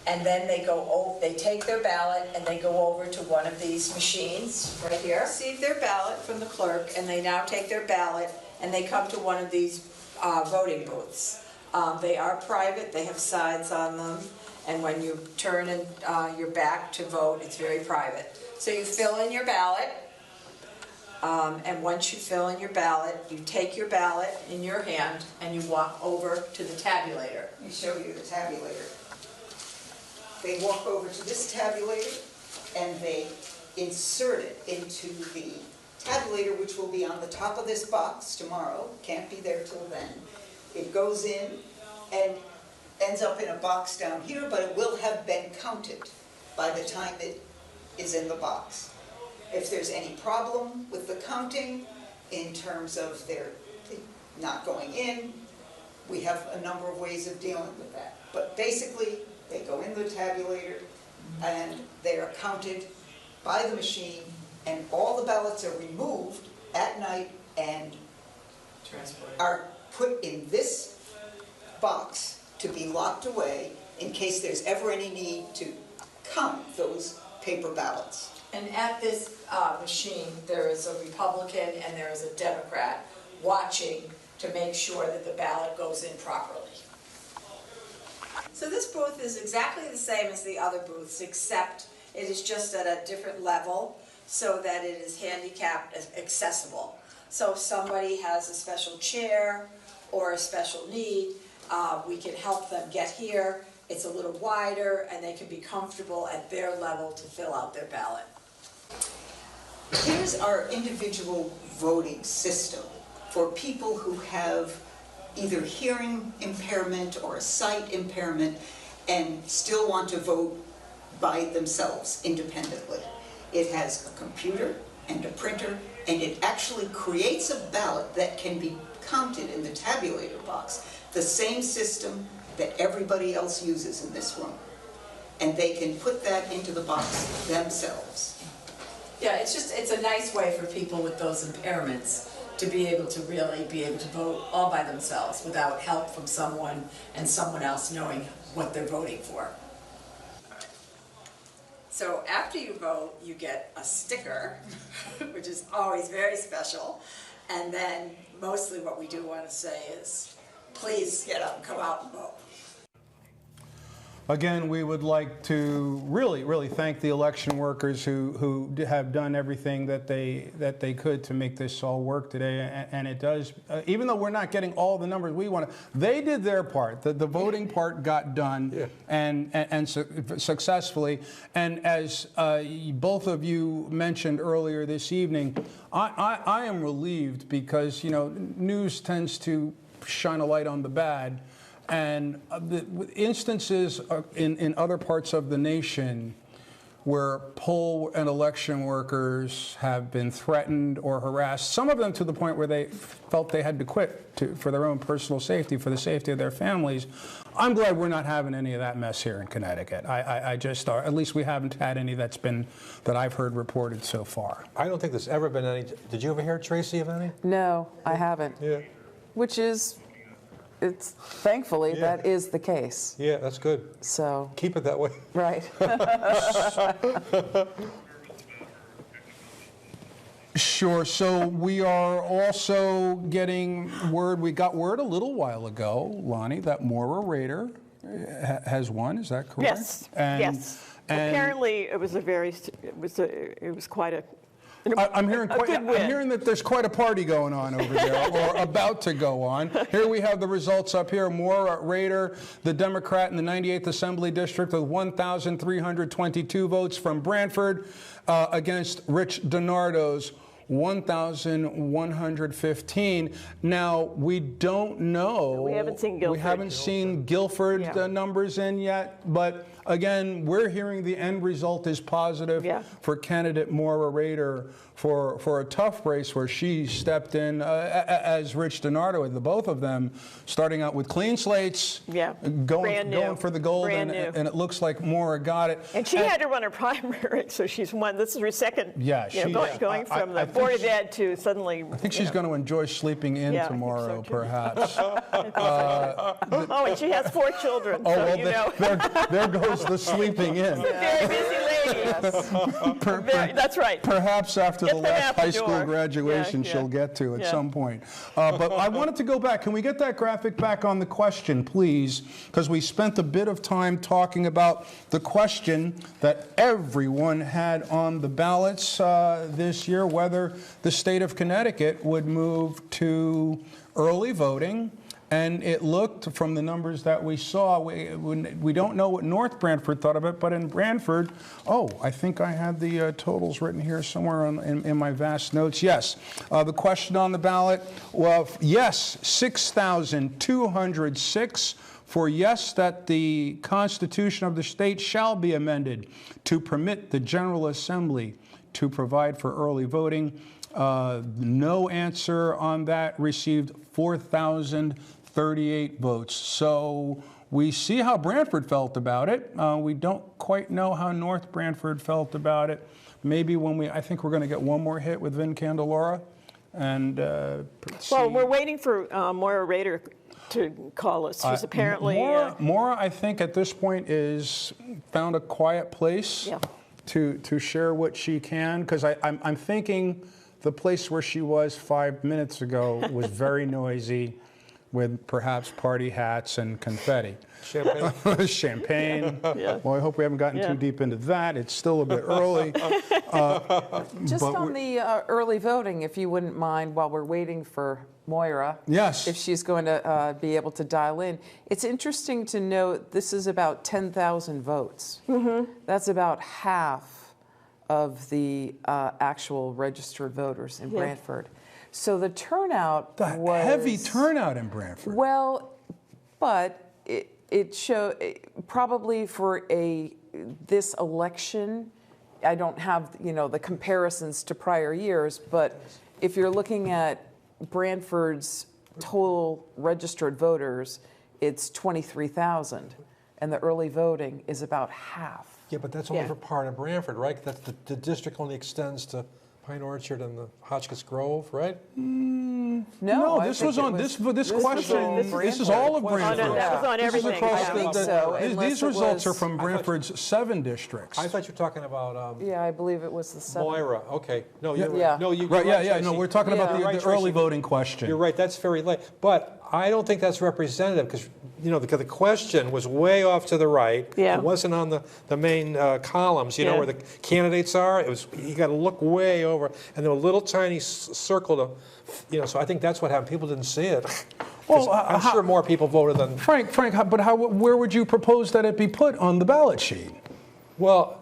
And then they take their ballot and they go over to one of these machines right here, receive their ballot from the clerk, and they now take their ballot and they come to one of these voting booths. They are private, they have signs on them, and when you turn your back to vote, it's very private. So you fill in your ballot, and once you fill in your ballot, you take your ballot in your hand and you walk over to the tabulator. Let me show you the tabulator. They walk over to this tabulator and they insert it into the tabulator, which will be on the top of this box tomorrow. Can't be there till then. It goes in and ends up in a box down here, but it will have been counted by the time it is in the box. If there's any problem with the counting in terms of their not going in, we have a number of ways of dealing with that. But basically, they go in the tabulator and they are counted by the machine, and all the ballots are removed at night and are put in this box to be locked away in case there's ever any need to count those paper ballots. And at this machine, there is a Republican and there is a Democrat watching to make sure that the ballot goes in properly. So this booth is exactly the same as the other booths, except it is just at a different level so that it is handicapped accessible. So if somebody has a special chair or a special need, we can help them get here. It's a little wider and they can be comfortable at their level to fill out their ballot. Here's our individual voting system for people who have either hearing impairment or a sight impairment and still want to vote by themselves independently. It has a computer and a printer, and it actually creates a ballot that can be counted in the tabulator box, the same system that everybody else uses in this room. And they can put that into the box themselves. Yeah, it's a nice way for people with those impairments to be able to really be able to vote all by themselves without help from someone and someone else knowing what they're voting for. So after you vote, you get a sticker, which is always very special. And then mostly what we do want to say is, please get up, come out and vote. Again, we would like to really thank the election workers who have done everything that they could to make this all work today. And it does, even though we're not getting all the numbers we want, they did their part. The voting part got done and successfully. And as both of you mentioned earlier this evening, I am relieved because, you know, news tends to shine a light on the bad. And the instances in other parts of the nation where poll and election workers have been threatened or harassed, some of them to the point where they felt they had to quit for their own personal safety, for the safety of their families. I'm glad we're not having any of that mess here in Connecticut. I just, at least we haven't had any that I've heard reported so far. I don't think there's ever been any. Did you ever hear, Tracy, of any? No, I haven't. Yeah. Which is, thankfully, that is the case. Yeah, that's good. So keep it that way. Right. Sure. So we are also getting word, we got word a little while ago, Lonnie, that Maura Rader has won. Is that correct? Yes. Yes. And apparently, it was quite a. I'm hearing that there's quite a party going on over there, or about to go on. Here we have the results up here. Maura Rader, the Democrat in the 98th Assembly District, with 1,322 votes from Branford against Rich DiNardo's 1,115. Now, we don't know. We haven't seen Guilford. We haven't seen Guilford numbers in yet, but again, we're hearing the end result is positive for candidate Maura Rader for a tough race where she stepped in as Rich DiNardo, the both of them starting out with clean slates, going for the gold, and it looks like Maura got it. And she had to run her primary, so she's won. This is her second. Yeah, going from the Board of Ed to suddenly. I think she's going to enjoy sleeping in tomorrow, perhaps. Oh, and she has 4 children. Oh, so well, there goes the sleeping in. She's a very busy lady. That's right. Perhaps after the last high school graduation she'll get to at some point. But I wanted to go back. Can we get that graphic back on the question, please? Because we spent a bit of time talking about the question that everyone had on the ballots this year, whether the state of Connecticut would move to early voting. And it looked, from the numbers that we saw, we don't know what North Branford thought of it, but in Branford, I think I have the totals written here somewhere in my vast notes. Yes, the question on the ballot, well, yes, 6,206 for yes, that the Constitution of the state shall be amended to permit the General Assembly to provide for early voting. No answer on that received 4,038 votes. So we see how Branford felt about it. We don't quite know how North Branford felt about it. Maybe I think we're going to get one more hit with Vin Candelora. And well, we're waiting for Maura Rader to call us. She's apparently Maura, I think at this point is found a quiet place. Yeah. to share what she can, because I'm thinking the place where she was 5 minutes ago was very noisy, with perhaps party hats and confetti. Champagne. Champagne. Yeah. Well, I hope we haven't gotten Yeah. too deep into that. It's still a bit early. Just but on the early voting, if you wouldn't mind, while we're waiting for Moira, Yes. if she's going to be able to dial in. It's interesting to note this is about 10,000 votes. That's about half of the actual registered voters in Yeah. Brantford. So the turnout the was heavy turnout in Brantford. well, but it showed probably for this election. I don't have the comparisons to prior years, but if you're looking at Brantford's total registered voters, it's 23,000, and the early voting is about half. Yeah, but that's only Yeah. for part of Brantford, right? That's the district only extends to Pine Orchard and the Hotchkiss Grove, right? No, I this think was it on was- this was question. all This is all of Brantford. Brantford. Oh, no, that was on This is everything. across Yeah. I think the- so, these unless it results are was- from Brantford's 7 districts. I thought you were talking about Yeah, I believe it was the 7th. Moira. Okay. No, you're Yeah. right. No, you're Right, right, yeah. No, Tracy. we're talking about Yeah. the, You're right, the early Tracy. voting question. You're right, that's very late. But I don't think that's representative because, the question was way off to the right. Yeah. It wasn't on the main columns, Yeah. where the candidates are. It was, you got to look way over, and there were a little tiny circle to, so I think that's what happened. People didn't see it. 'Cause Well, I'm sure more people voted than, Frank, where would you propose that it be put on the ballot sheet? well,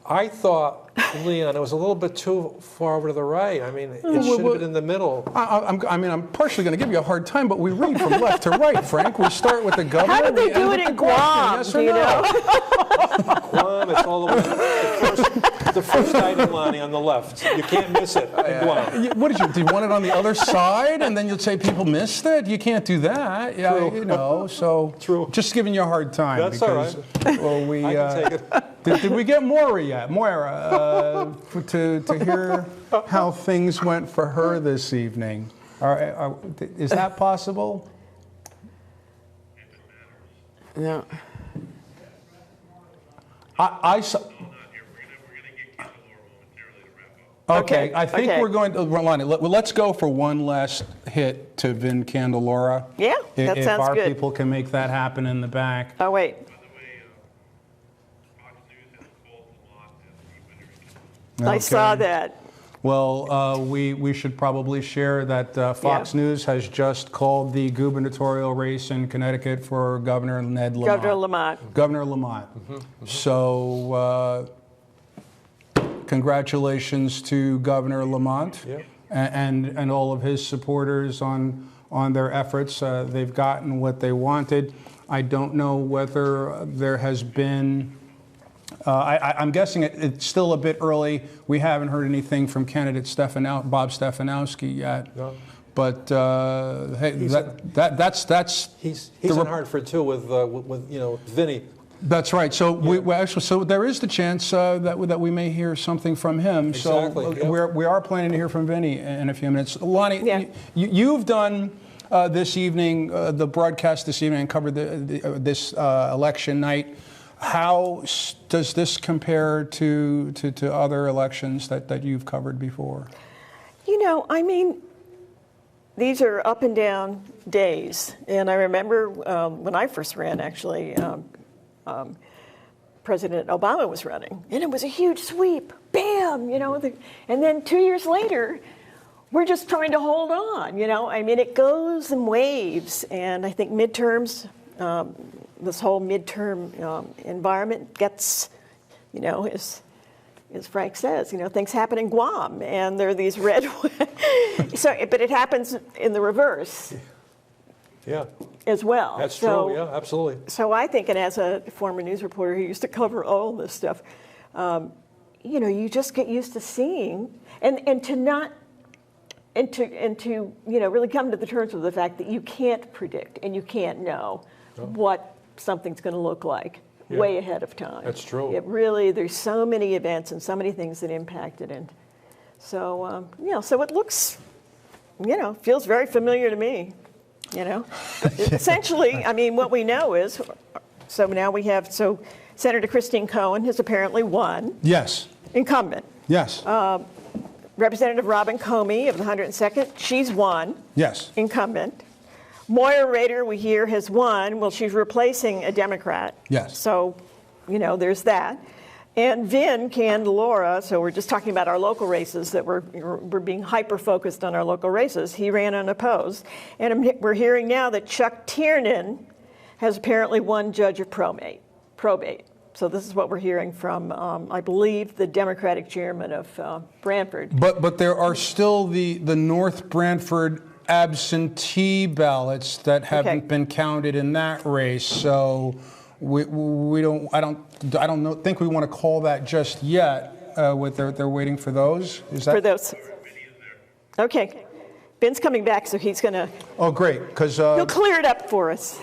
I thought, Leon, it was a little bit too far over to the right. I mean, it should have been in the middle. I'm partially going to give you a hard time, but we read from left to right, Frank. We start with the governor. How did they we end do with it the in question, Guam? yes Do or you no? know? Guam, it's all the way, the first item, Lonnie, on the left. You can't miss it in Guam. What do you want it on the other side, and then you'll say people missed it? You can't do that. Yeah, True. So True. Just giving you a hard time. That's all because, Well, we I can take it. did we get Moira yet? Moira, to hear how things went for her this evening. Is that possible? No. I saw. Okay, I think okay. we're going to, Lonnie, let's go for one last hit to Vin Candelora. Yeah, that if sounds our good. people can make that happen in the back. Oh, wait. I saw Okay. that. Well, we should probably share that Fox Yeah. News has just called the gubernatorial race in Connecticut for Governor Ned Lamont. Governor Lamont. Governor Lamont. So, congratulations to Governor Lamont Yep. and all of his supporters on their efforts. They've gotten what they wanted. I don't know whether there has been. I'm guessing it's still a bit early. We haven't heard anything from candidate Bob Stefanowski yet. No. But hey, that's He's the in Hartford too with Vinny. That's right. So so there is the chance that we may hear something from him. Exactly, So yep. we are planning to hear from Vinny in a few minutes. Lonnie, Yeah. you've done this evening the broadcast this evening and covered this election night. How does this compare to other elections that you've covered before? I mean, these are up and down days. And I remember when I first ran, actually, President Obama was running. And it was a huge sweep. Bam! And then 2 years later, we're just trying to hold on. I mean, it goes in waves. And I think midterms, this whole midterm environment gets, as Frank says, things happen in Guam, and there are these red. But it happens in the reverse. Yeah. As well. That's true. Yeah, absolutely. So I think, and as a former news reporter who used to cover all this stuff, you just get used to seeing and to really come to the terms with the fact that you can't predict and you can't know what something's going to look like way ahead of time. That's true. There's so many events and so many things that impact it. And so, so it looks, feels very familiar to me. Essentially, I mean, what we know is So now we have, Senator Christine Cohen has apparently won, Yes. incumbent. Yes. Representative Robin Comey of the 102nd, she's won, Yes. incumbent. Moira Rader, we hear, has won. Well, she's replacing a Democrat. Yes. So, there's that. And Vin Candelora, so we're just talking about our local races, that we're being hyper-focused on our local races. He ran unopposed. And we're hearing now that Chuck Tiernan has apparently won judge of probate. So this is what we're hearing from, I believe, the Democratic chairman of Brantford. But there are still the North Brantford absentee ballots that haven't been counted in that race. So we don't think we want to call that just yet. They're waiting for those. Is that for those? Okay, Ben's coming back, so he's going to. Oh, great! Because he'll clear it up for us.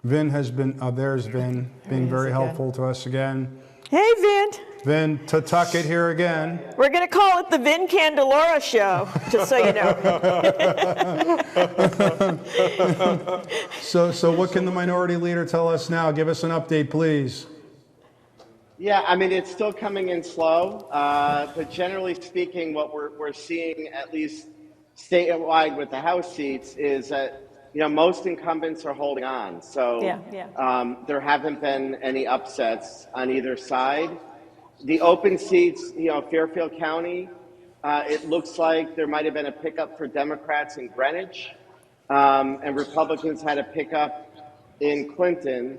Vin has been, there's Vin, being very helpful to us again. Hey, Vin. Vin Totoket here again. We're going to call it the Vin Candelora Show, just so you know. So what can the minority leader tell us now? Give us an update, please. Yeah, I mean, it's still coming in slow, but generally speaking, what we're seeing, at least statewide with the House seats, is that most incumbents are holding on. So there haven't been any upsets on either side. The open seats, Fairfield County, it looks like there might have been a pickup for Democrats in Greenwich, and Republicans had a pickup in Clinton.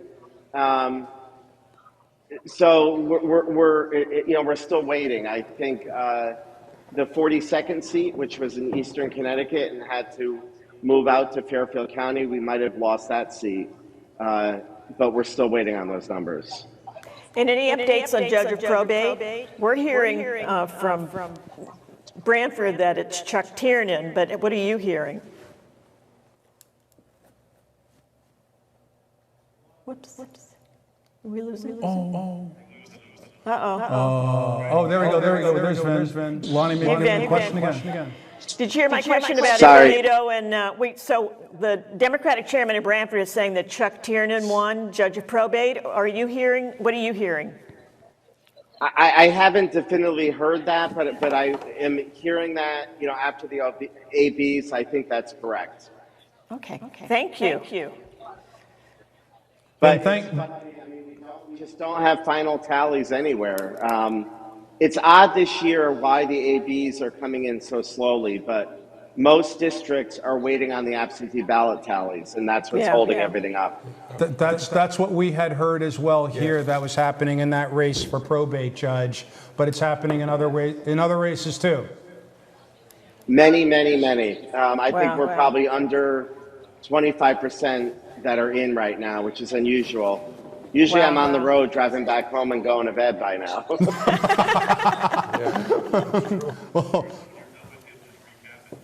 So we're still waiting. I think the 42nd seat, which was in Eastern Connecticut and had to move out to Fairfield County, we might have lost that seat, but we're still waiting on those numbers. And any updates on judge of probate? We're hearing from Brantford that it's Chuck Tiernan, but what are you hearing? Whoops. Are we losing? Oh, Uh-oh. there we go. There's Vin. Lonnie, maybe a question again. Did you hear my question about Incognito? And so the Democratic chairman of Brantford is saying that Chuck Tiernan won judge of probate. What are you hearing? I haven't definitively heard that, but I am hearing that, after the ABs, I think that's correct. Okay. Thank you. But we just don't have final tallies anywhere. It's odd this year why the ABs are coming in so slowly, but most districts are waiting on the absentee ballot tallies, and that's what's holding everything up. That's what we had heard as well here. That was happening in that race for probate, Judge, but it's happening in other races too. Many. I think we're probably under 25% that are in right now, which is unusual. Usually I'm on the road driving back home and going to bed by now.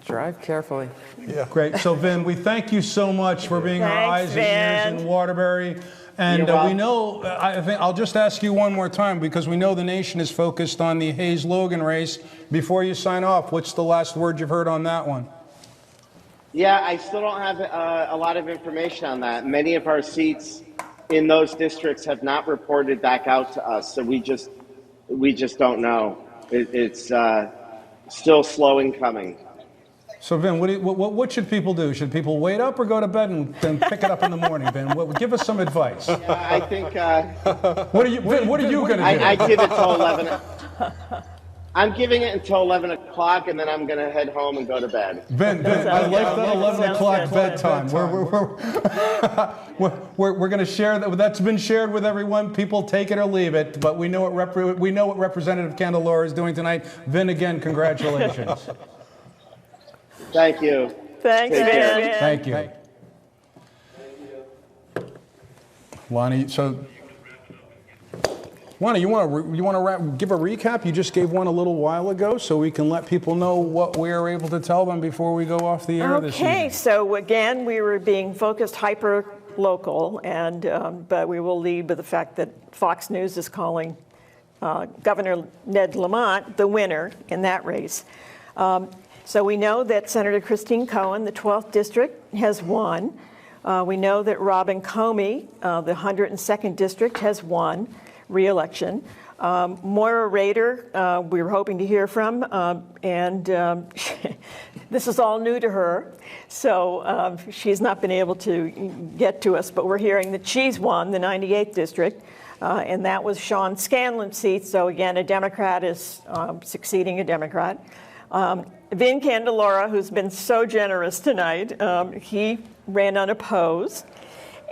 Drive carefully. Yeah. Great. So, Vin, we thank you so much for being our eyes and ears in Waterbury. And we know, I think I'll just ask you one more time, because we know the nation is focused on the Hayes-Logan race. Before you sign off, what's the last word you've heard on that one? Yeah, I still don't have a lot of information on that. Many of our seats in those districts have not reported back out to us, so we just don't know. It's still slow in coming. So, Vin, what should people do? Should people wait up or go to bed and then pick it up in the morning, Vin? Give us some advice. Yeah, I think. What are you going to do? I give it till 11. I'm giving it until 11 o'clock, and then I'm going to head home and go to bed. Vin, I like that 11 o'clock bedtime. We're going to share that. That's been shared with everyone. People take it or leave it, but we know what Representative Candelora is doing tonight. Vin, again, congratulations. Thank you. Thanks, Vin. Thank you. Lonnie, Lonnie, you want to give a recap? You just gave one a little while ago, so we can let people know what we are able to tell them before we go off the air this evening. Okay, so again, we were being focused hyper-local, and but we will lead with the fact that Fox News is calling Governor Ned Lamont the winner in that race. So we know that Senator Christine Cohen, the 12th district, has won. We know that Robin Comey, the 102nd district, has won re-election. Moira Rader, we were hoping to hear from, and this is all new to her, so she's not been able to get to us, but we're hearing that she's won the 98th district, and that was Sean Scanlon's seat, so again, a Democrat is succeeding a Democrat. Vin Candelora, who's been so generous tonight, he ran unopposed.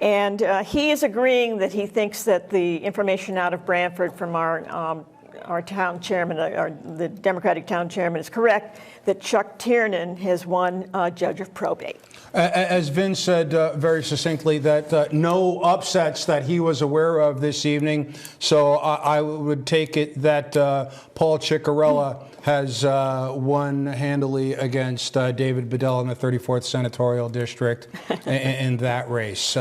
And he is agreeing that he thinks that the information out of Brantford from our town chairman, the Democratic town chairman, is correct, that Chuck Tiernan has won judge of probate. As Vin said very succinctly, that no upsets that he was aware of this evening. So I would take it that Paul Ciccarella has won handily against David Bedell in the 34th Senatorial District in that race.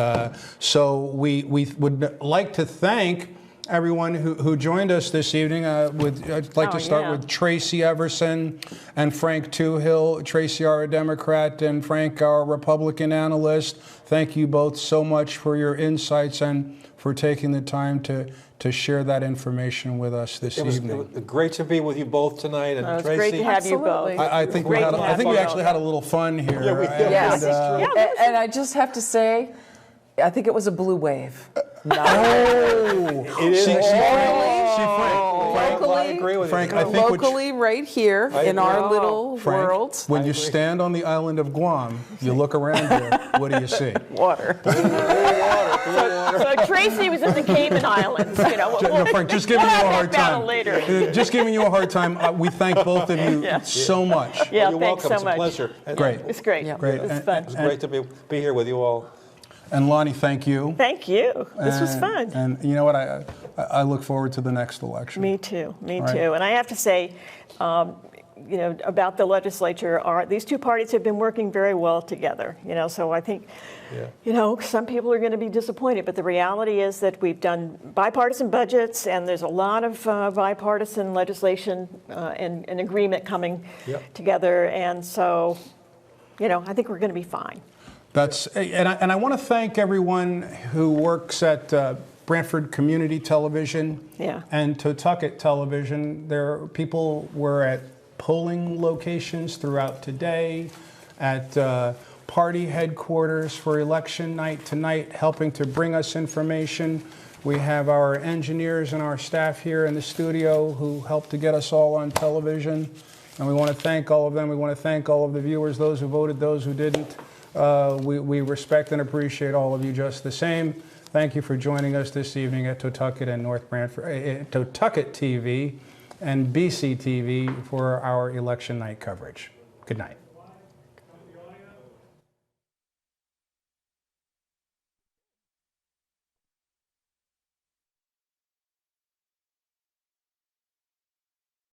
So we would like to thank everyone who joined us this evening. I'd like to start with Tracy Everson and Frank Toohill. Tracy, our Democrat, and Frank, our Republican analyst. Thank you both so much for your insights and for taking the time to share that information with us this evening. It was great to be with you both tonight. And It's Tracy, great to have you both. I think we actually had a little fun here. Yeah, we did. Yes. And I just have to say, I think it was a blue wave. It is. Locally, I agree with Frank, you. I think locally right here in our little Frank, world. when you stand on the island of Guam, you look around here, what do you see? Water. So Tracy was in the Cayman Islands, you know. No, Frank, just giving you a hard battle time. later. Just giving you a hard time. We thank both of you so much. Yeah, You're thanks welcome. so much. It's a pleasure. Great. It's great. Great. It was fun. It's great to be here with you all. And Lonnie, thank you. Thank you. This was fun. And you know what? I look forward to the next election. Me too. Me Right. too. And I have to say, you know, about the legislature, these two parties have been working very well together. You know, so I think, you know, some people are going to be disappointed, but the reality is that we've done bipartisan budgets, and there's a lot of bipartisan legislation and agreement coming together, and so, you know, I think we're going to be fine. And I want to thank everyone who works at Brantford Community Television and Totoket Television. People were at polling locations throughout today, at party headquarters for election night tonight, helping to bring us information. We have our engineers and our staff here in the studio who helped to get us all on television. And we want to thank all of them. We want to thank all of the viewers, those who voted, those who didn't. We respect and appreciate all of you just the same. Thank you for joining us this evening at Totoket and North Brantford, Totoket TV and BC TV for our election night coverage. Good night.